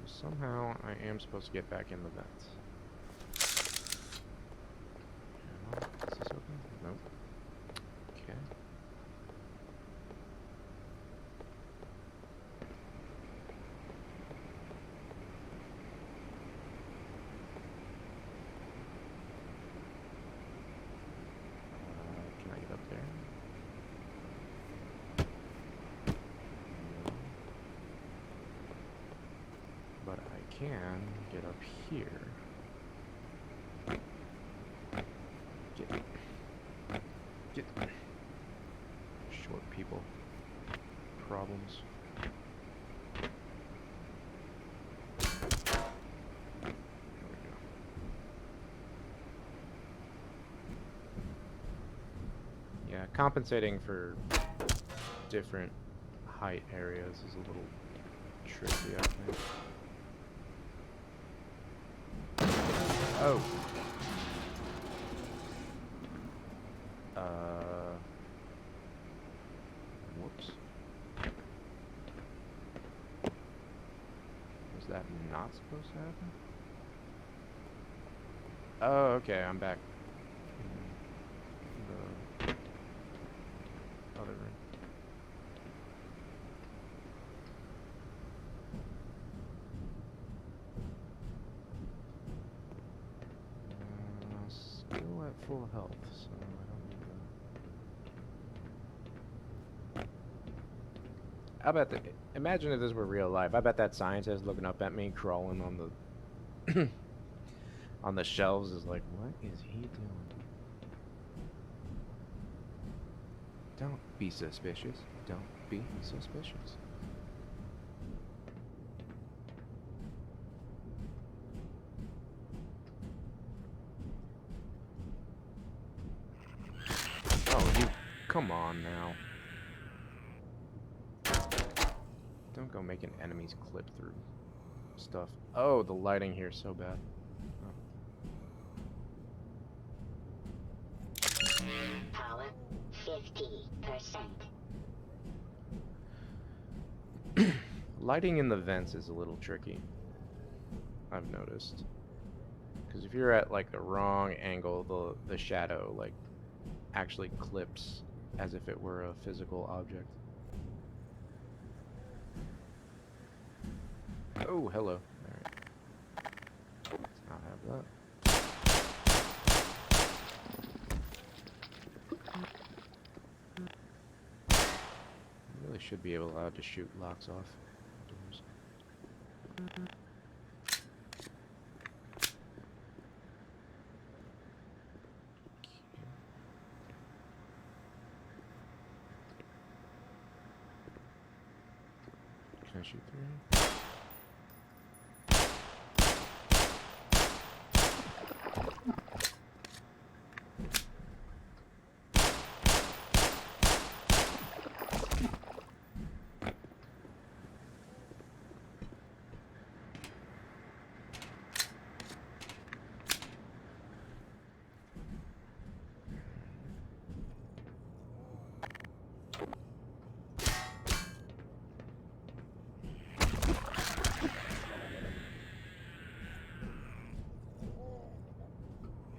Somehow, I am supposed to get back in the vents. Is this open? Nope. Okay. Can I get up there? But I can get up here. Get short people problems. There we go. Yeah, compensating for different height areas is a little tricky, I think. Oh. Whoops. Was that not supposed to happen? Oh, okay, I'm back in the other room. Still at full health, so I don't need to... I bet that... Imagine if this were real life. I bet that scientist looking up at me, crawling on the... on the shelves is like, what is he doing? Don't be suspicious. Don't be suspicious. Oh, you... Come on now. Don't go making enemies clip through stuff. Oh, the lighting here is so bad.
Power 50%.
Lighting in the vents is a little tricky, I've noticed. Because if you're at like the wrong angle, the shadow like actually clips as if it were a physical object. Oh, hello. Alright. Let's not have that. Really should be allowed to shoot locks off doors. Can I shoot through here?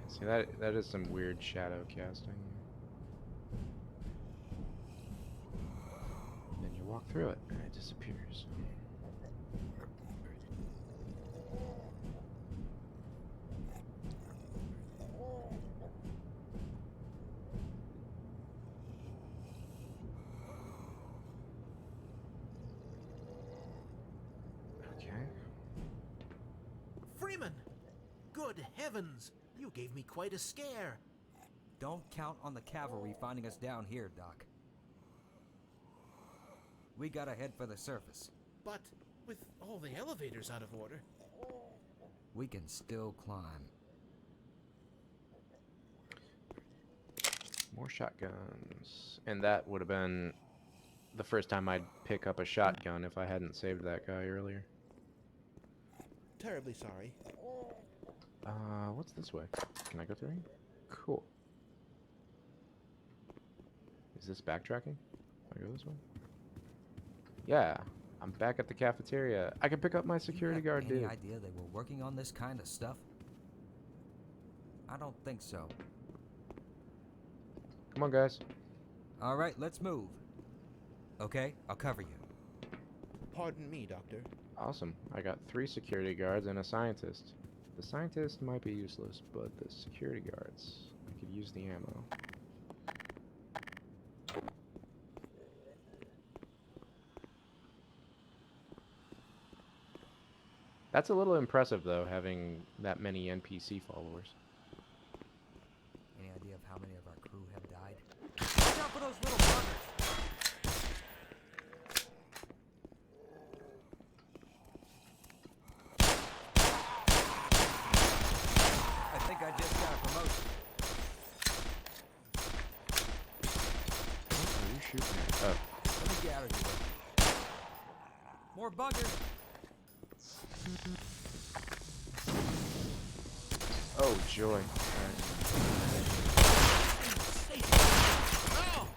See, that is some weird shadow casting. walk through it and it disappears. Okay.
Freeman! Good heavens! You gave me quite a scare.
Don't count on the cavalry finding us down here, Doc. We gotta head for the surface.
But with all the elevators out of order...
We can still climb.
More shotguns. And that would have been the first time I'd pick up a shotgun if I hadn't saved that guy earlier.
Terribly sorry.
What's this way? Can I go through here? Cool. Is this backtracking? Can I go this way? Yeah, I'm back at the cafeteria. I can pick up my security guard, dude.
Any idea they were working on this kind of stuff? I don't think so.
Come on, guys.
All right, let's move. Okay, I'll cover you.
Pardon me, Doctor.
Awesome. I got 3 security guards and a scientist. The scientist might be useless, but the security guards, I could use the ammo. That's a little impressive, though, having that many NPC followers.
Any idea of how many of our crew have died? Watch out for those little buggers! I think I just got a promotion.
What are you shooting at? Oh.
Let me get out of here. More buggers!
Oh, joy. Right.
Ow!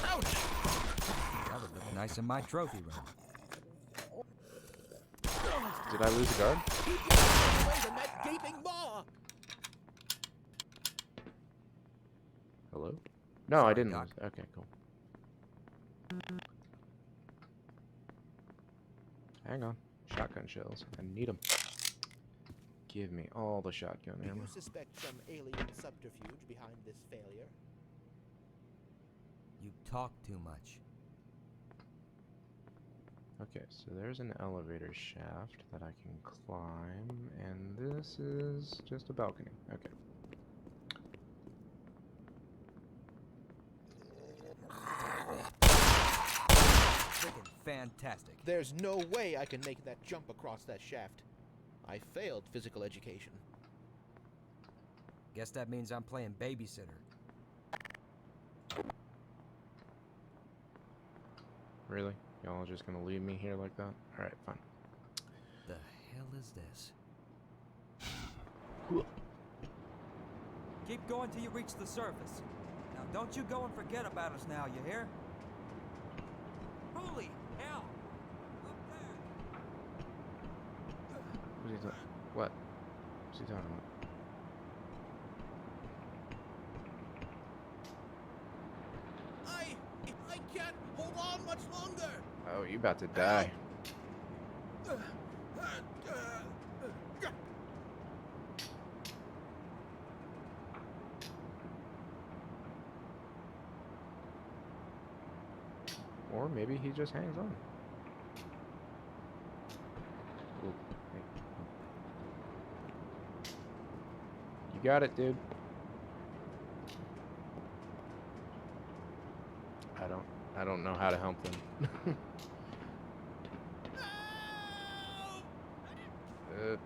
Ouch!
That would look nice in my trophy room.
Did I lose a guard?
Keep your hands away from that gaping maw!
Hello? No,
Sorry,
I didn't
Doc.
lose. Okay, cool. Hang on. Shotgun shells. I need them. Give me all the shotgun
Do
ammo.
you suspect some alien subterfuge behind this failure?
You talk too much.
Okay, so there's an elevator shaft that I can climb, and this is just a balcony. Okay.
Freaking fantastic.
There's no way I can make that jump across that shaft. I failed physical education.
Guess that means I'm playing babysitter.
Really? Y'all are just gonna leave me here like that? Alright, fine.
The hell is this? Keep going till you reach the surface. Now don't you go and forget about us now, you hear? Holy hell! Up there!
What's he talking? What? What's he talking about?
I can't hold on much longer!
Oh, you about to die. Or maybe he just hangs on. Ooh, hey. You got it, dude. I don't know how to help them. Okay.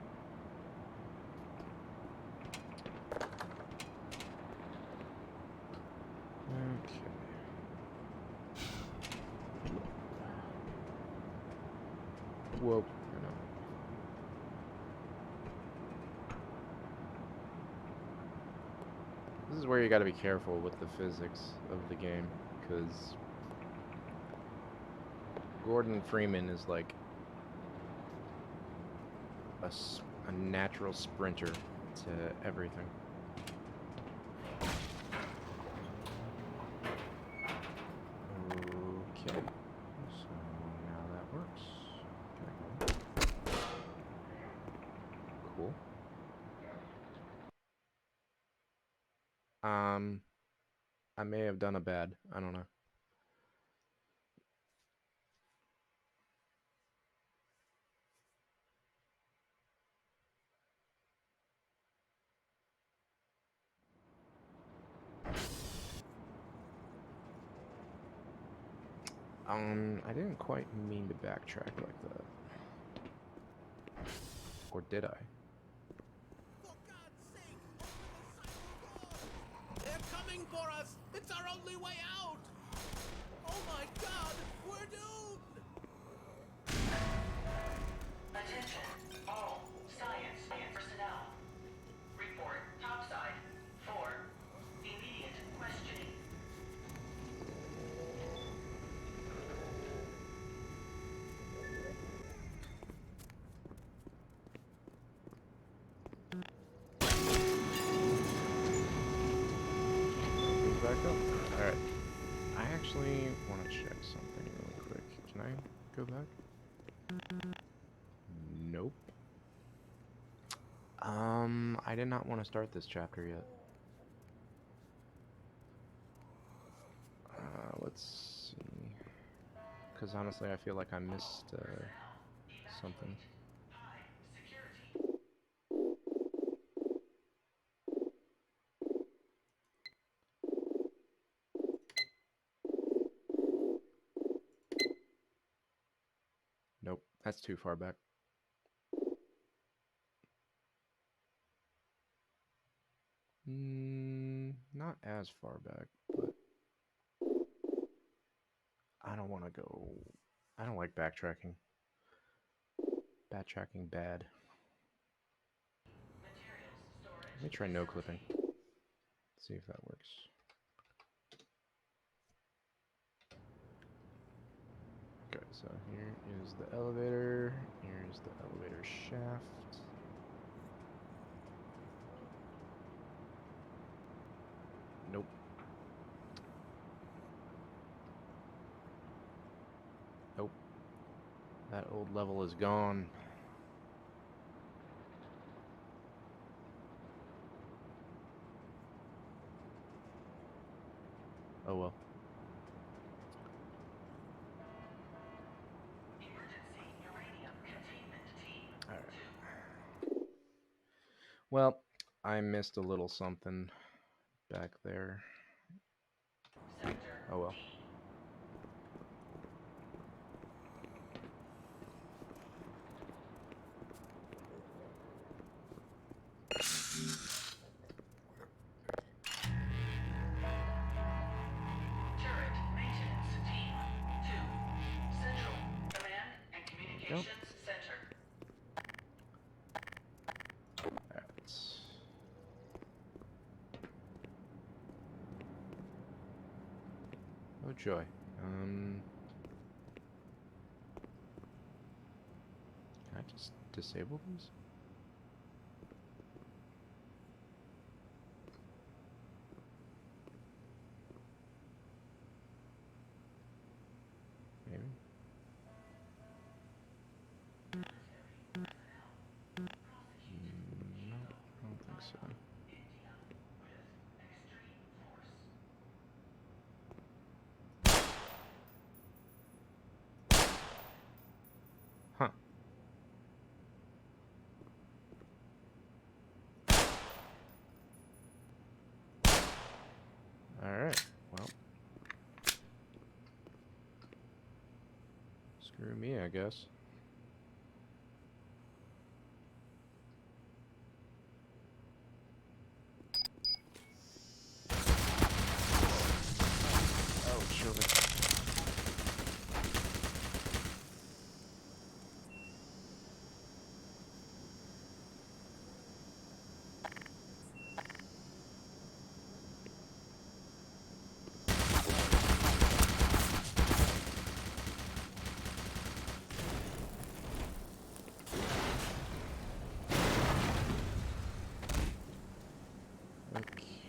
Whoa. No. This is where you gotta be careful with the physics of the game, because Gordon Freeman is like a natural sprinter to everything. Okay. So Um, I may have done a bad. I don't know. I didn't quite mean to backtrack like that. Or did I?
For God's sake, open the cycle door! They're coming for us! It's our only way out! Oh my God, we're doomed!
Attention, all science personnel. Report topside for immediate questioning.
Goes back up. Alright. I actually want to check something really quick. Can I go back? Nope. I did not want to start this chapter yet. Let's see. Because honestly, I feel like I missed something. Nope, that's too far back. Not as far back, but I don't want to go. I don't like backtracking. Backtracking bad. Let me try no clipping. See if that works. Okay, so here is the elevator. Here's the elevator shaft. Nope. Nope. That old level is gone. Oh well. Alright. Well, I missed a little something back there. Oh well.
Turret maintenance team 2. Central Command and Communications Center.
Alright. Oh joy. Can I just disable these? Maybe. No, I don't think so. Huh. Alright, well. Screw me, I guess. Oh, children.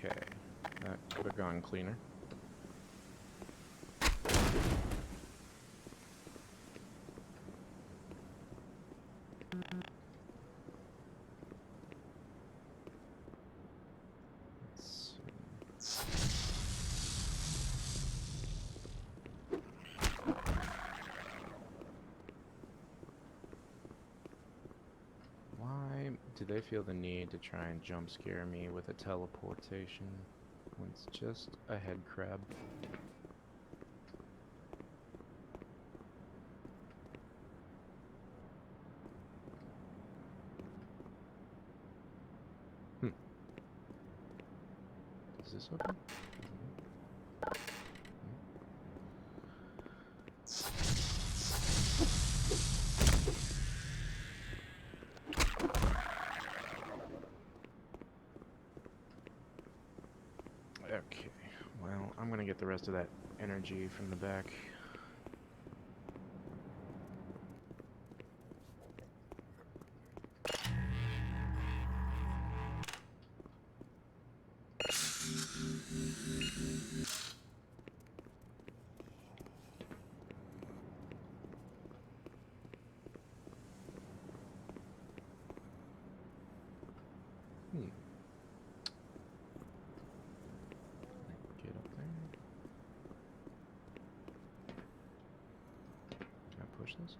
Okay, that could have gone cleaner. Let's see. do they feel the need to try and jump scare me with a teleportation when it's just a head crab? Is this open? Okay, well, I'm gonna get the rest of that energy from the back. Get up there. Can I push this?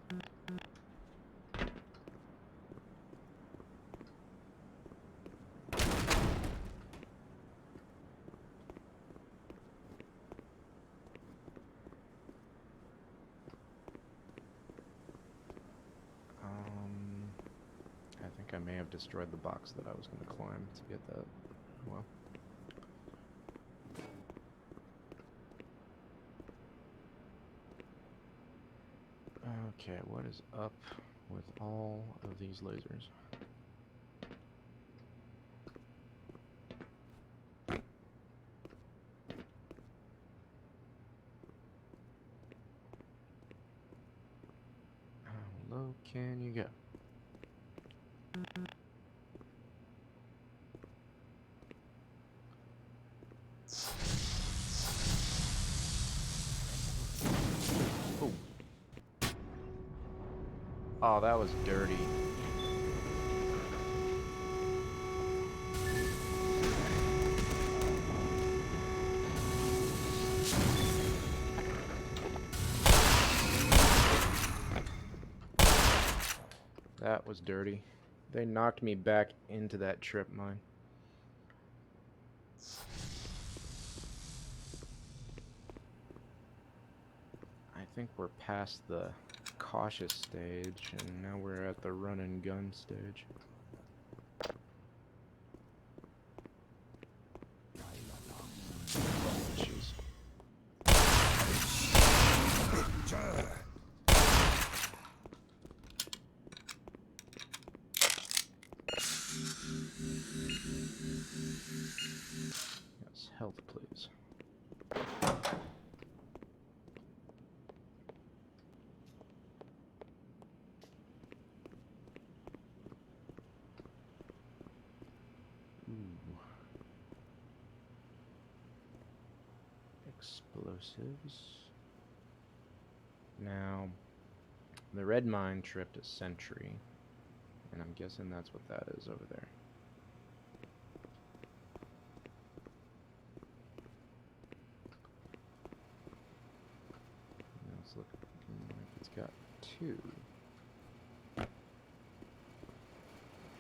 I think I may have destroyed the box that I was going to climb to get that. Well. Okay, what is up with all of these lasers? How low can you go? Oh. Oh, that was dirty. That was dirty. They knocked me back into that trip mine. I think we're past the cautious stage, and now we're at the run and gun stage. Jeez. Yes, health, please. Ooh. Explosives. Now, the red mine tripped a sentry, and I'm guessing that's what that is over there. Now it's looking like it's got two.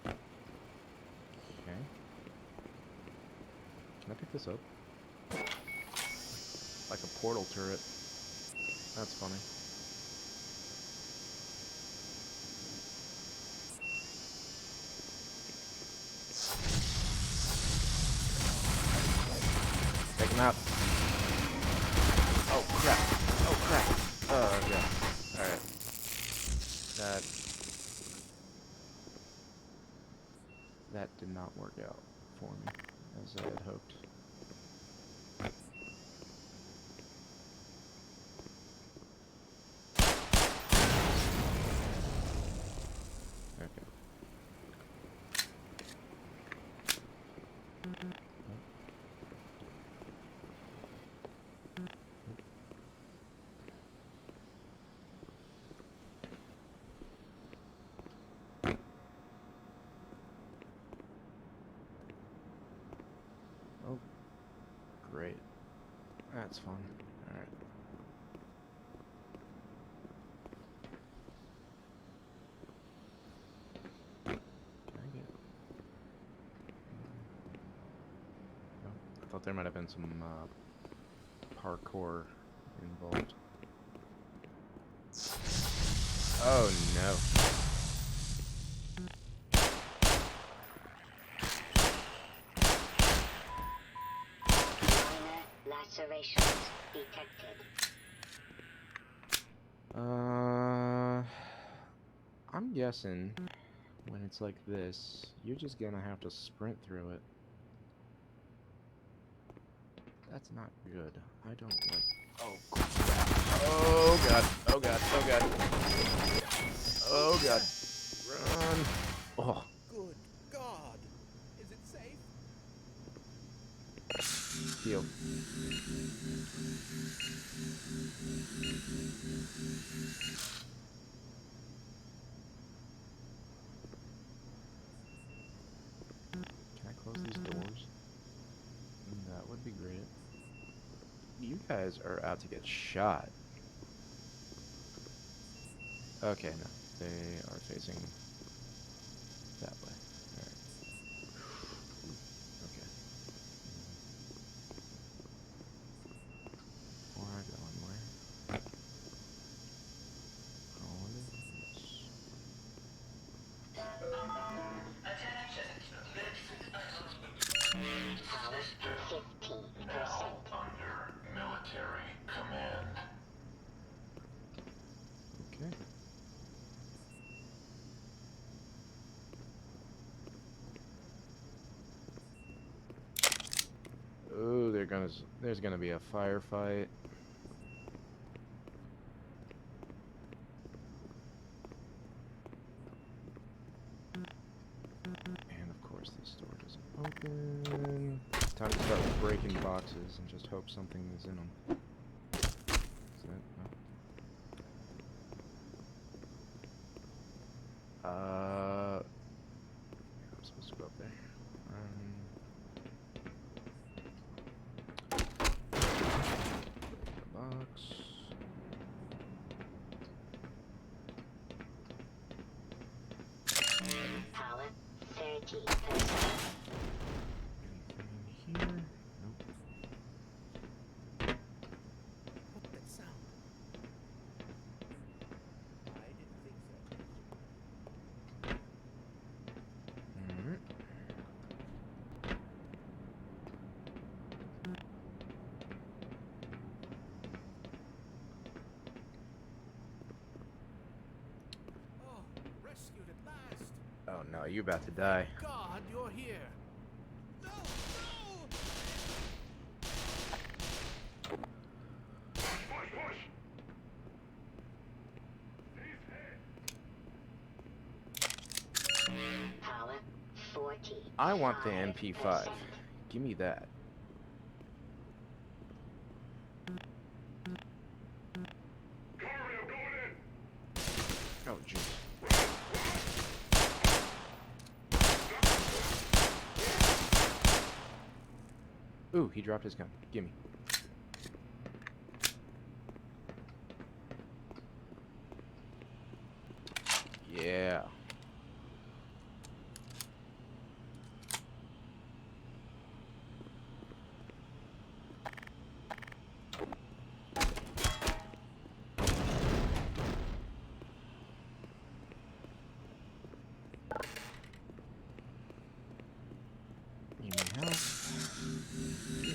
Okay. Can I pick this up? Like a portal turret. That's funny. Take him out. Oh crap. Oh crap. Oh yeah. Alright. That did not work out for me as I had hoped. Okay. Oh, great. That's fun. Alright. Can I get thought there might have been some parkour involved. Oh no.
Minor lacerations detected.
I'm guessing when it's like this, you're just gonna have to sprint through it. That's not good. I don't like. Oh crap! Oh god! Oh god! Oh god! Oh god! Run! Oh.
Good God! Is it safe?
Heal. Can I close these doors? That would be great. You guys are out to get shot. Okay, no. They are facing that way. Alright. Okay. Before I go anywhere.
Power 50%.
Now under military command.
Okay. Oh, there's gonna be a firefight. And of course this door doesn't open. It's time to start breaking boxes and just hope something is in them. Is that no? I'm supposed to go up there. Box.
Power 30%.
Anything here? Nope.
What's that sound? I didn't think so.
Alright.
Oh, rescued at last!
Oh no, you're about to die.
God, you're here! No! No!
Power 40.
I want the MP5. Give me that. Oh jeez. Ooh, he dropped his gun. Gimme. Yeah. Give me health. Yeah.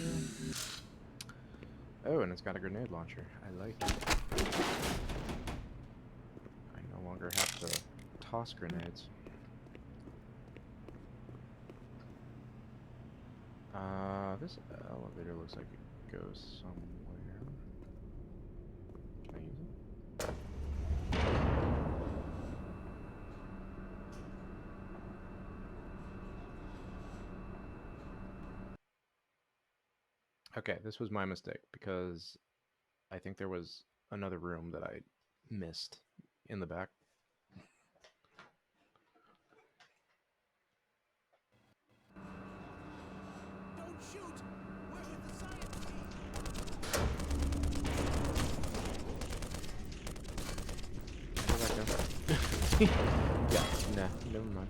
Oh, and it's got a grenade launcher. I like it. I no longer have to toss grenades. This elevator looks like it goes somewhere. Can I use it? Okay, this was my mistake because I think there was another room that I missed in the back.
Don't shoot! We're with the science team!
Where'd that go? Yeah, nah, never mind.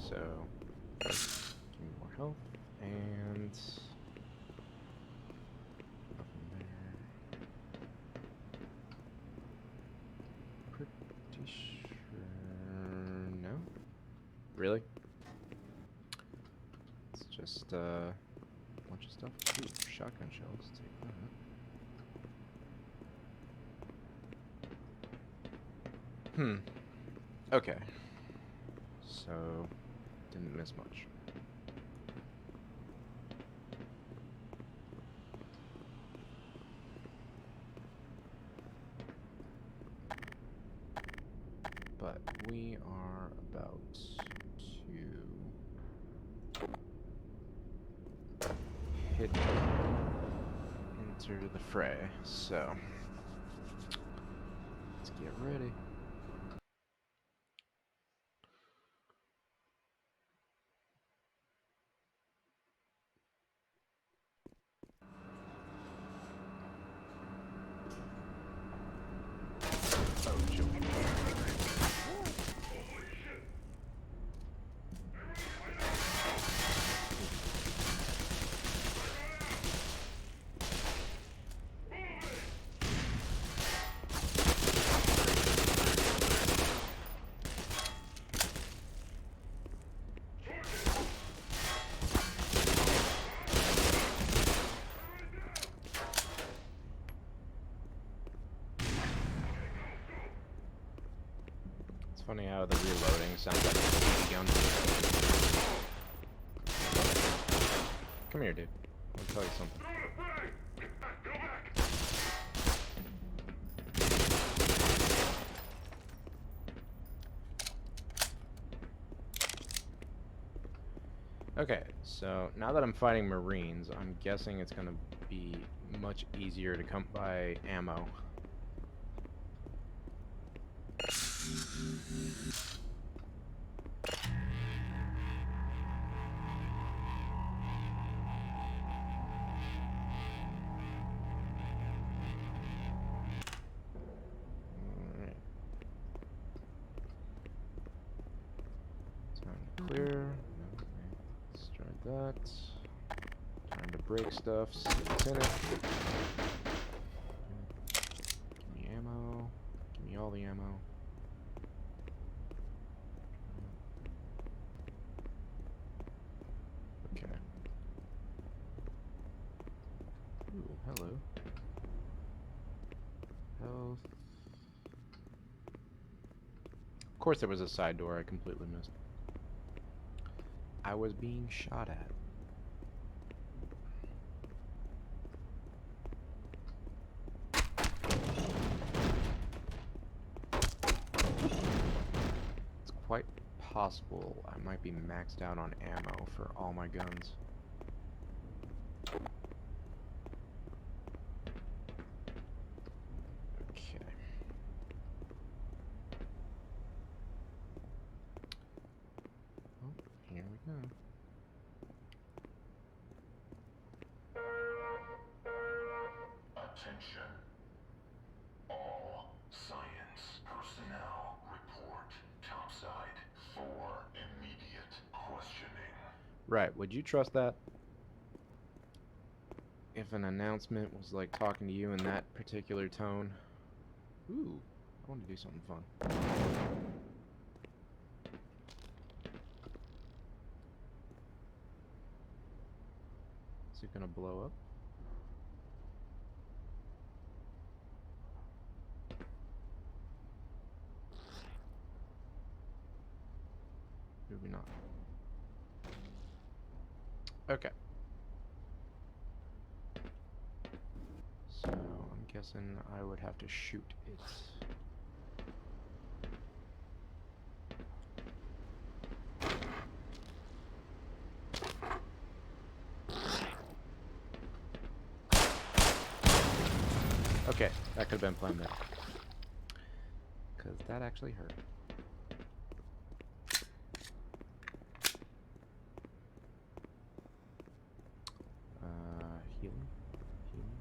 So, give me more health, and nothing there. Pretty sure. No? Really? It's just a bunch of stuff. Ooh, shotgun shells. Take that. Okay. So, didn't miss much. But we are about to hit into the fray, so let's get ready. Funny how the reloading sounds like a gun. Come here, dude. I'll tell you something. Okay, so now that I'm fighting Marines, I'm guessing it's gonna be much easier to come by ammo. Alright. Time to clear. No, okay. Let's try that. Time to break stuff, see what's in it. Give me ammo. Give me all the ammo. Okay. Ooh, hello. Health. Of course there was a side door I completely missed. I was being shot at. It's quite possible I might be maxed out on ammo for all my guns. Okay. Oh, here we go.
Attention. All science personnel report topside for immediate questioning.
Right, would you trust that? If an announcement was like talking to you in that particular tone. Ooh, I want to do something fun. Is it gonna blow up? Maybe not. Okay. So, I'm guessing I would have to shoot it. Okay, that could have been planned better. Because that actually hurt. Healing? Healing?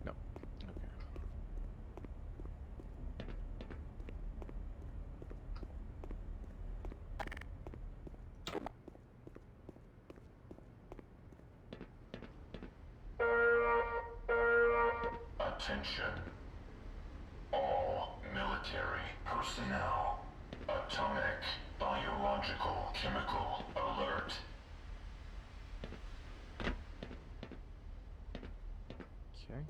No. Okay.
Attention. All military personnel. Atomic, biological, chemical alert.
Okay.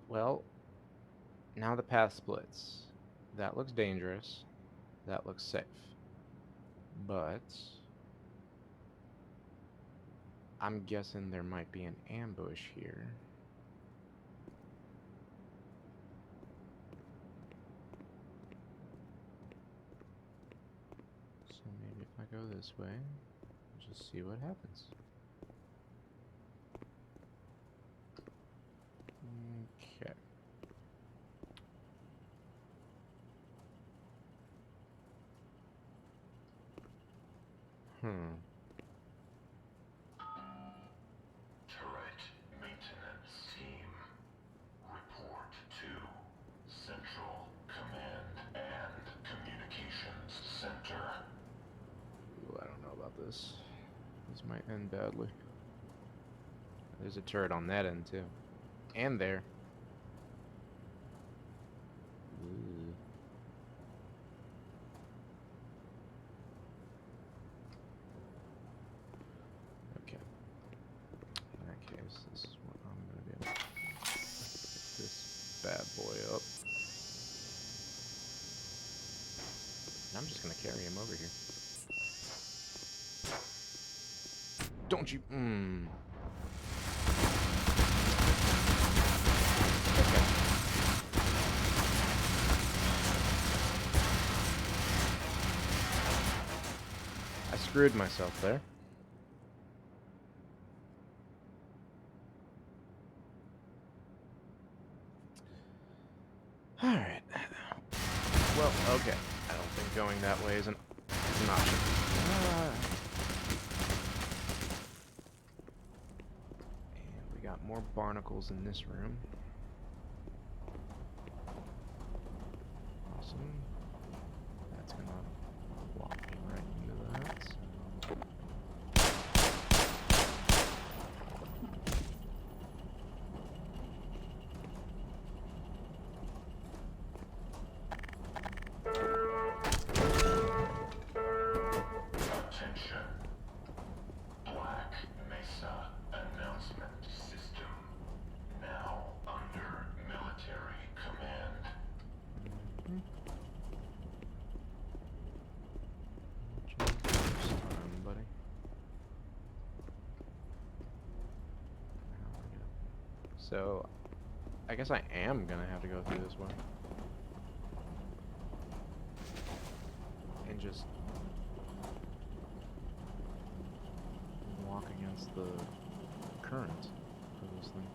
Well, now the path splits. That looks dangerous. That looks safe. But I'm guessing there might be an ambush here. So maybe if I go this way, just see what happens. Okay.
Turret maintenance team. Report to Central Command and Communications Center.
Ooh, I don't know about this. This might end badly. There's a turret on that end too. And there. Ooh. Okay. In that case, this is what I'm gonna do. Pick this bad boy up. And I'm just gonna carry him over here. Don't you? Okay. I screwed myself there. Alright. Well, okay. I don't think going that way is an option. And we got more barnacles in this room. Awesome. That's gonna walk me right into that.
Attention. Black Mesa announcement system. Now under military command.
Buddy. So, I guess I am gonna have to go through this way. And just walk against the current for this thing.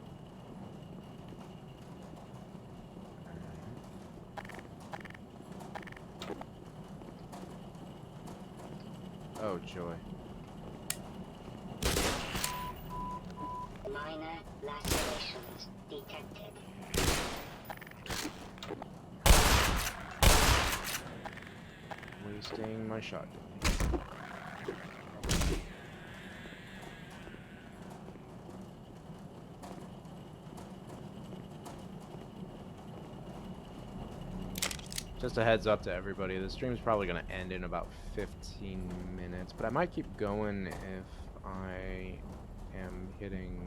Oh, joy.
Minor lacerations detected.
Wasting my shotgun. Just a heads up to everybody, the stream's probably going to end in about 15 minutes, but I might keep going if I am hitting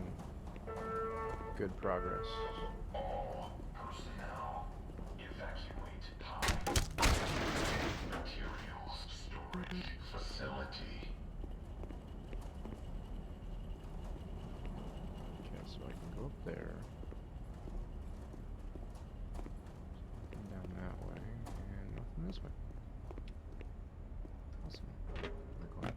good progress.
All personnel evacuate high materials storage facility.
Okay, so I can go up there. Down that way, and nothing this way. Awesome. Cool.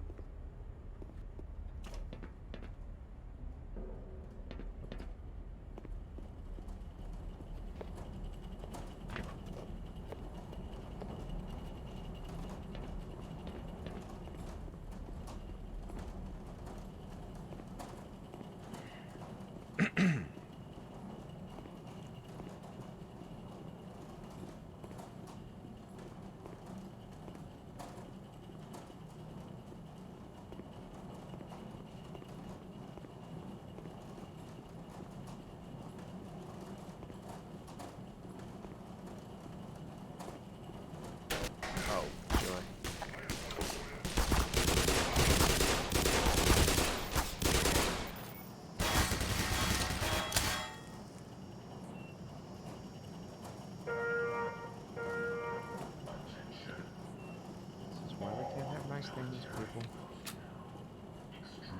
nice things, people.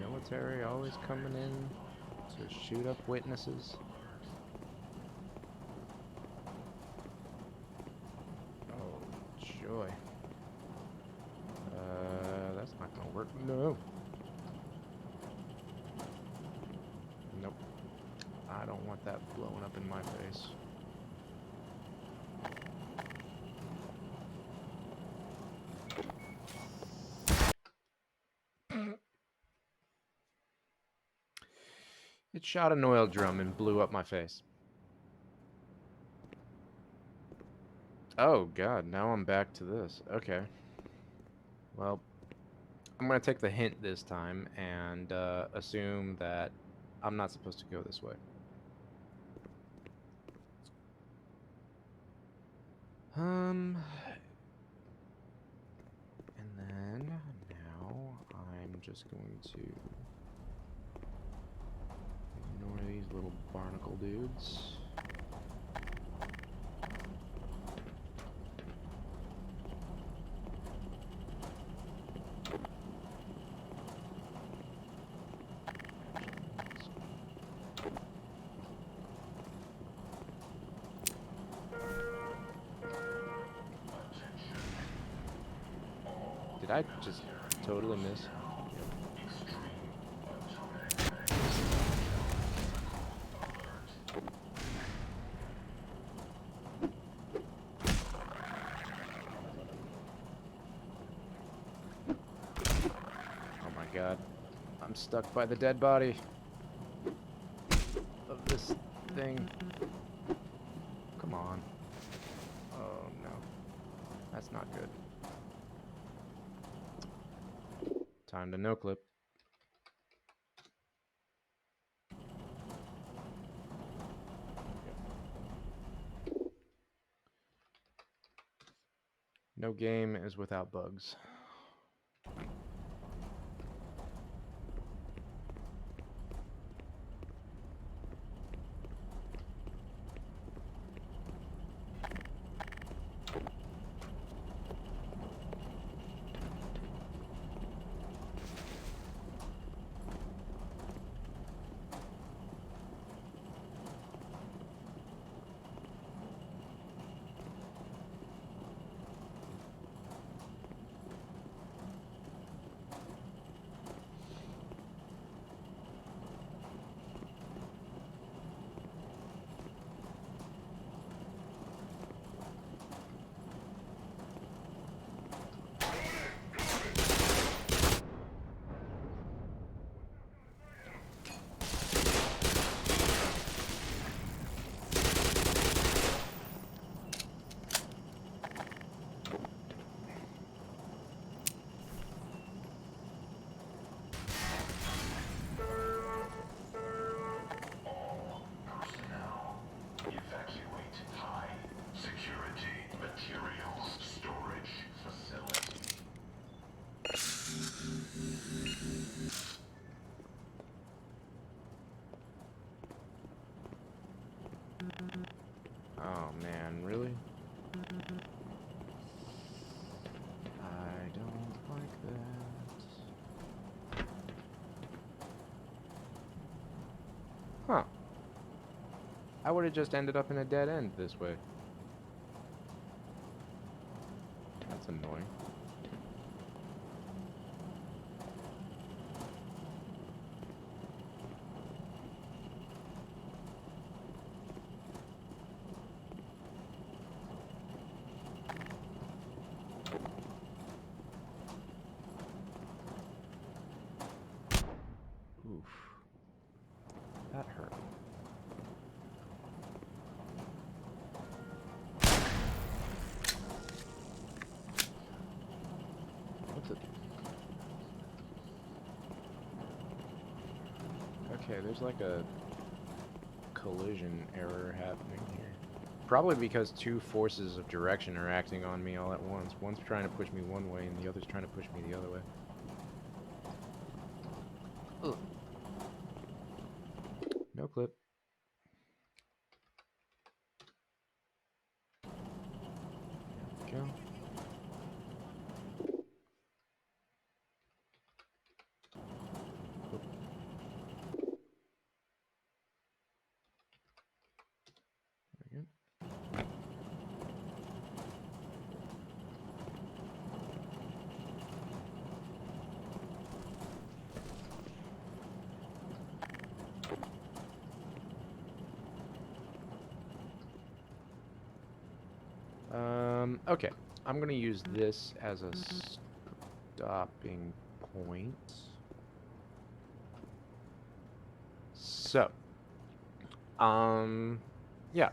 Military always coming in to shoot up witnesses. Oh, joy. That's not gonna work. No. Nope. I don't want that blowing up in my face. It shot an oil drum and blew up my face. Oh god, now I'm back to this. Okay. Well, I'm gonna take the hint this time and assume that I'm not supposed to go this way. And then now I'm just going to ignore these little barnacle dudes. Did I just totally miss? Oh my god. I'm stuck by the dead body of this thing. Come on. Oh no. That's not good. Time to no clip. No game is without bugs. Oh man, really? I don't like that. Huh. I would have just ended up in a dead end this way. That's annoying. Oof. That hurt. What's it? Okay, there's like a collision error happening here. Probably because two forces of direction are acting on me all at once. One's trying to push me one way and the other's trying to push me the other way. Ugh. No clip. There we go. Okay, I'm gonna use this as a stopping point. So, um, yeah,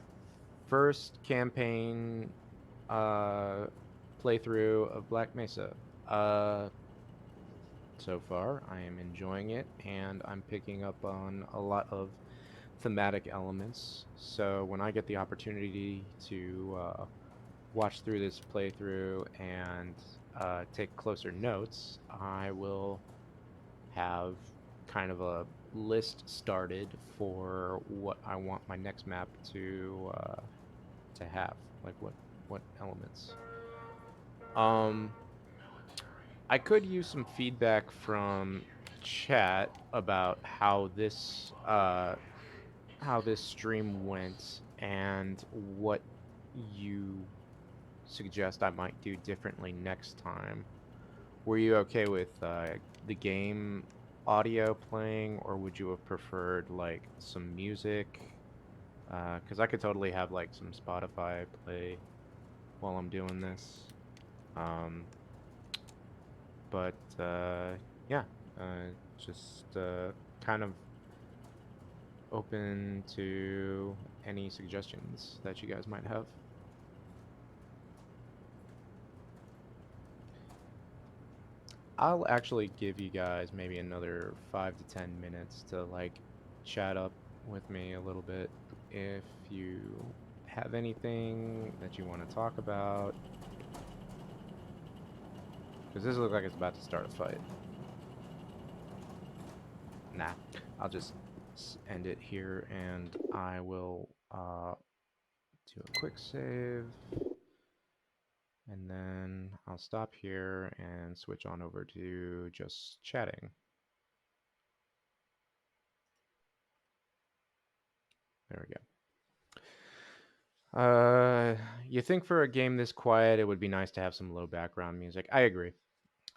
first campaign uh playthrough of Black Mesa. Uh, so far, I am enjoying it, and I'm picking up on a lot of thematic elements. So when I get the opportunity to watch through this playthrough and take closer notes, I will have kind of a list started for what I want my next map to have, like what elements. Um, I could use some feedback from chat about how this stream went and what you suggest I might do differently next time. Were you okay with the game audio playing, or would you have preferred like some music? Because I could totally have like some Spotify play while I'm doing this. Um, but yeah, just kind of open to any suggestions that you guys might have. I'll actually give you guys maybe another 5 to 10 minutes to like chat up with me a little bit if you have anything that you want to talk about. Because this looks like it's about to start a fight. Nah, I'll just end it here and I will do a quick save. And then I'll stop here and switch on over to just chatting. There we go. You think for a game this quiet, it would be nice to have some low background music. I agree.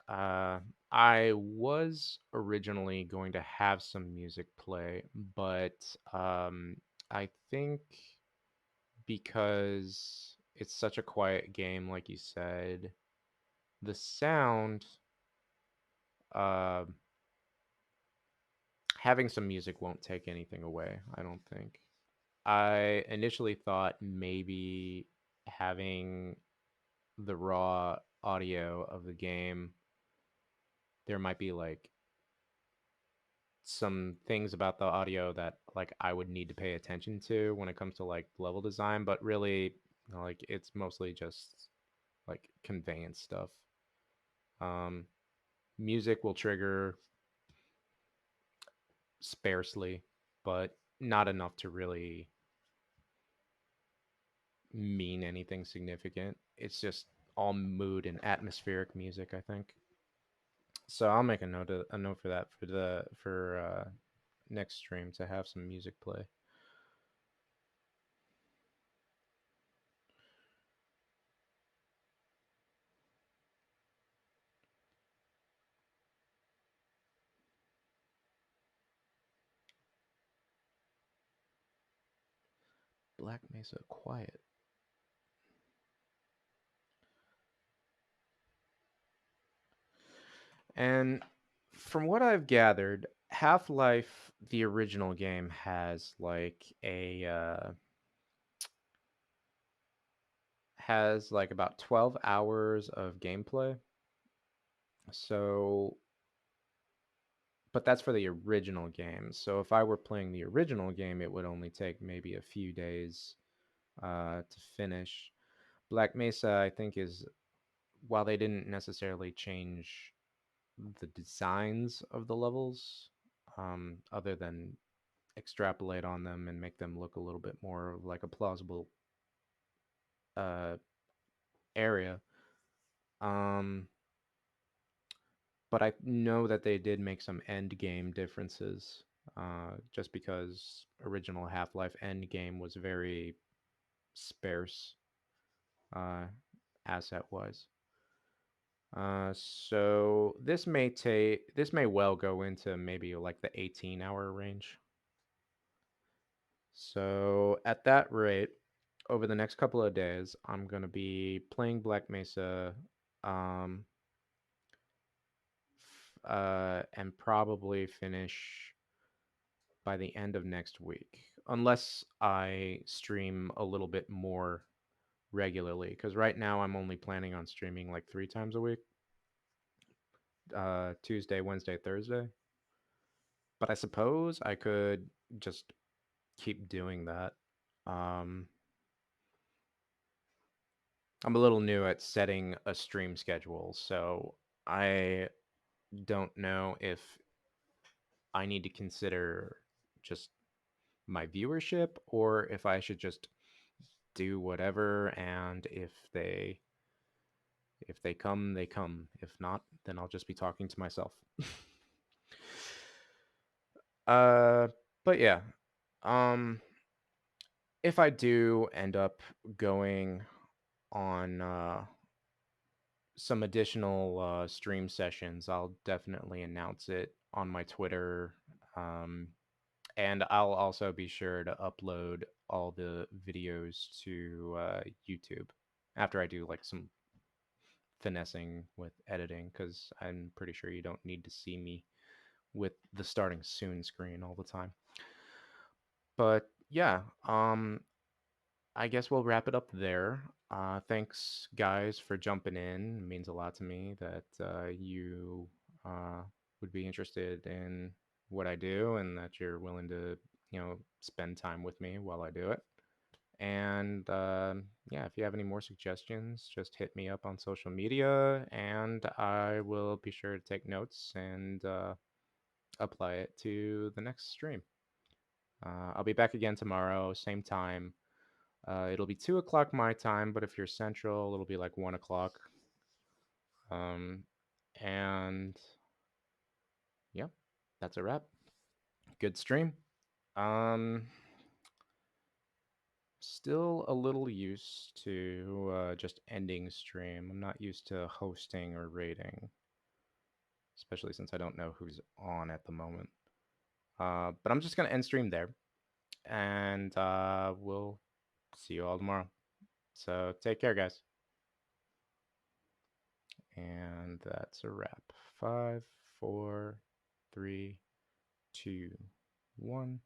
Uh, I was originally going to have some music play, but I think because it's such a quiet game, like you said, the sound, uh, having some music won't take anything away, I don't think. I initially thought maybe having the raw audio of the game, there might be like some things about the audio that like I would need to pay attention to when it comes to like level design, but really, like it's mostly just like conveyance stuff. Um, Music will trigger sparsely, but not enough to really mean anything significant. It's just all mood and atmospheric music, I think. So I'll make a note for that for next stream to have some music play. Black Mesa quiet. And from what I've gathered, Half-Life the original game has like about 12 hours of gameplay. So but that's for the original game. So if I were playing the original game, it would only take maybe a few days to finish. Black Mesa, I think, is while they didn't necessarily change the designs of the levels, other than extrapolate on them and make them look a little bit more like a plausible uh, area. Um, but I know that they did make some end game differences, just because original Half-Life end game was very sparse, uh, asset wise. So this may well go into maybe like the 18-hour range. So at that rate, over the next couple of days, I'm gonna be playing Black Mesa, um, and probably finish by the end of next week, unless I stream a little bit more regularly. Because right now I'm only planning on streaming like 3 times a week, Tuesday, Wednesday, Thursday. But I suppose I could just keep doing that. Um, I'm a little new at setting a stream schedule, so I don't know if I need to consider just my viewership or if I should just do whatever, and if they come, they come. If not, then I'll just be talking to myself. uh but yeah. Um if I do end up going on some additional stream sessions, I'll definitely announce it on my Twitter. Um, and I'll also be sure to upload all the videos to YouTube after I do like some finessing with editing, because I'm pretty sure you don't need to see me with the starting soon screen all the time. But yeah, I guess we'll wrap it up there. Thanks, guys, for jumping in. It means a lot to me that you uh, would be interested in what I do and that you're willing to, spend time with me while I do it. And yeah, if you have any more suggestions, just hit me up on social media and I will be sure to take notes and apply it to the next stream. I'll be back again tomorrow, same time. It'll be 2 o'clock my time, but if you're central, it'll be like 1 o'clock. Um, and yeah, that's a wrap. Good stream. Um, Still a little used to just ending stream. I'm not used to hosting or rating, especially since I don't know who's on at the moment. But I'm just gonna end stream there, and we'll see you all tomorrow. So take care, guys. And that's a wrap. 5, 4, 3, 2, 1.